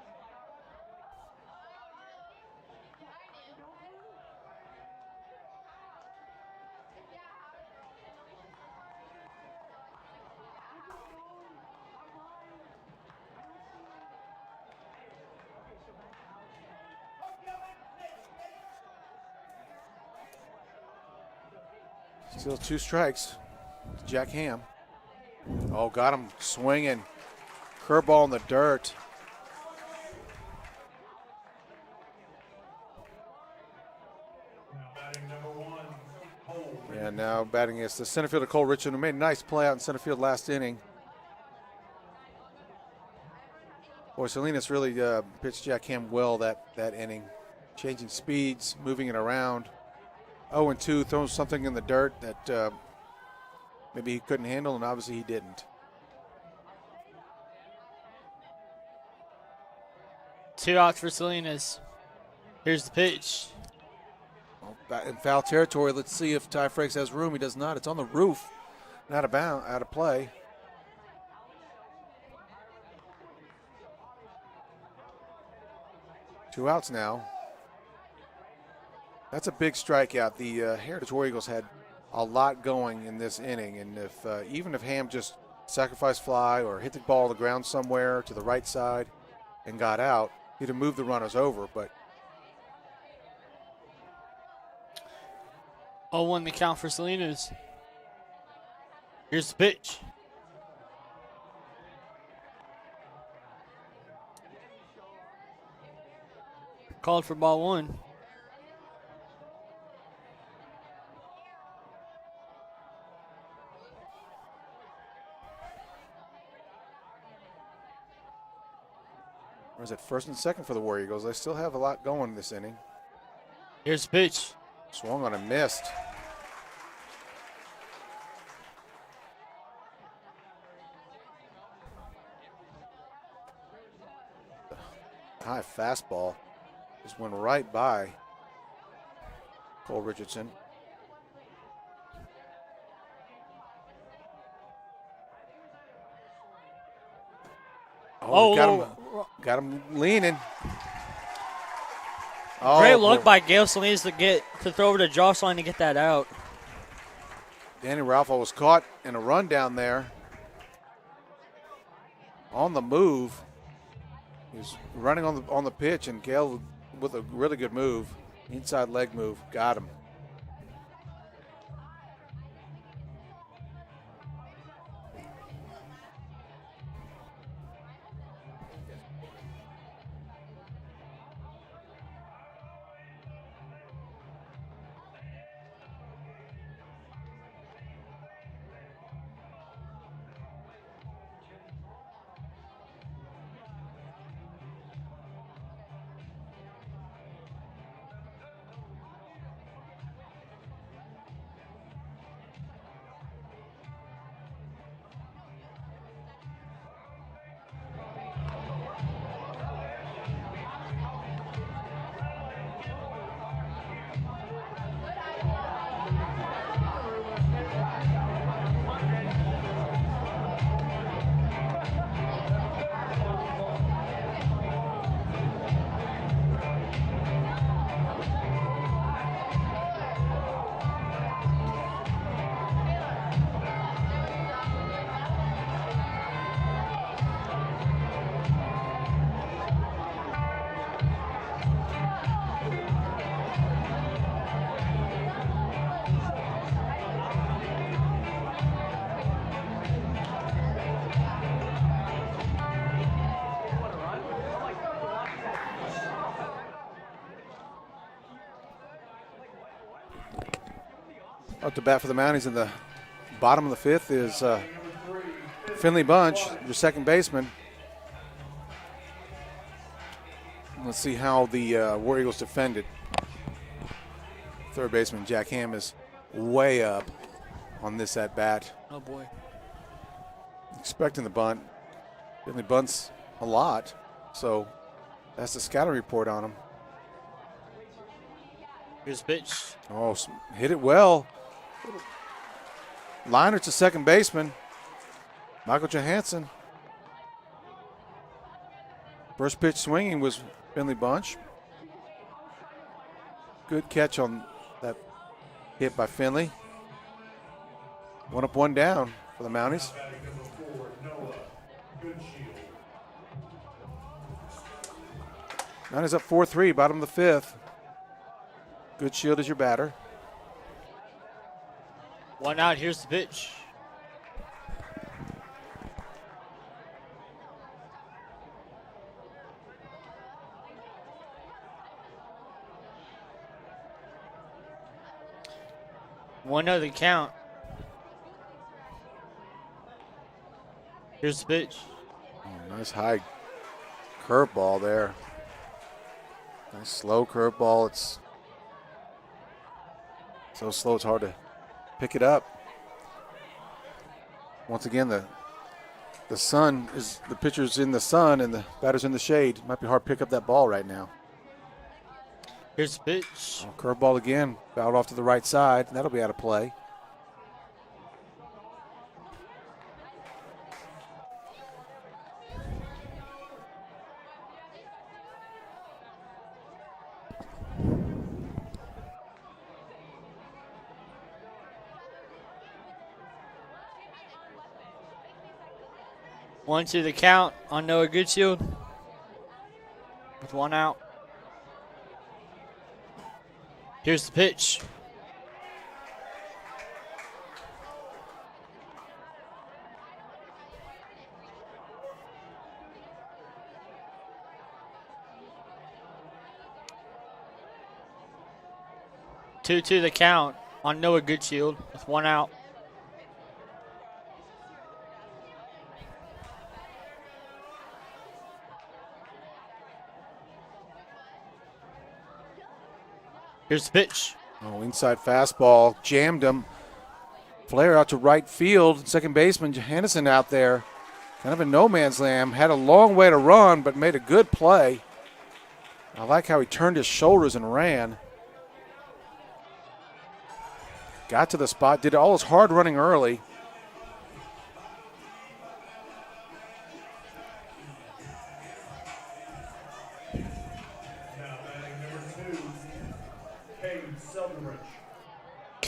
Still 2 strikes. Jack Ham. Oh, got him swinging. Curveball in the dirt. And now batting is the center fielder, Cole Richard, who made a nice play out in center field last inning. Boy, Salinas really pitched Jack Ham well that inning. Changing speeds, moving it around. 0-2, throwing something in the dirt that maybe he couldn't handle, and obviously he didn't. 2 outs for Salinas. Here's the pitch. In foul territory, let's see if Ty Frakes has room. He does not. It's on the roof, out of play. Two outs now. That's a big strikeout. The Heritage War Eagles had a lot going in this inning, and if even if Ham just sacrificed fly or hit the ball on the ground somewhere to the right side and got out, he'd have moved the runners over. But 0-1 the count for Salinas. Here's the pitch. Called for ball 1. Or is it first and second for the War Eagles? They still have a lot going this inning. Here's the pitch. Swung on and missed. High fastball just went right by Cole Richardson. Got him leaning. Great look by Gale Salinas to throw over to Jocelyn to get that out. Danny Ralph was caught in a run down there. On the move. He's running on the pitch, and Gale with a really good move. Inside leg move. Got him. Up to bat for the Mounties in the bottom of the fifth is Finley Bunch, your second baseman. Let's see how the War Eagles defended. Third baseman Jack Ham is way up on this at bat. Oh boy. Expecting the bunt. Finley bunts a lot, so that's the scouting report on him. Here's the pitch. Oh, hit it well. Liner to second baseman, Michael Johansson. First pitch swinging was Finley Bunch. Good catch on that hit by Finley. 1 up, 1 down for the Mounties. Mounties up 4-3, bottom of the fifth. Good Shield is your batter. 1 out, here's the pitch. One other count. Here's the pitch. Oh, nice high curveball there. Nice slow curveball. It's so slow it's hard to pick it up. Once again, the pitcher's in the sun and the batter's in the shade. It might be hard to pick up that ball right now. Here's the pitch. Oh, curveball again, fouled off to the right side. That'll be out of play. One to the count on Noah Goodshield with 1 out. Here's the pitch. Two to the count on Noah Goodshield with 1 out. Here's the pitch. Oh, inside fastball, jammed him. Flare out to right field. Second baseman Johansson out there. Kind of a no man's land. Had a long way to run, but made a good play. I like how he turned his shoulders and ran. Got to the spot, did all his hard running early.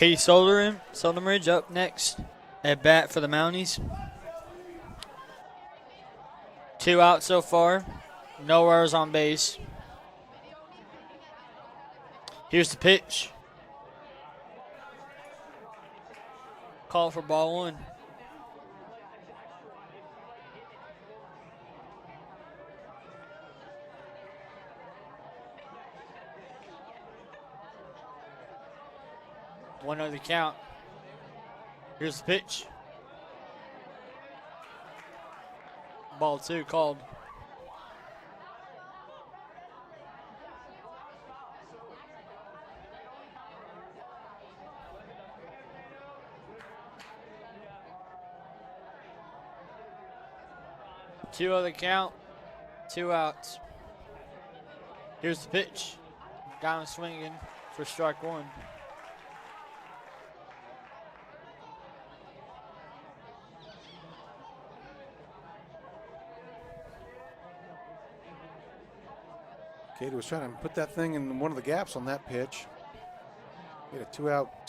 Katie Solderidge up next at bat for the Mounties. 2 out so far. No runners on base. Here's the pitch. Call for ball 1. One of the count. Here's the pitch. Ball 2 called. Two of the count. 2 outs. Here's the pitch. Got him swinging for strike 1. Katie was trying to put that thing in one of the gaps on that pitch. He had a 2-out,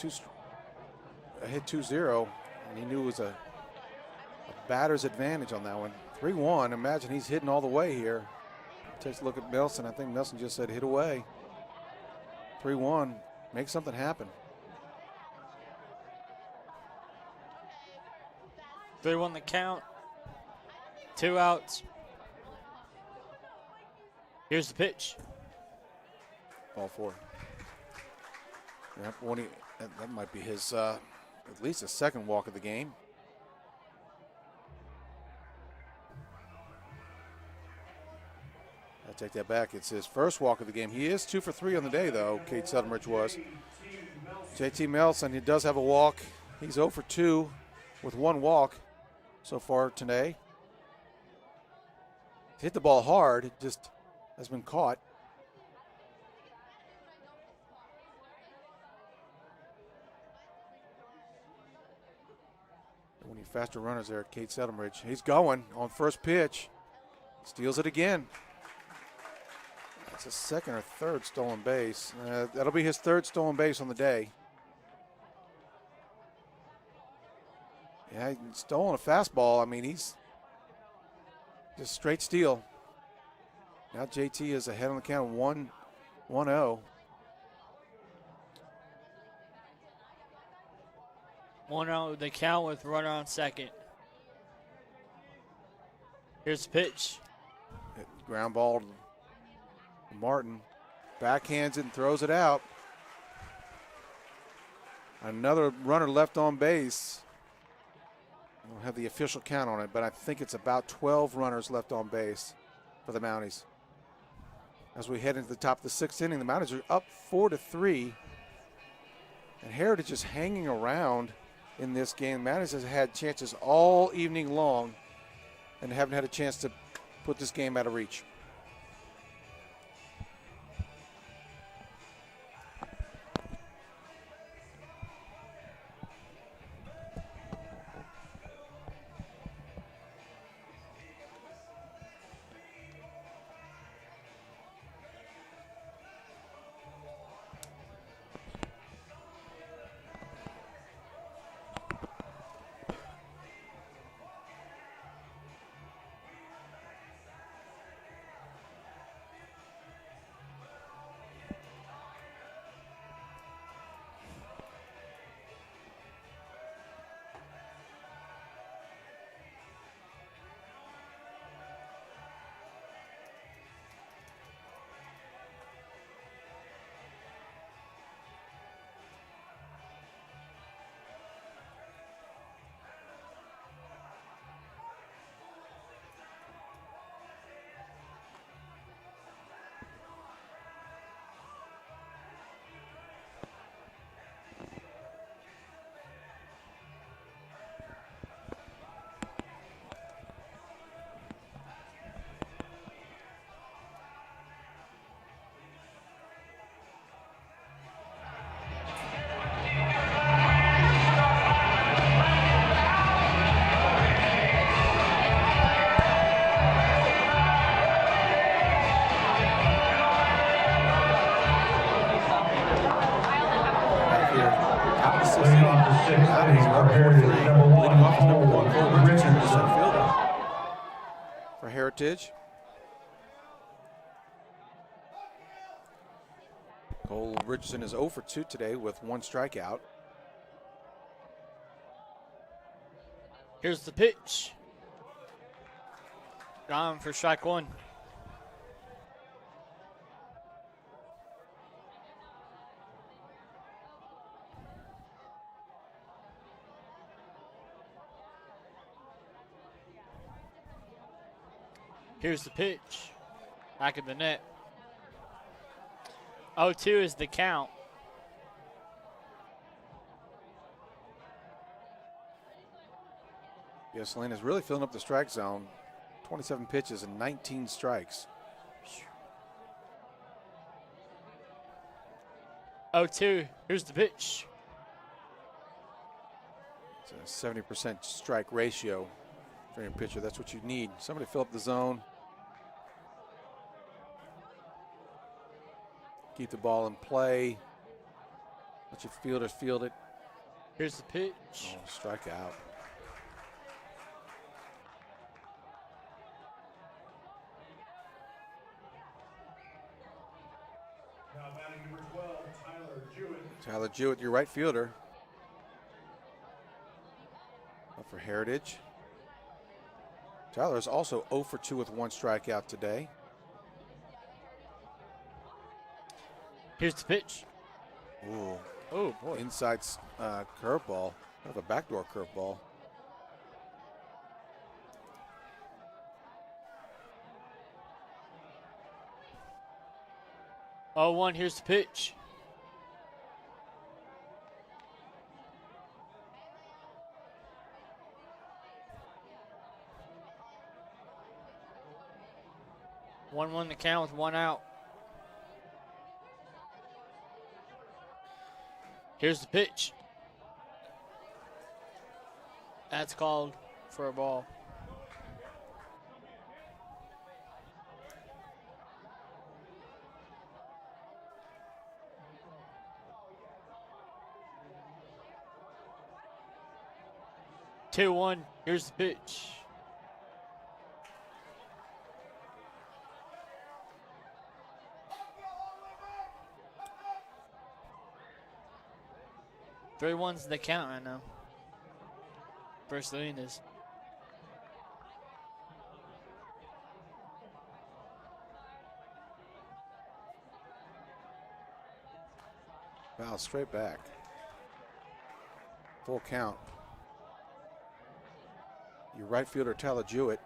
hit 2-0, and he knew it was a batter's advantage on that one. 3-1. Imagine he's hitting all the way here. Takes a look at Nelson. I think Nelson just said hit away. 3-1. Make something happen. 3-1 the count. 2 outs. Here's the pitch. Ball 4. Yep, that might be his, at least his second walk of the game. I take that back. It's his first walk of the game. He is 2 for 3 on the day, though. Kate Southernridge was. JT Melson, he does have a walk. He's 0 for 2 with 1 walk so far today. Hit the ball hard. It just has been caught. One of the faster runners there, Kate Southernridge. He's going on first pitch. Steals it again. That's his second or third stolen base. That'll be his third stolen base on the day. Yeah, he's stolen a fastball. I mean, he's just straight steal. Now JT is ahead on the count 1-0. 1-0 the count with runner on second. Here's the pitch. Ground ball to Martin. Backhands it and throws it out. Another runner left on base. I don't have the official count on it, but I think it's about 12 runners left on base for the Mounties. As we head into the top of the 6th inning, the Mounties are up 4-3. And Heritage is hanging around in this game. Mounties has had chances all evening long and haven't had a chance to put this game out of reach. for Heritage. Cole Richardson is 0 for 2 today with 1 strikeout. Here's the pitch. Gone for strike 1. Here's the pitch. Back of the net. 0-2 is the count. Yeah, Selena's really filling up the strike zone. 27 pitches and 19 strikes. 0-2. Here's the pitch. It's a 70% strike ratio for your pitcher. That's what you need. Somebody fill up the zone. Keep the ball in play. Let your fielders field it. Here's the pitch. Oh, strike out. Now batting number 12, Tyler Jewett. Tyler Jewett, your right fielder. Up for Heritage. Tyler is also 0 for 2 with 1 strikeout today. Here's the pitch. Ooh, Oh, boy. inside curveball. Kind of a backdoor curveball. Oh, 1. Here's the pitch. One the count with 1 out. Here's the pitch. That's called for a ball. Two, 1. Here's the pitch. Three ones the count right now. First Salinas. Foul straight back. Full count. Your right fielder, Tyler Jewett.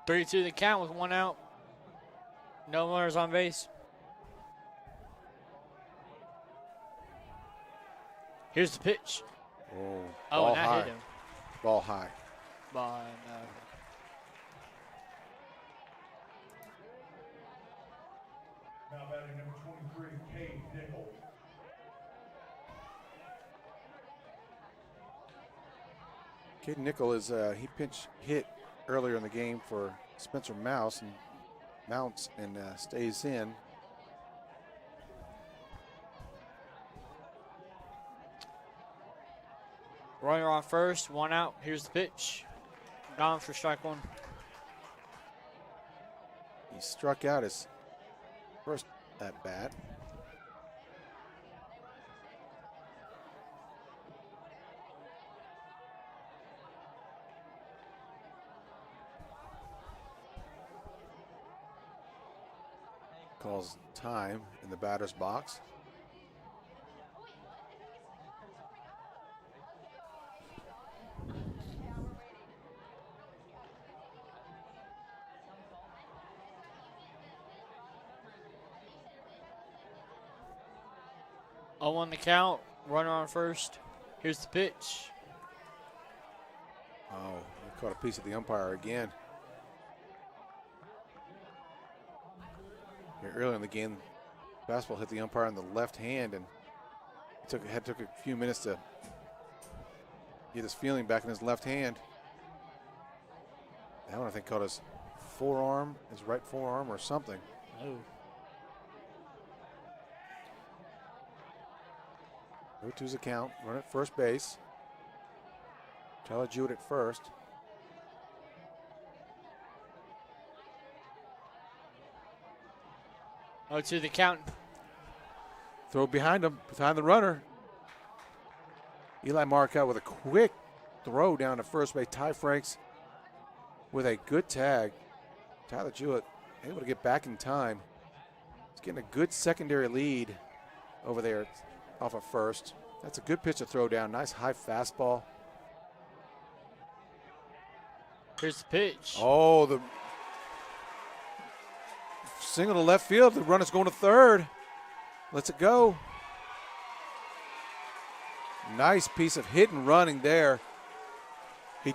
Three, 2 the count with 1 out. No runners on base. Here's the pitch. Oh, Oh, ball and that high. hit him. Ball high. Ball, no. Now batting number 23, Cade Nickel. Caden Nickel is he pinch hit earlier in the game for Spencer Mounts and stays in. Runner on first, 1 out. Here's the pitch. Gone for strike 1. He struck out his first at bat. Calls time in the batter's box. Oh, 1 the count. Runner on first. Here's the pitch. Oh, he caught a piece of the umpire again. Here earlier in the game, fastball hit the umpire on the left hand, and it took a few minutes to get his feeling back in his left hand. That one I think caught his forearm, his right forearm or something. Oh. 0-2's a count. Run at first base. Tyler Jewett at first. Oh, to the count. Throw behind him, behind the runner. Eli Marcotte with a quick throw down to first base. Ty Franks with a good tag. Tyler Jewett able to get back in time. He's getting a good secondary lead over there off of first. That's a good pitch to throw down. Nice high fastball. Here's the pitch. Oh, the single to left field. The runner's going to third. Lets it go. Nice piece of hit and running there. He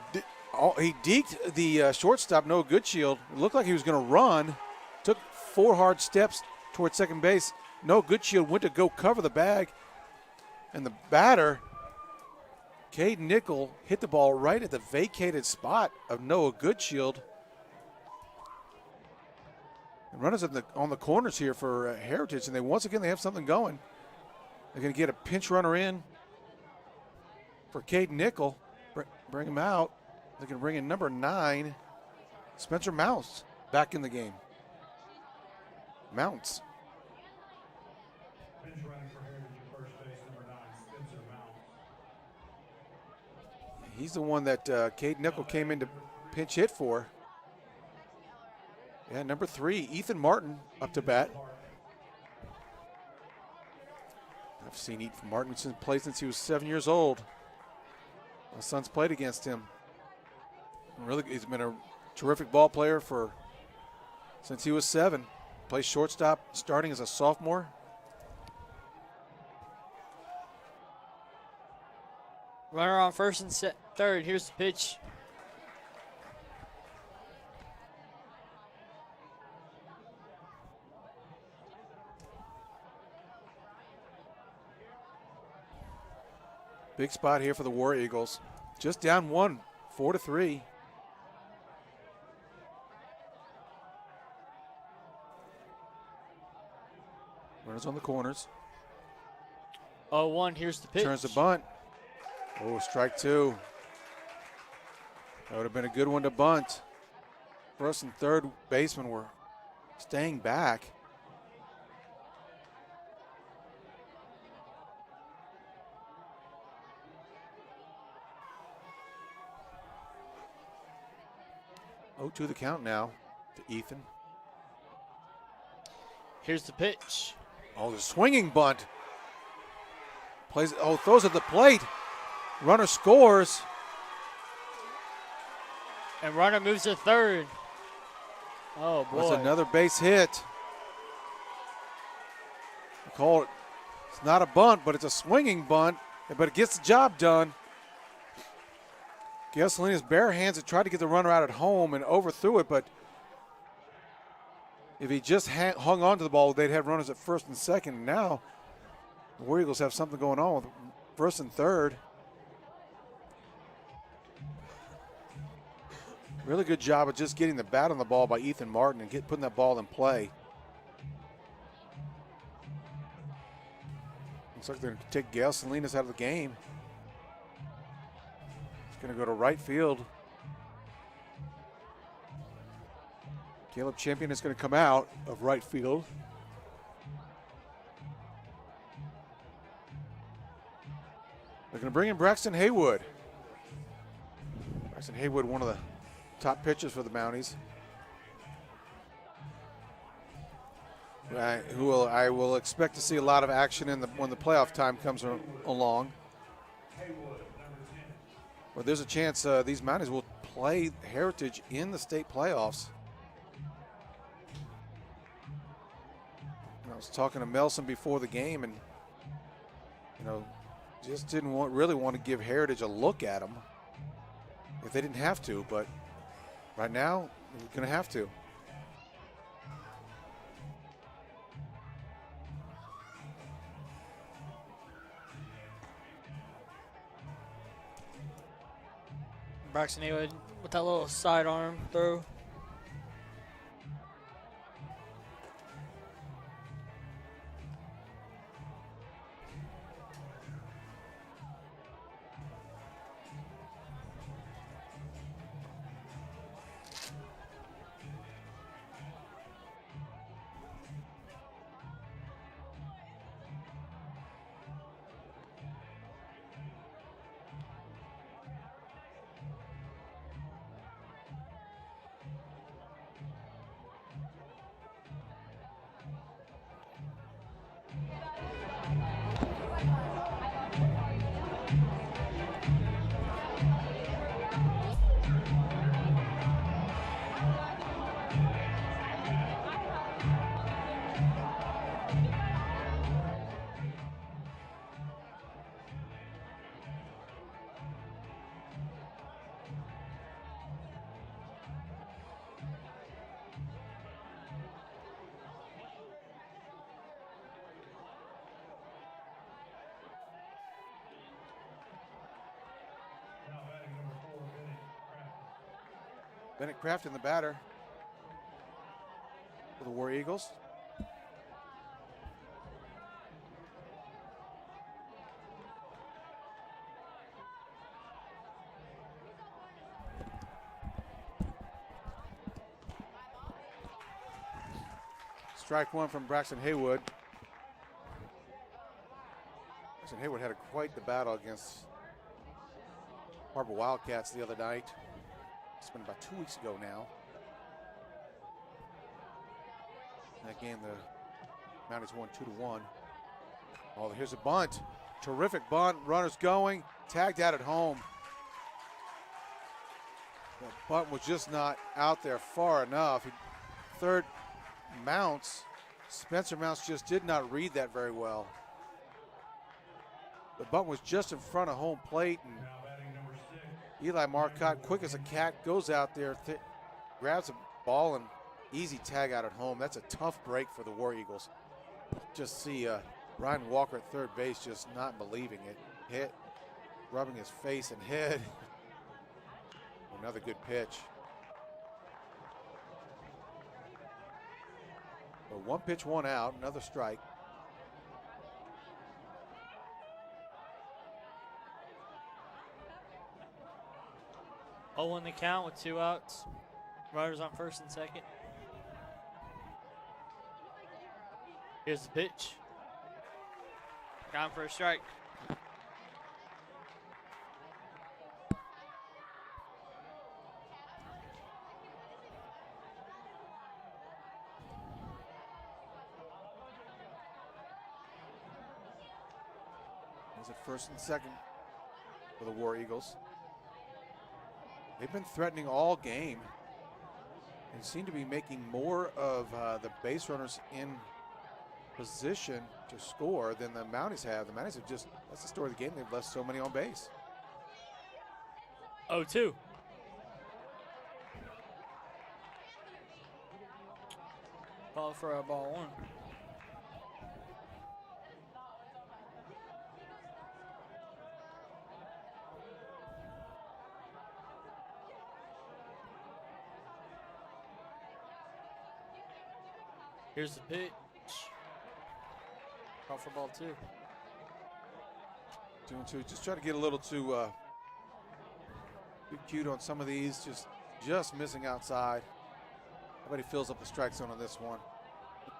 deked the shortstop, Noah Goodshield. It looked like he was going to run. Took 4 hard steps towards second base. Noah Goodshield went to go cover the bag. And the batter, Cade Nickel, hit the ball right at the vacated spot of Noah Goodshield. And runners on the corners here for Heritage, and once again they have something going. They're going to get a pinch runner in for Cade Nickel, bring him out. They're going to bring in number 9, Spencer Mounts, back in the game. Mounts. Pinch running for Heritage at first base, number 9, Spencer Mounts. He's the one that Cade Nickel came in to pinch hit for. Yeah, number 3, Ethan Martin up to bat. I've seen Ethan Martin play since he was 7 years old. My son's played against him. Really, he's been a terrific ball player since he was 7. Plays shortstop, starting as a sophomore. Runner on first and third. Here's the pitch. Big spot here for the War Eagles. Just down 1, 4-3. Runners on the corners. 0-1, here's the pitch. Turns the bunt. Oh, strike 2. That would have been a good one to bunt. First and third baseman were staying back. To the count now to Ethan. Here's the pitch. Oh, the swinging bunt. Throws at the plate. Runner scores. And runner moves to third. Oh, boy. That's another base hit. I call it, it's not a bunt, but it's a swinging bunt, but it gets the job done. Gasolina's bare hands had tried to get the runner out at home and overthrew it, but if he just hung on to the ball, they'd have runners at first and second. And now the War Eagles have something going on with first and third. Really good job of just getting the bat on the ball by Ethan Martin and putting that ball in play. Looks like they're going to take Gasolina's out of the game. Going to go to right field. Caleb Champion is going to come out of right field. They're going to bring in Braxton Haywood. Braxton Haywood, one of the top pitchers for the Mounties. I will expect to see a lot of action when the playoff time comes along. But there's a chance these Mounties will play Heritage in the state playoffs. I was talking to Melson before the game, and just didn't really want to give Heritage a look at them if they didn't have to. But right now, we're going to have to. Braxton Haywood with that little sidearm throw. Bennett Crafton, the batter for the War Eagles. Strike one from Braxton Haywood. Braxton Haywood had quite the battle against Harbor Wildcats the other night. It's been about 2 weeks ago now. In that game, the Mounties won 2-1. Oh, here's a bunt. Terrific bunt. Runners going. Tagged out at home. The bunt was just not out there far enough. Third, Mounts. Spencer Mounts just did not read that very well. The bunt was just in front of home plate, and Eli Marcotte, quick as a cat, goes out there, grabs a ball, and easy tag out at home. That's a tough break for the War Eagles. Just see Ryan Walker at third base just not believing it. Hit, rubbing his face and head. Another good pitch. So 1 pitch, 1 out, another strike. Oh, in the count with 2 outs. Runners on first and second. Here's the pitch. Down for a strike. He's at first and second for the War Eagles. They've been threatening all game and seem to be making more of the base runners in position to score than the Mounties have. The Mounties have just, that's the story of the game, they've left so many on base. 0-2. Ball for a ball 1. Here's the pitch. Call for ball 2. 2-2. Just try to get a little too cute on some of these. Just missing outside. Everybody fills up the strike zone on this one.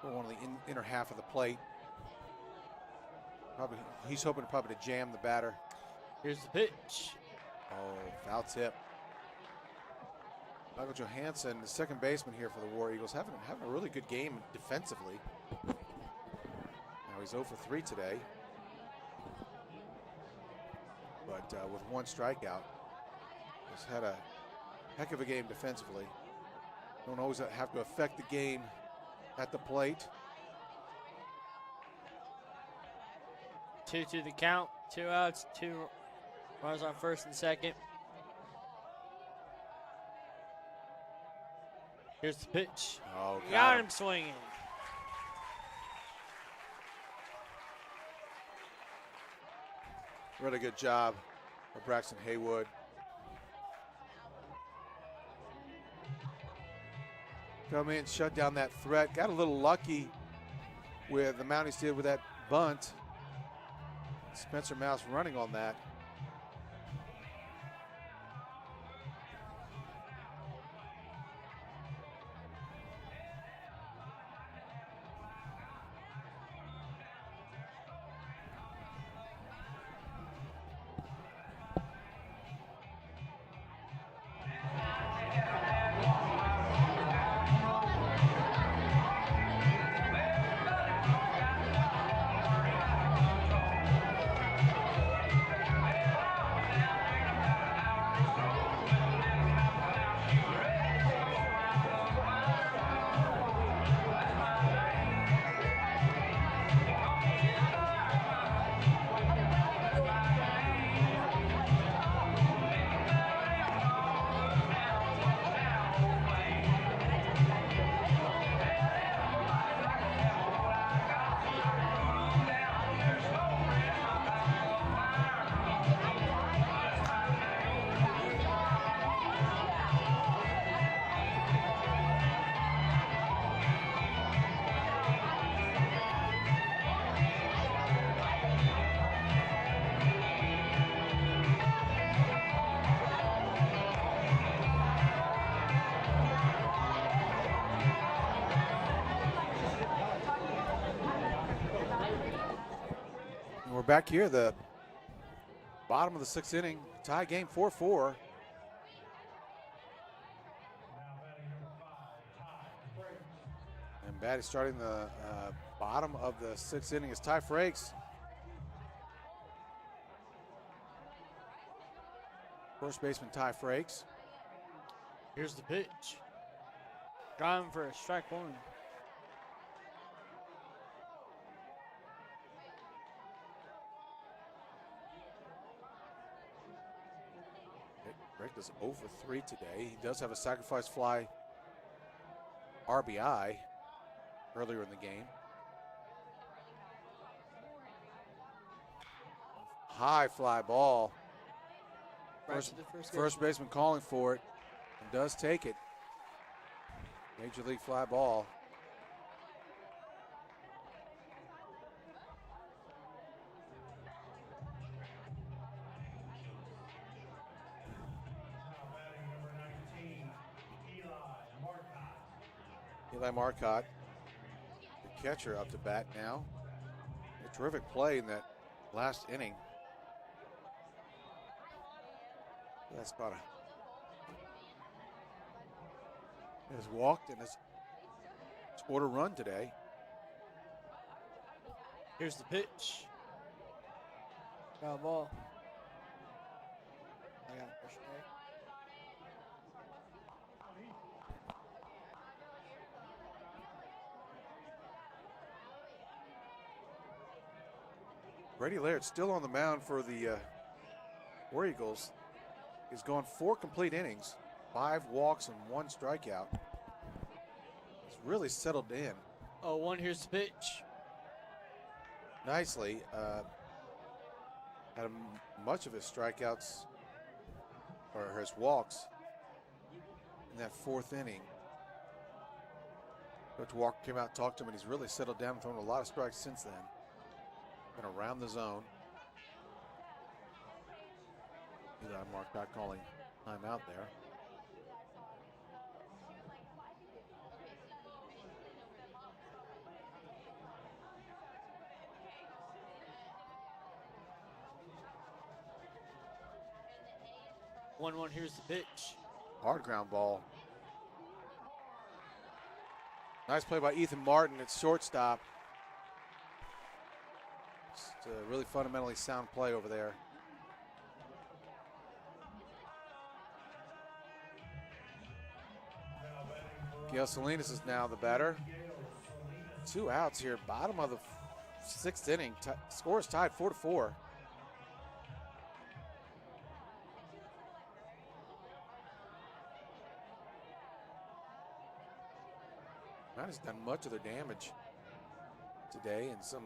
One of the inner half of the plate. He's hoping probably to jam the batter. Here's the pitch. Oh, foul tip. Michael Johansson, the second baseman here for the War Eagles, having a really good game defensively. Now he's 0 for 3 today. But with 1 strikeout, he's had a heck of a game defensively. Don't always have to affect the game at the plate. 2-2 the count. 2 outs, 2 runners on first and second. Here's the pitch. Oh, got him swinging. Really good job of Braxton Haywood. Come in, shut down that threat. Got a little lucky with the Mounties did with that bunt. Spencer Mouse running on that. We're back here, the bottom of the 6th inning, tie game 4-4. And batting starting the bottom of the 6th inning is Ty Frakes. First baseman Ty Frakes. Here's the pitch. Driving for a strike one. Frakes is 0 for 3 today. He does have a sacrifice fly RBI earlier in the game. High fly ball. First baseman calling for it and does take it. Major league fly ball. Eli Marcotte, the catcher, up to bat now. A terrific play in that last inning. That's about has walked and has scored a run today. Here's the pitch. Foul ball. I got a push right. Brady Laird still on the mound for the War Eagles. He's gone 4 complete innings, 5 walks and 1 strikeout. He's really settled in. 0-1, here's the pitch. Nicely. Had much of his strikeouts or his walks in that 4th inning. Coach Walker came out and talked to him, and he's really settled down and thrown a lot of strikes since then. Been around the zone. Eli Marcotte calling timeout there. One, here's the pitch. Hard ground ball. Nice play by Ethan Martin at shortstop. Just a really fundamentally sound play over there. Gail Salinas is now the batter. 2 outs here, bottom of the 6th inning. Score is tied 4-4. Not has done much of their damage today, and some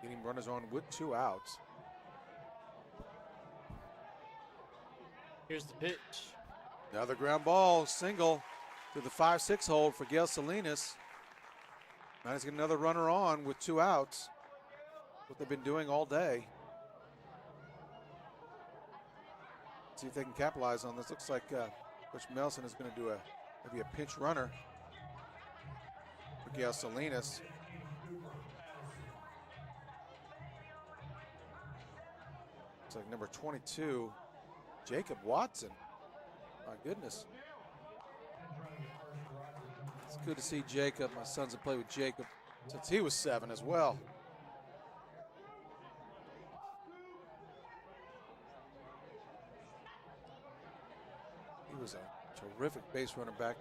getting runners on with 2 outs. Here's the pitch. Another ground ball, single to the 5-6 hold for Gail Salinas. Now he's got another runner on with 2 outs. What they've been doing all day. See if they can capitalize on this. Looks like Coach Melson is going to do maybe a pinch runner for Gail Salinas. Looks like number 22, Jacob Watson. My goodness. It's good to see Jacob. My sons have played with Jacob since he was 7 as well. He was a terrific base runner back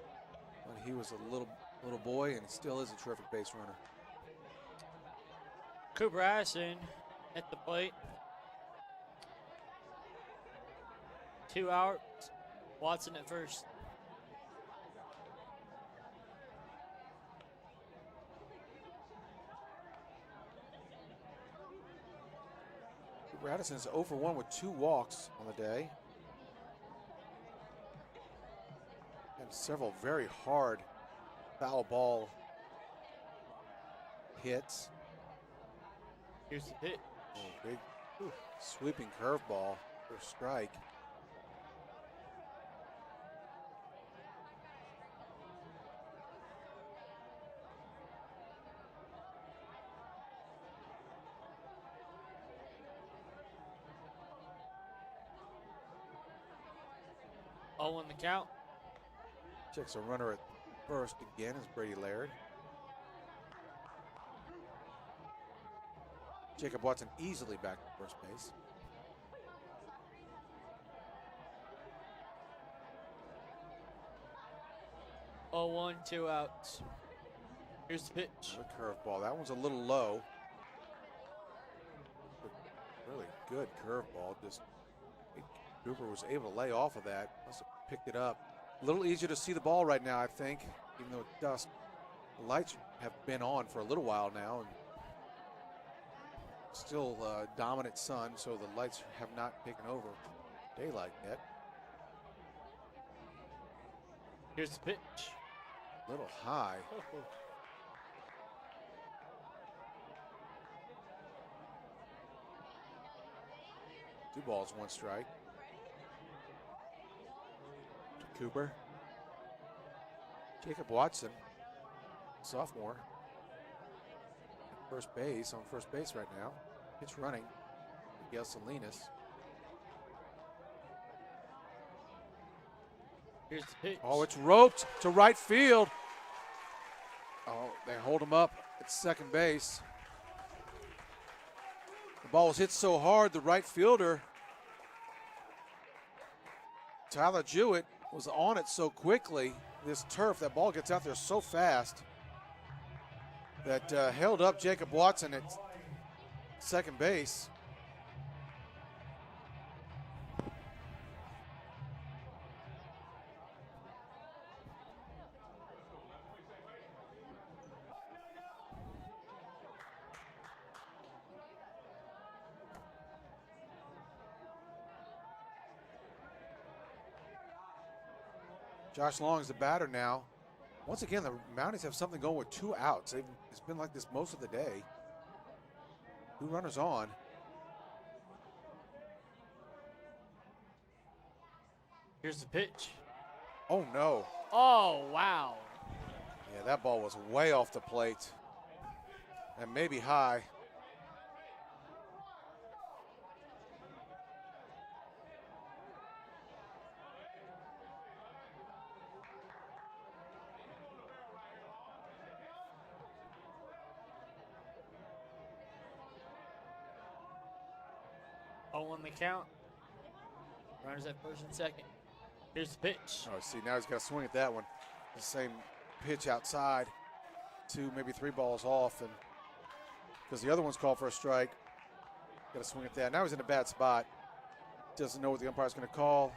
when he was a little boy, and he still is a terrific base runner. Cooper Addison at the plate. 2 outs. Watson at first. Cooper Addison is 0 for 1 with 2 walks on the day. And several very hard foul ball hits. Here's the pitch. Big sweeping curveball for a strike. 0 on the count. Checks a runner at first again is Brady Laird. Jacob Watson easily back to first base. Oh, 1, 2 outs. Here's the pitch. A curveball. That one's a little low. Really good curveball. Just Cooper was able to lay off of that. Must have picked it up. A little easier to see the ball right now, I think, even though it's dusk. The lights have been on for a little while now, and still dominant sun, so the lights have not taken over daylight yet. Here's the pitch. A little high. Two balls, one strike. To Cooper. Jacob Watson, sophomore. At first base, on first base right now. Pitch running. Miguel Salinas. Here's the pitch. Oh, it's roped to right field. Oh, they hold him up at second base. The ball was hit so hard, the right fielder, Tyler Jewett, was on it so quickly. This turf, that ball gets out there so fast that held up Jacob Watson at second base. Josh Long is the batter now. Once again, the Mounties have something going with 2 outs. It's been like this most of the day. 2 runners on. Here's the pitch. Oh, no. Oh, wow. Yeah, that ball was way off the plate. And maybe high. On the count. Runners at first and second. Here's the pitch. Oh, see, now he's got to swing at that one. The same pitch outside. 2, maybe 3 balls off, and because the other one's called for a strike. Got to swing at that. Now he's in a bad spot. Doesn't know what the umpire's going to call.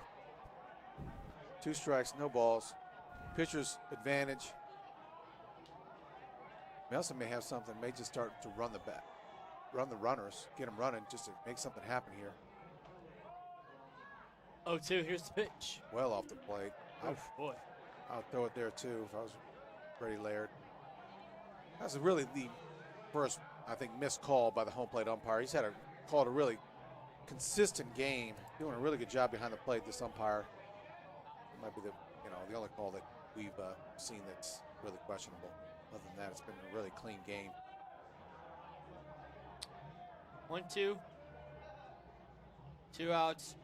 2 strikes, no balls. Pitcher's advantage. Nelson may have something. May just start to run the bat. Run the runners, get them running just to make something happen here. 0-2, here's the pitch. Well off the plate. Oh, boy. I'll throw it there too if I was Brady Laird. That's really the first, I think, missed call by the home plate umpire. He's called a really consistent game, doing a really good job behind the plate, this umpire. It might be the only call that we've seen that's really questionable. Other than that, it's been a really clean game. 1-2. 2 outs.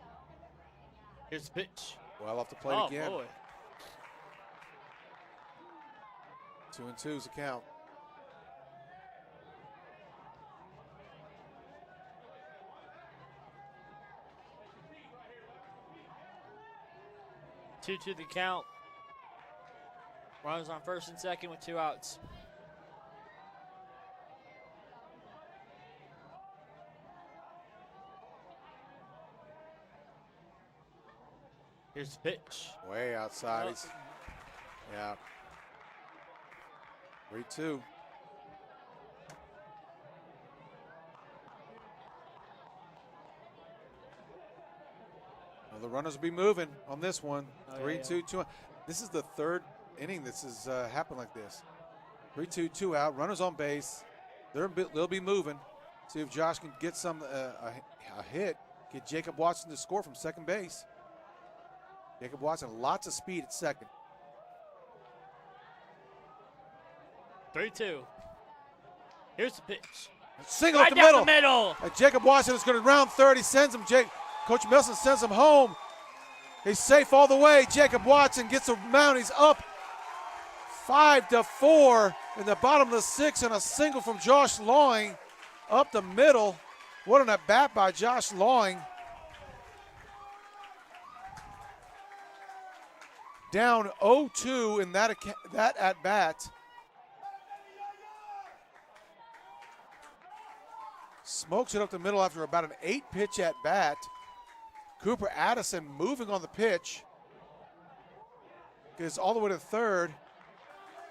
Here's the pitch. Well off the plate Oh, again. boy. 2-2 is the count. Two to the count. Runners on first and second with 2 outs. Here's the pitch. Way outside. Oh. He's, yeah. 3-2. Well, the runners will be moving on this one. Oh, 3-2, 2. This is the 3rd inning this has happened like this. 3-2, 2 out. Runners on base. They'll be moving. See if Josh can get a hit. Get Jacob Watson to score from second base. Jacob Watson, lots of speed at second. 3-2. Here's the pitch. Single Right up the down middle. the middle. And Jacob Watson is going to round third. He sends him. Coach Milson sends him home. He's safe all the way. Jacob Watson gets the Mounties up 5-4 in the bottom of the 6th, and a single from Josh Lawing up the middle. What an at-bat by Josh Lawing. Down 0-2 in that at-bat. Smokes it up the middle after about an 8-pitch at-bat. Cooper Addison moving on the pitch. Gets all the way to third.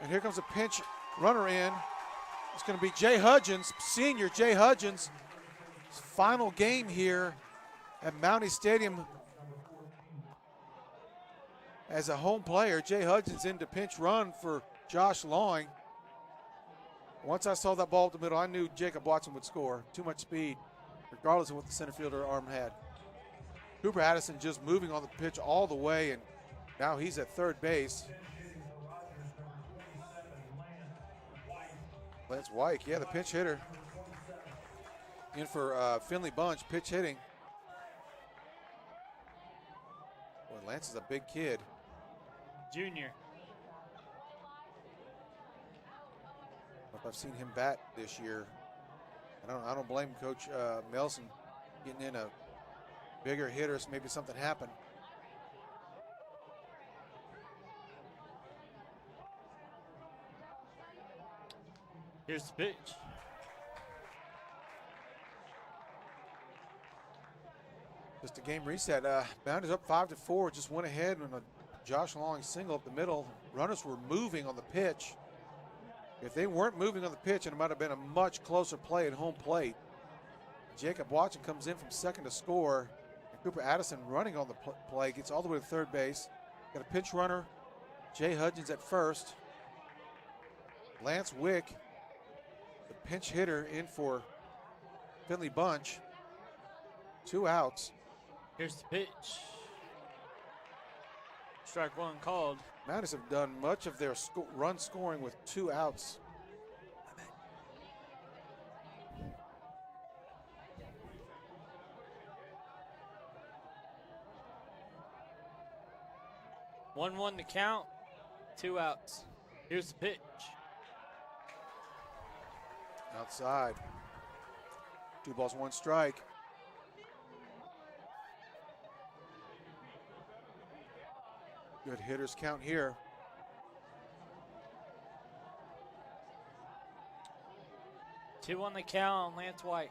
And here comes a pinch runner in. It's going to be Jay Hudgens, senior Jay Hudgens. Final game here at Mountie Stadium. As a home player, Jay Hudgens in to pinch run for Josh Lawing. Once I saw that ball up the middle, I knew Jacob Watson would score. Too much speed, regardless of what the center fielder arm had. Cooper Addison just moving on the pitch all the way, and now he's at third base. Lance White, yeah, the pinch hitter. In for Finley Bunch, pitch hitting. Boy, Lance is a big kid. Junior. I've seen him bat this year. I don't blame Coach Melson getting in a bigger hitter, so maybe something happened. Here's the pitch. Just a game reset. Mounties up 5-4. Just went ahead on a Josh Lawing single up the middle. Runners were moving on the pitch. If they weren't moving on the pitch, it might have been a much closer play at home plate. Jacob Watson comes in from second to score. And Cooper Addison running on the play, gets all the way to third base. Got a pinch runner, Jay Hudgens at first. Lance Wick, the pinch hitter, in for Finley Bunch. 2 outs. Here's the pitch. Strike one called. Mounties have done much of their run scoring with 2 outs. 1-1 to count. 2 outs. Here's the pitch. Outside. 2 balls, 1 strike. Good hitters count here. Two on the count on Lance White.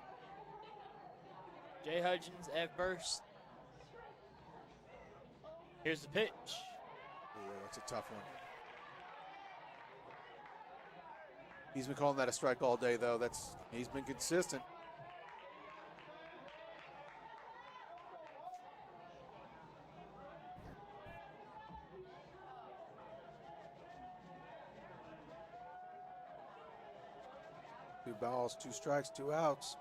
Jay Hudgens at first. Here's the pitch. Yeah, that's a tough one. He's been calling that a strike all day, though. He's been consistent. Two balls, 2 strikes, 2 outs.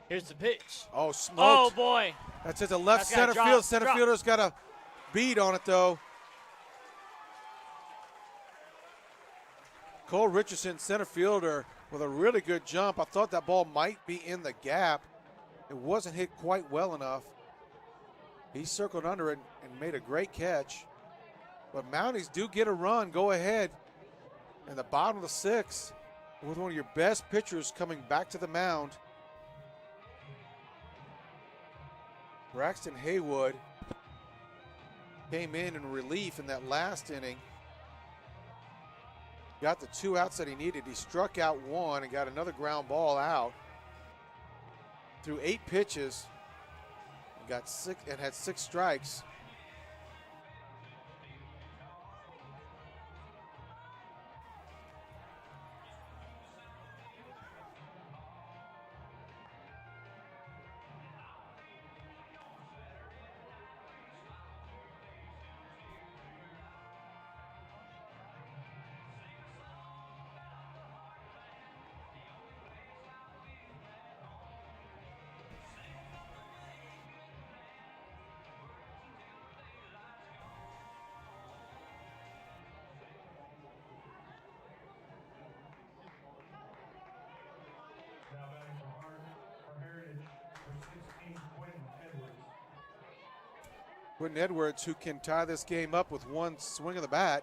Here's the pitch. Oh, smoked. Oh, boy. That's at the left That's gotta center field. drop, Center drop. fielder's got a bead on it, though. Cole Richardson, center fielder, with a really good jump. I thought that ball might be in the gap. It wasn't hit quite well enough. He circled under it and made a great catch. But Mounties do get a run. Go ahead. In the bottom of the 6th, with one of your best pitchers coming back to the mound. Braxton Haywood came in relief in that last inning. Got the 2 outs that he needed. He struck out 1 and got another ground ball out. Threw 8 pitches and had 6 strikes. Quentin Edwards, who can tie this game up with one swing of the bat.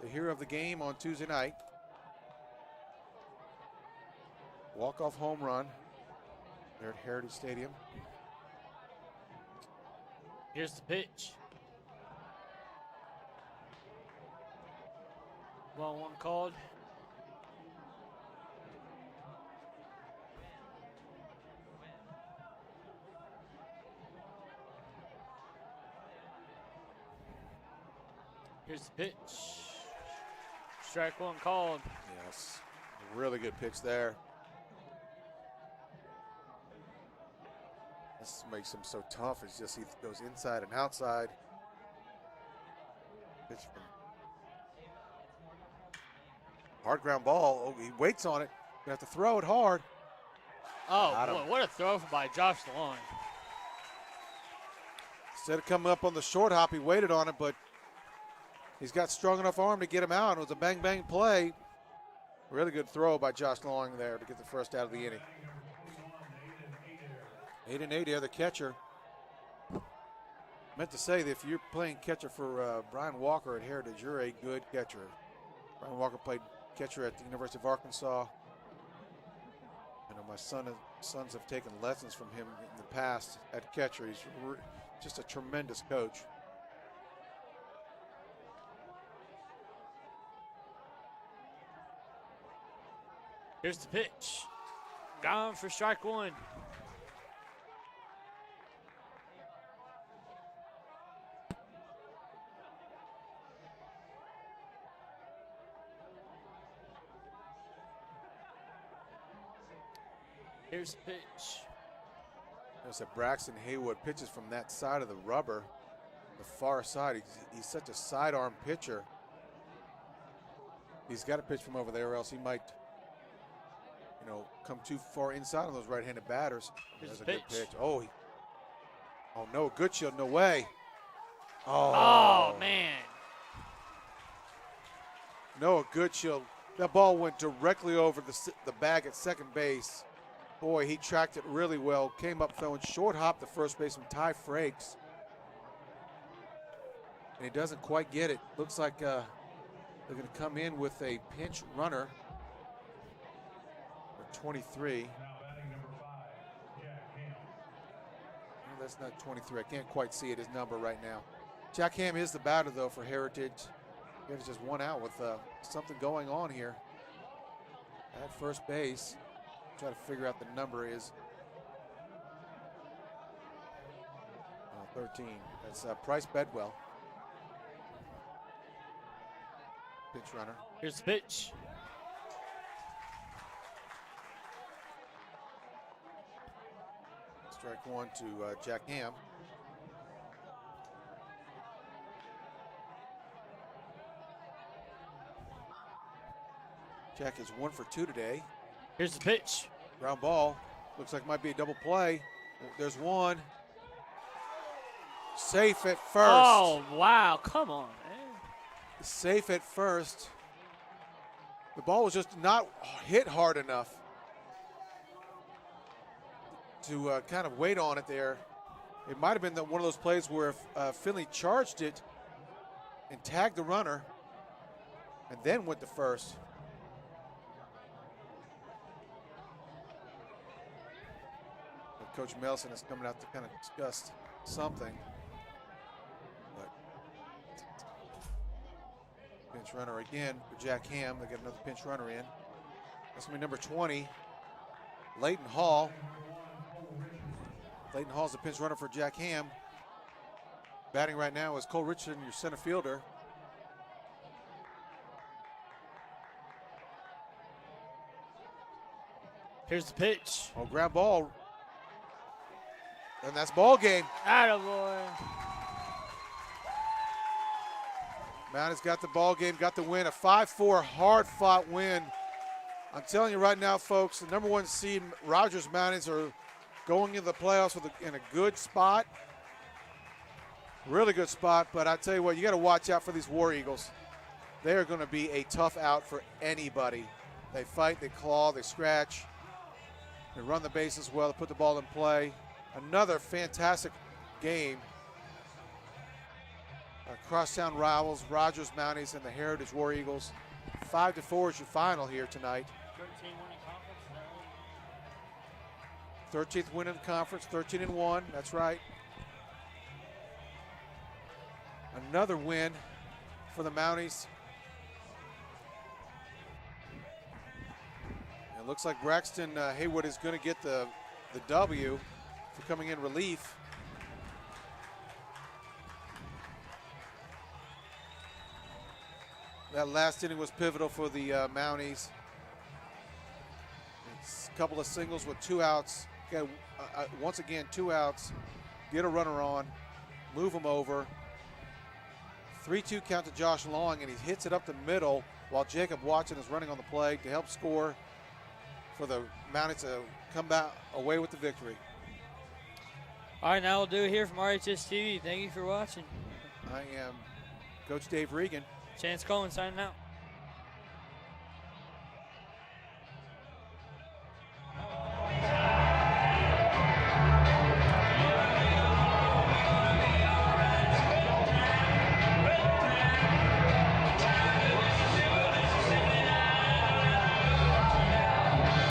The hero of the game on Tuesday night. Walk-off home run there at Heritage Stadium. Here's the pitch. 1-1 called. Here's the pitch. Strike one called. Yes, a really good pitch there. This makes him so tough. It's just he goes inside and outside. Pitch from hard ground ball. Oh, he waits on it. You have to throw it hard. Oh, boy, what a throw by Josh Long. Instead of coming up on the short hop, he waited on it, but he's got strong enough arm to get him out. It was a bang-bang play. Really good throw by Josh Long there to get the first out of the inning. 8-8 here, the catcher. Meant to say that if you're playing catcher for Brian Walker at Heritage, you're a good catcher. Brian Walker played catcher at the University of Arkansas. I know my sons have taken lessons from him in the past at catcher. He's just a tremendous coach. Here's the pitch. Gone for strike one. Here's the pitch. Notice that Braxton Haywood pitches from that side of the rubber, the far side. He's such a sidearm pitcher. He's got to pitch from over there or else he might, come too far inside on those right-handed batters. Here's That's a the good pitch. pitch. Oh, no, Goodshield, no way. Oh, man. Noah Goodshield. That ball went directly over the bag at second base. Boy, he tracked it really well. Came up throwing short hop to first baseman Ty Frakes. And he doesn't quite get it. Looks like they're going to come in with a pinch runner. 23. No, that's not 23. I can't quite see it, his number right now. Jack Ham is the batter, though, for Heritage. Heritage just one out with something going on here at first base. Try to figure out the number is 13. That's Price Bedwell. Pitch runner. Here's the pitch. Strike one to Jack Ham. Jack is 1 for 2 today. Here's the pitch. Ground ball. Looks like might be a double play. There's one. Safe at first. Oh, wow. Come on, man. Safe at first. The ball was just not hit hard enough to kind of wait on it there. It might have been one of those plays where Finley charged it and tagged the runner and then went to first. Coach Melson is coming out to kind of discuss something. But pinch runner again for Jack Ham. They get another pinch runner in. That's going to be number 20, Leighton Hall. Leighton Hall's the pinch runner for Jack Ham. Batting right now is Cole Richardson, your center fielder. Here's the pitch. Oh, ground ball. And that's ball game. Attaboy. Mounties got the ball game, got the win. A 5-4 hard-fought win. I'm telling you right now, folks, the number 1 seed Rogers Mounties are going into the playoffs in a good spot. Really good spot, but I tell you what, you got to watch out for these War Eagles. They are going to be a tough out for anybody. They fight, they claw, they scratch. They run the bases well, they put the ball in play. Another fantastic game crosstown rivals, Rogers Mounties and the Heritage War Eagles. 5-4 is your final here tonight. 13th win in the conference, 13-1. That's right. Another win for the Mounties. It looks like Braxton Haywood is going to get the W for coming in relief. That last inning was pivotal for the Mounties. It's a couple of singles with 2 outs. Got, once again, 2 outs. Get a runner on. Move him over. 3-2 count to Josh Long, and he hits it up the middle while Jacob Watson is running on the plate to help score for the Mounties to come back away with the victory. All right, now we'll do it here from RHS TV. Thank you for watching. I am Coach Dave Regan. Chance Coleman signing out.